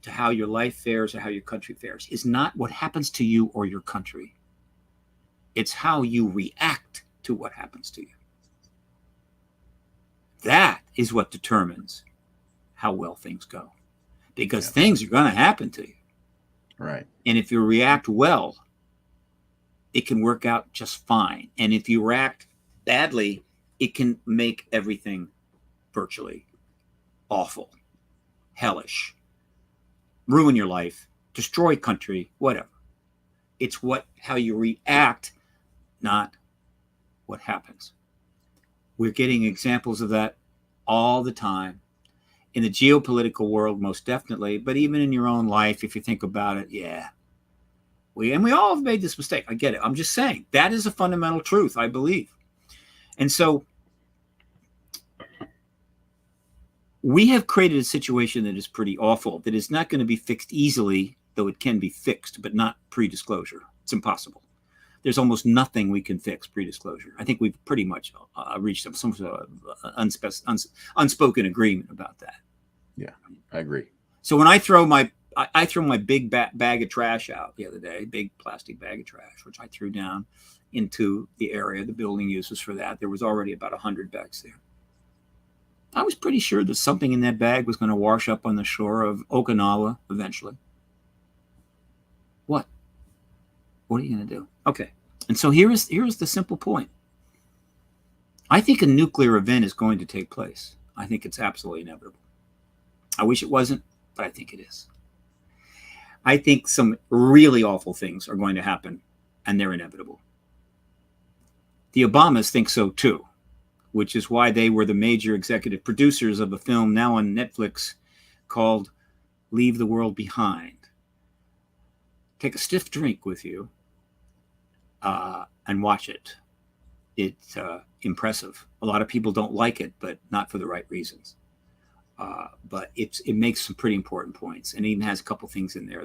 to how your life fares or how your country fares is not what happens to you or your country. It's how you react to what happens to you. That is what determines how well things go. Because things are going to happen to you.
Right.
And if you react well, it can work out just fine. And if you react badly, it can make everything virtually awful, hellish, ruin your life, destroy country, whatever. It's how you react, not what happens. We're getting examples of that all the time. In the geopolitical world, most definitely, but even in your own life, if you think about it, we all have made this mistake. I get it. I'm just saying that is a fundamental truth, I believe. And so we have created a situation that is pretty awful, that is not going to be fixed easily, though it can be fixed, but not pre-disclosure. It's impossible. There's almost nothing we can fix pre-disclosure. I think we've pretty much reached some sort of unspoken agreement about that.
Yeah, I agree.
So when I throw my big bag of trash out the other day, big plastic bag of trash, which I threw down into the area the building uses for that, there was already about 100 bags there. I was pretty sure that something in that bag was going to wash up on the shore of Okinawa eventually. What are you going to do? Okay. And so here is the simple point. I think a nuclear event is going to take place. I think it's absolutely inevitable. I wish it wasn't, but I think it is. I think some really awful things are going to happen, and they're inevitable. The Obamas think so too, which is why they were the major executive producers of a film now on Netflix called Leave the World Behind. Take a stiff drink with you and watch it. It's impressive. A lot of people don't like it, but not for the right reasons. But it makes some pretty important points, and it even has a couple things in there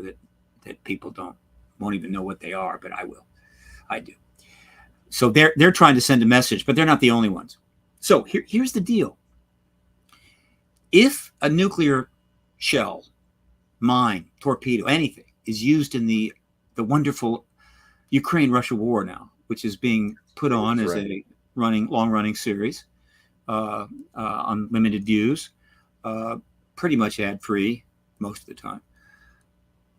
that people won't even know what they are, but I do. So they're trying to send a message, but they're not the only ones. So here's the deal. If a nuclear shell, mine, torpedo, anything is used in the wonderful Ukraine-Russia war now, which is being put on as a long-running series on limited views, pretty much ad-free most of the time.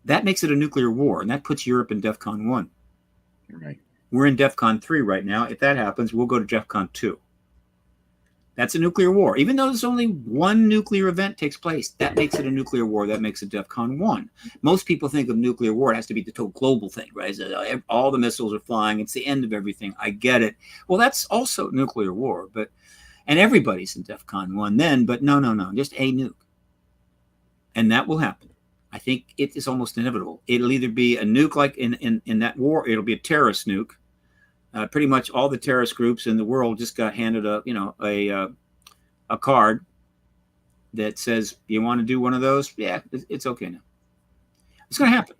That makes it a nuclear war, and that puts Europe in DEFCON 1.
Right.
We're in DEFCON 3 right now. If that happens, we'll go to DEFCON 2. That's a nuclear war. Even though there's only one nuclear event takes place, that makes it a nuclear war. That makes it DEFCON 1. Most people think of nuclear war, it has to be the total global thing, right? So all the missiles are flying. It's the end of everything. I get it. Well, that's also nuclear war, and everybody's in DEFCON 1 then, but no, just a nuke. And that will happen. I think it is almost inevitable. It'll either be a nuke like in that war, it'll be a terrorist nuke. Pretty much all the terrorist groups in the world just got handed a card that says, you want to do one of those? Yeah, it's okay now. It's going to happen.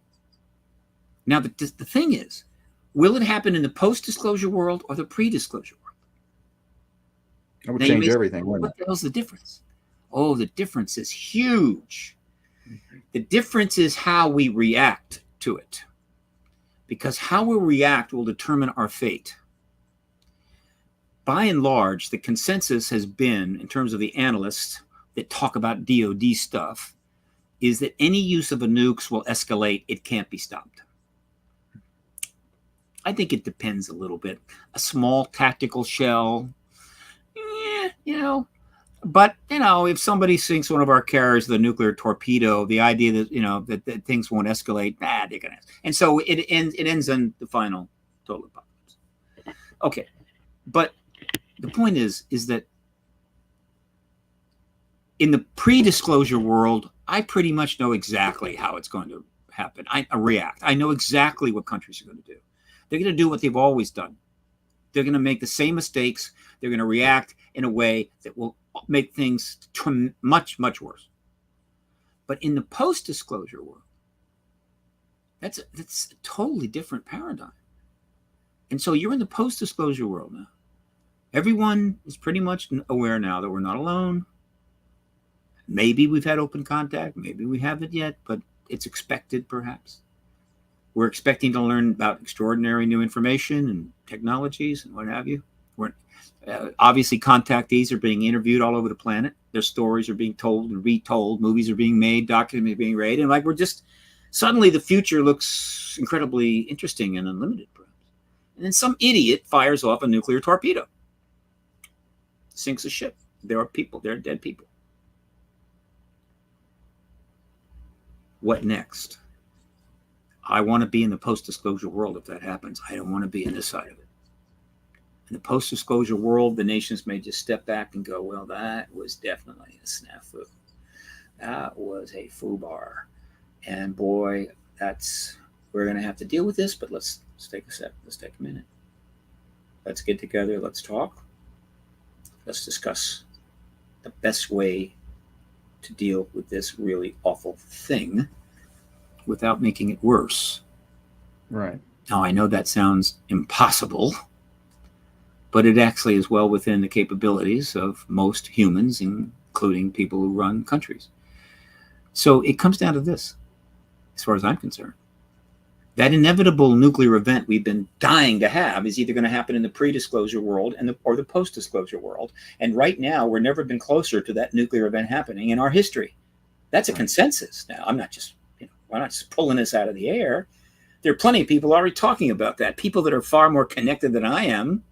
Now, the thing is, will it happen in the post-disclosure world or the pre-disclosure world?
That would change everything, wouldn't it?
What the hell's the difference? Oh, the difference is huge. The difference is how we react to it. Because how we react will determine our fate. By and large, the consensus has been, in terms of the analysts that talk about DOD stuff, is that any use of a nukes will escalate. It can't be stopped. I think it depends a little bit. A small tactical shell, but if somebody sinks one of our carriers with a nuclear torpedo, the idea that that things won't escalate, they're gonna. And so it ends in the final Total apocalypse. Okay. But the point is that in the pre-disclosure world, I pretty much know exactly how it's going to happen. I react. I know exactly what countries are going to do. They're going to do what they've always done. They're going to make the same mistakes. They're going to react in a way that will make things much, much worse. But in the post-disclosure world, that's a totally different paradigm. And so you're in the post-disclosure world now. Everyone is pretty much aware now that we're not alone. Maybe we've had open contact. Maybe we haven't yet, but it's expected, perhaps. We're expecting to learn about extraordinary new information and technologies and what have you. Obviously, contactees are being interviewed all over the planet. Their stories are being told and retold. Movies are being made, documents are being read. And like suddenly the future looks incredibly interesting and unlimited, perhaps. And then some idiot fires off a nuclear torpedo. Sinks a ship. There are people. There are dead people. What next? I want to be in the post-disclosure world if that happens. I don't want to be in this side of it. In the post-disclosure world, the nations may just step back and go, well, that was definitely a snafu. That was a foobar. And boy, we're going to have to deal with this, but let's take a sec. Let's take a minute. Let's get together. Let's talk. Let's discuss the best way to deal with this really awful thing without making it worse.
Right.
Now, I know that sounds impossible, but it actually is well within the capabilities of most humans, including people who run countries. So it comes down to this, as far as I'm concerned. That inevitable nuclear event we've been dying to have is either going to happen in the pre-disclosure world or the post-disclosure world. And right now, we've never been closer to that nuclear event happening in our history. That's a consensus. Now, I'm not just pulling this out of the air. There are plenty of people already talking about that. People that are far more connected than I am.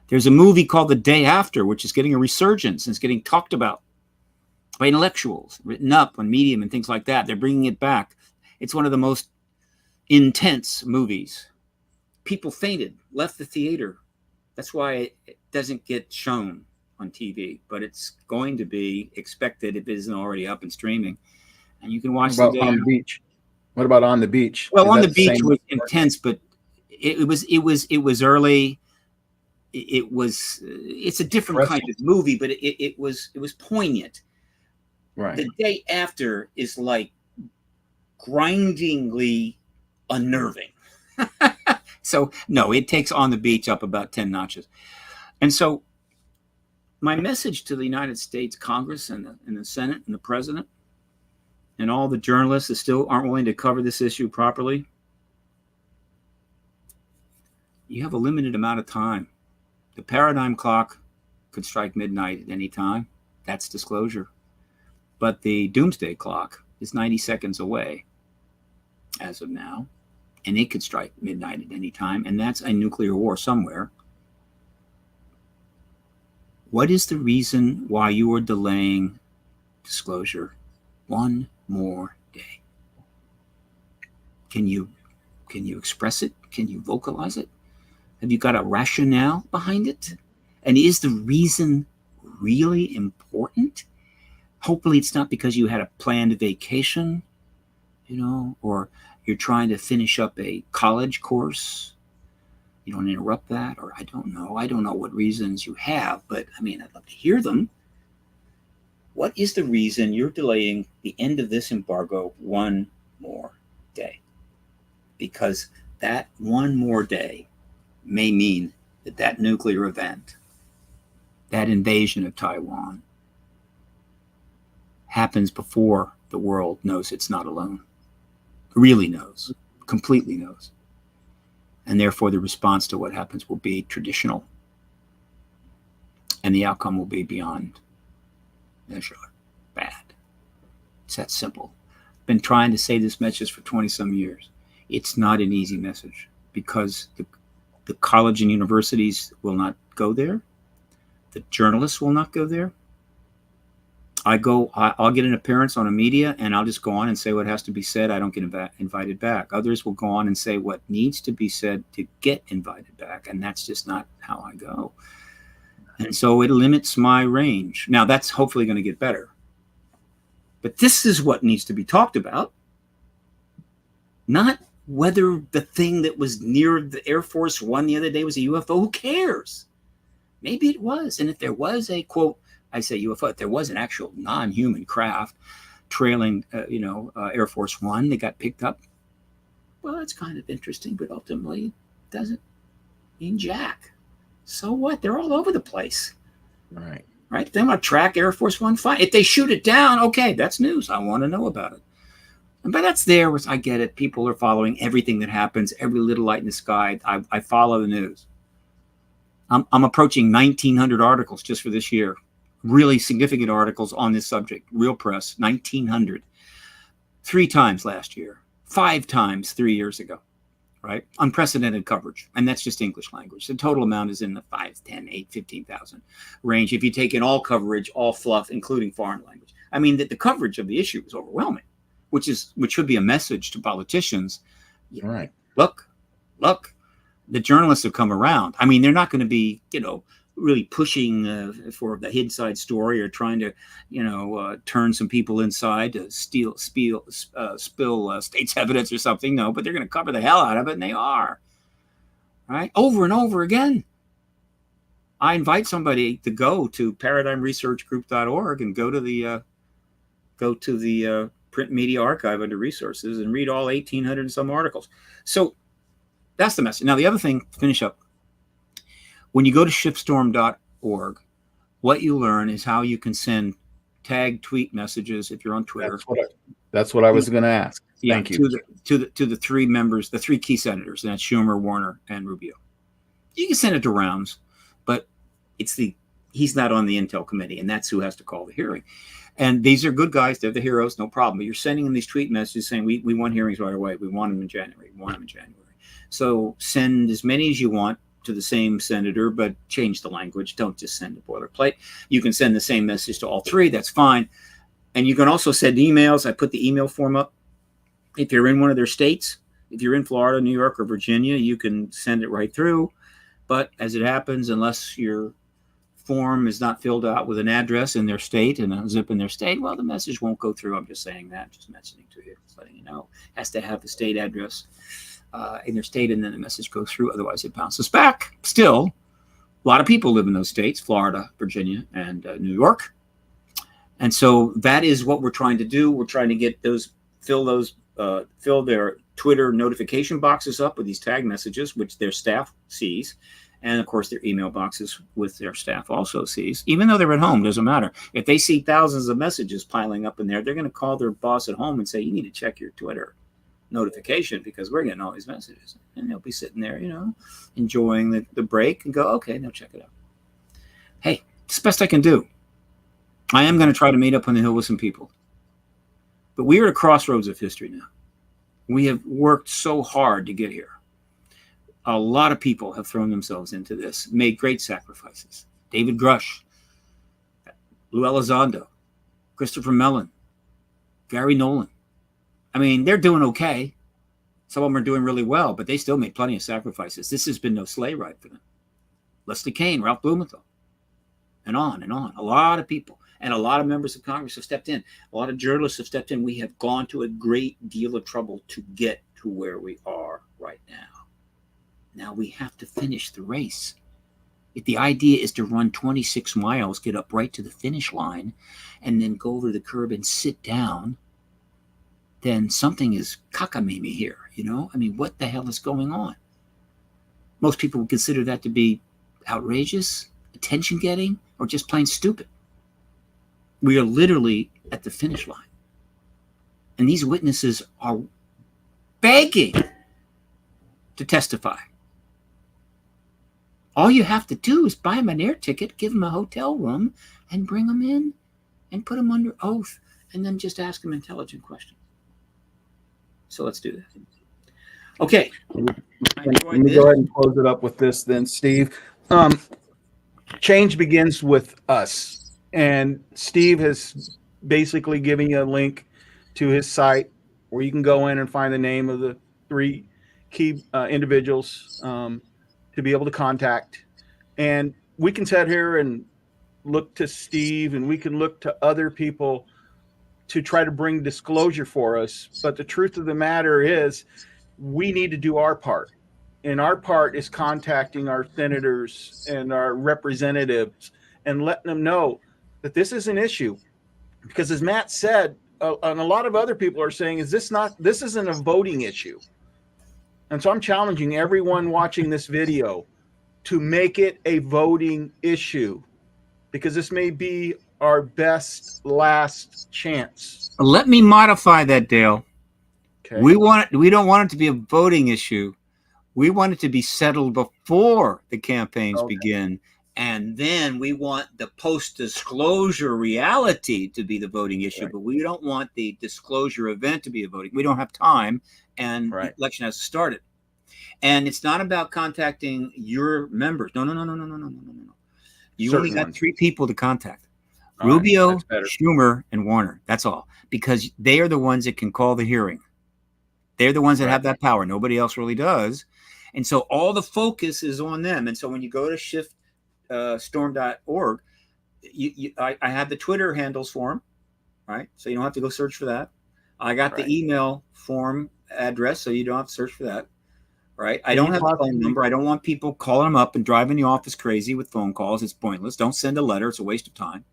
There's a movie called The Day After, which is getting a resurgence and it's getting talked about by intellectuals, written up on Medium and things like that. They're bringing it back. It's one of the most intense movies. People fainted, left the theater. That's why it doesn't get shown on TV, but it's going to be expected if it isn't already up and streaming. And you can watch
The Day on the Beach. What about On the Beach?
Well, On the Beach was intense, but it was early. It's a different kind of movie, but it was poignant.
Right.
The Day After is like grindingly unnerving. So no, it takes On the Beach up about 10 notches. And so my message to the United States Congress and the Senate and the president and all the journalists that still aren't willing to cover this issue properly, you have a limited amount of time. The paradigm clock could strike midnight at any time. That's disclosure. But the doomsday clock is 90 seconds away as of now, and it could strike midnight at any time, and that's a nuclear war somewhere. What is the reason why you are delaying disclosure one more day? Can you express it? Can you vocalize it? Have you got a rationale behind it? And is the reason really important? Hopefully it's not because you had a planned vacation, or you're trying to finish up a college course. You don't interrupt that, or I don't know. I don't know what reasons you have, but I'd love to hear them. What is the reason you're delaying the end of this embargo one more day? Because that one more day may mean that nuclear event, that invasion of Taiwan, happens before the world knows it's not alone. Really knows, completely knows. And therefore the response to what happens will be traditional. And the outcome will be beyond measure bad. It's that simple. Been trying to say this message for 20 some years. It's not an easy message because the college and universities will not go there. The journalists will not go there. I'll get an appearance on a media and I'll just go on and say what has to be said. I don't get invited back. Others will go on and say what needs to be said to get invited back. And that's just not how I go. And so it limits my range. Now that's hopefully going to get better. But this is what needs to be talked about. Not whether the thing that was near the Air Force One the other day was a UFO. Who cares? Maybe it was. And if there was a, quote, I say UFO, if there was an actual non-human craft trailing, Air Force One that got picked up, well, that's kind of interesting, but ultimately it doesn't mean jack. So what? They're all over the place.
Right.
Right? If they want to track Air Force One, fine. If they shoot it down, okay, that's news. I want to know about it. But that's there. I get it. People are following everything that happens, every little light in the sky. I follow the news. I'm approaching 1,900 articles just for this year. Really significant articles on this subject. Real press, 1,900. 3 times last year. 5 times 3 years ago. Right? Unprecedented coverage. And that's just English language. The total amount is in the 5, 10, 8, 15,000 range. If you take in all coverage, all fluff, including foreign language. I mean, the coverage of the issue is overwhelming, which should be a message to politicians.
Right.
Look, the journalists have come around. I mean, they're not going to be, really pushing for the inside story or trying to, turn some people inside to spill state's evidence or something. No, but they're going to cover the hell out of it, and they are. Right? Over and over again. I invite somebody to go to paradigmresearchgroup.org and go to the print media archive under resources and read all 1,800 and some articles. So that's the message. Now, the other thing, to finish up, when you go to shipstorm.org, what you learn is how you can send tag tweet messages if you're on Twitter.
That's what I was going to ask.
Yeah,
Thank you.
To the 3 members, the 3 key senators, and that's Schumer, Warner, and Rubio. You can send it to Rounds, but he's not on the Intel committee, and that's who has to call the hearing. And these are good guys. They're the heroes, no problem. But you're sending them these tweet messages saying, we want hearings right away. We want them in January. So send as many as you want to the same senator, but change the language. Don't just send a boilerplate. You can send the same message to all 3. That's fine. And you can also send emails. I put the email form up. If you're in one of their states, if you're in Florida, New York, or Virginia, you can send it right through. But as it happens, unless your form is not filled out with an address in their state and a zip in their state, well, the message won't go through. I'm just saying that, just mentioning to you, just letting you know. It has to have the state address in their state, and then the message goes through. Otherwise, it bounces back. Still, a lot of people live in those states, Florida, Virginia, and New York. And so that is what we're trying to do. We're trying to get fill their Twitter notification boxes up with these tag messages, which their staff sees. And of course, their email boxes with their staff also sees. Even though they're at home, doesn't matter. If they see thousands of messages piling up in there, they're going to call their boss at home and say, you need to check your Twitter notification because we're getting all these messages. And they'll be sitting there, enjoying the break and go, okay, now check it out. Hey, it's the best I can do. I am going to try to meet up on the Hill with some people. But we are at a crossroads of history now. We have worked so hard to get here. A lot of people have thrown themselves into this, made great sacrifices. David Grusch, Lou Elizondo, Christopher Mellon, Gary Nolan. I mean, they're doing okay. Some of them are doing really well, but they still made plenty of sacrifices. This has been no sleigh ride for them. Leslie Kean, Ralph Blumenthal, and on and on. A lot of people and a lot of members of Congress have stepped in. A lot of journalists have stepped in. We have gone to a great deal of trouble to get to where we are right now. Now we have to finish the race. If the idea is to run 26 miles, get up right to the finish line, and then go over the curb and sit down, then something is cockamamie here, I mean, what the hell is going on? Most people would consider that to be outrageous, attention-getting, or just plain stupid. We are literally at the finish line. And these witnesses are begging to testify. All you have to do is buy them an air ticket, give them a hotel room, and bring them in and put them under oath, and then just ask them intelligent questions. So let's do that. Okay.
Let me go ahead and close it up with this then, Steve. Change begins with us. And Steve has basically given you a link to his site where you can go in and find the name of the 3 key individuals to be able to contact. And we can sit here and look to Steve, and we can look to other people to try to bring disclosure for us. But the truth of the matter is, we need to do our part. And our part is contacting our senators and our representatives and letting them know that this is an issue. Because as Matt said, and a lot of other people are saying, this isn't a voting issue. And so I'm challenging everyone watching this video to make it a voting issue, because this may be our best last chance.
Let me modify that, Dale.
Okay.
We don't want it to be a voting issue. We want it to be settled before the campaigns begin. And then we want the post-disclosure reality to be the voting issue, but we don't want the disclosure event to be a voting. We don't have time, and the election has started. And it's not about contacting your members. No. You only got 3 people to contact. Rubio, Schumer, and Warner. That's all. Because they are the ones that can call the hearing. They're the ones that have that power. Nobody else really does. And so all the focus is on them. And so when you go to shiftstorm.org, I have the Twitter handles for them, right? So you don't have to go search for that. I got the email form address, so you don't have to search for that, right? I don't have the phone number. I don't want people calling them up and driving the office crazy with phone calls. It's pointless. Don't send a letter. It's a waste of time.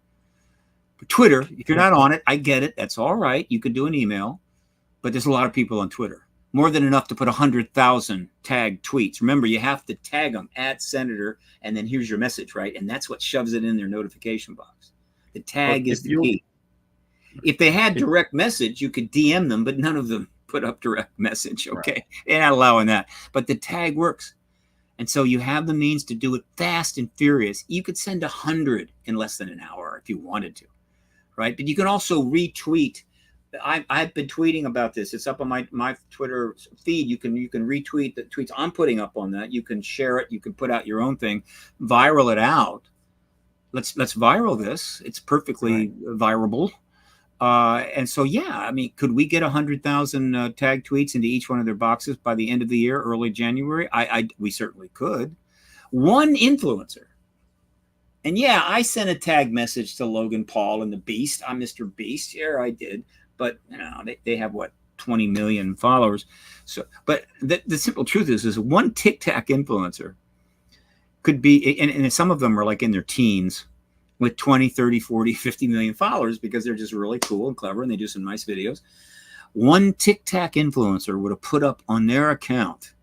But Twitter, if you're not on it, I get it. That's all right. You could do an email, but there's a lot of people on Twitter. More than enough to put 100,000 tagged tweets. Remember, you have to tag them, @Senator, and then here's your message, right? And that's what shoves it in their notification box. The tag is the key. If they had direct message, you could DM them, but none of them put up direct message, okay? They're not allowing that. But the tag works. And so you have the means to do it fast and furious. You could send 100 in less than an hour if you wanted to, right? But you can also retweet. I've been tweeting about this. It's up on my Twitter feed. You can retweet the tweets I'm putting up on that. You can share it. You can put out your own thing, viral it out. Let's viral this. It's perfectly virable. And so, yeah, I mean, could we get 100,000 tag tweets into each one of their boxes by the end of the year, early January? We certainly could. One influencer. And yeah, I sent a tag message to Logan Paul and the Beast. I'm Mr. Beast. Yeah, I did. But you know, they have what, 20 million followers. So, but the simple truth is one TikTok influencer could be, and some of them are like in their teens with 20, 30, 40, 50 million followers because they're just really cool and clever and they do some nice videos. One TikTok influencer would have put up on their account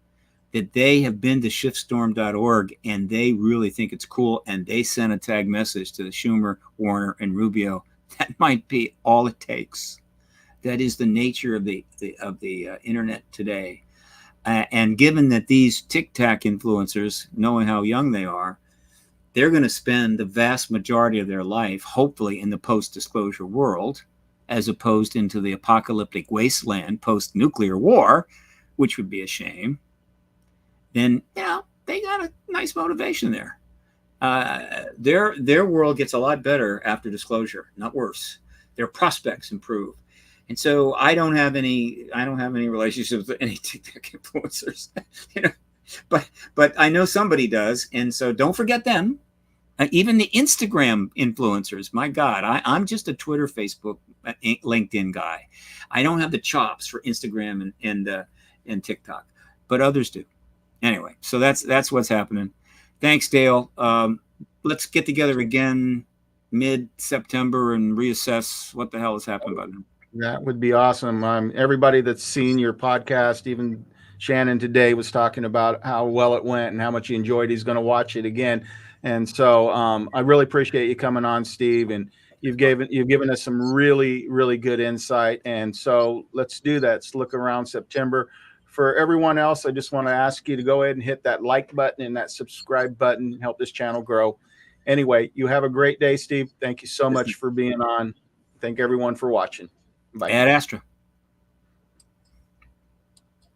that they have been to shiftstorm.org and they really think it's cool and they sent a tag message to Schumer, Warner, and Rubio. That might be all it takes. That is the nature of the internet today. And given that these TikTok influencers, knowing how young they are, they're going to spend the vast majority of their life, hopefully, in the post-disclosure world, as opposed into the apocalyptic wasteland post-nuclear war, which would be a shame. Then, you know, they got a nice motivation there. Their world gets a lot better after disclosure, not worse. Their prospects improve. And so I don't have any relationships with any TikTok influencers, you know, but I know somebody does. And so don't forget them. Even the Instagram influencers, my God, I'm just a Twitter, Facebook, LinkedIn guy. I don't have the chops for Instagram and TikTok, but others do. Anyway, so that's what's happening. Thanks, Dale. Let's get together again mid-September and reassess what the hell has happened by then.
That would be awesome. Everybody that's seen your podcast, even Shannon today was talking about how well it went and how much he enjoyed. He's going to watch it again. And so I really appreciate you coming on, Steve. And you've given us some really, really good insight. And so let's do that. Let's look around September. For everyone else, I just want to ask you to go ahead and hit that like button and that subscribe button and help this channel grow. Anyway, you have a great day, Steve. Thank you so much for being on. Thank everyone for watching. Bye.
Ad Astra.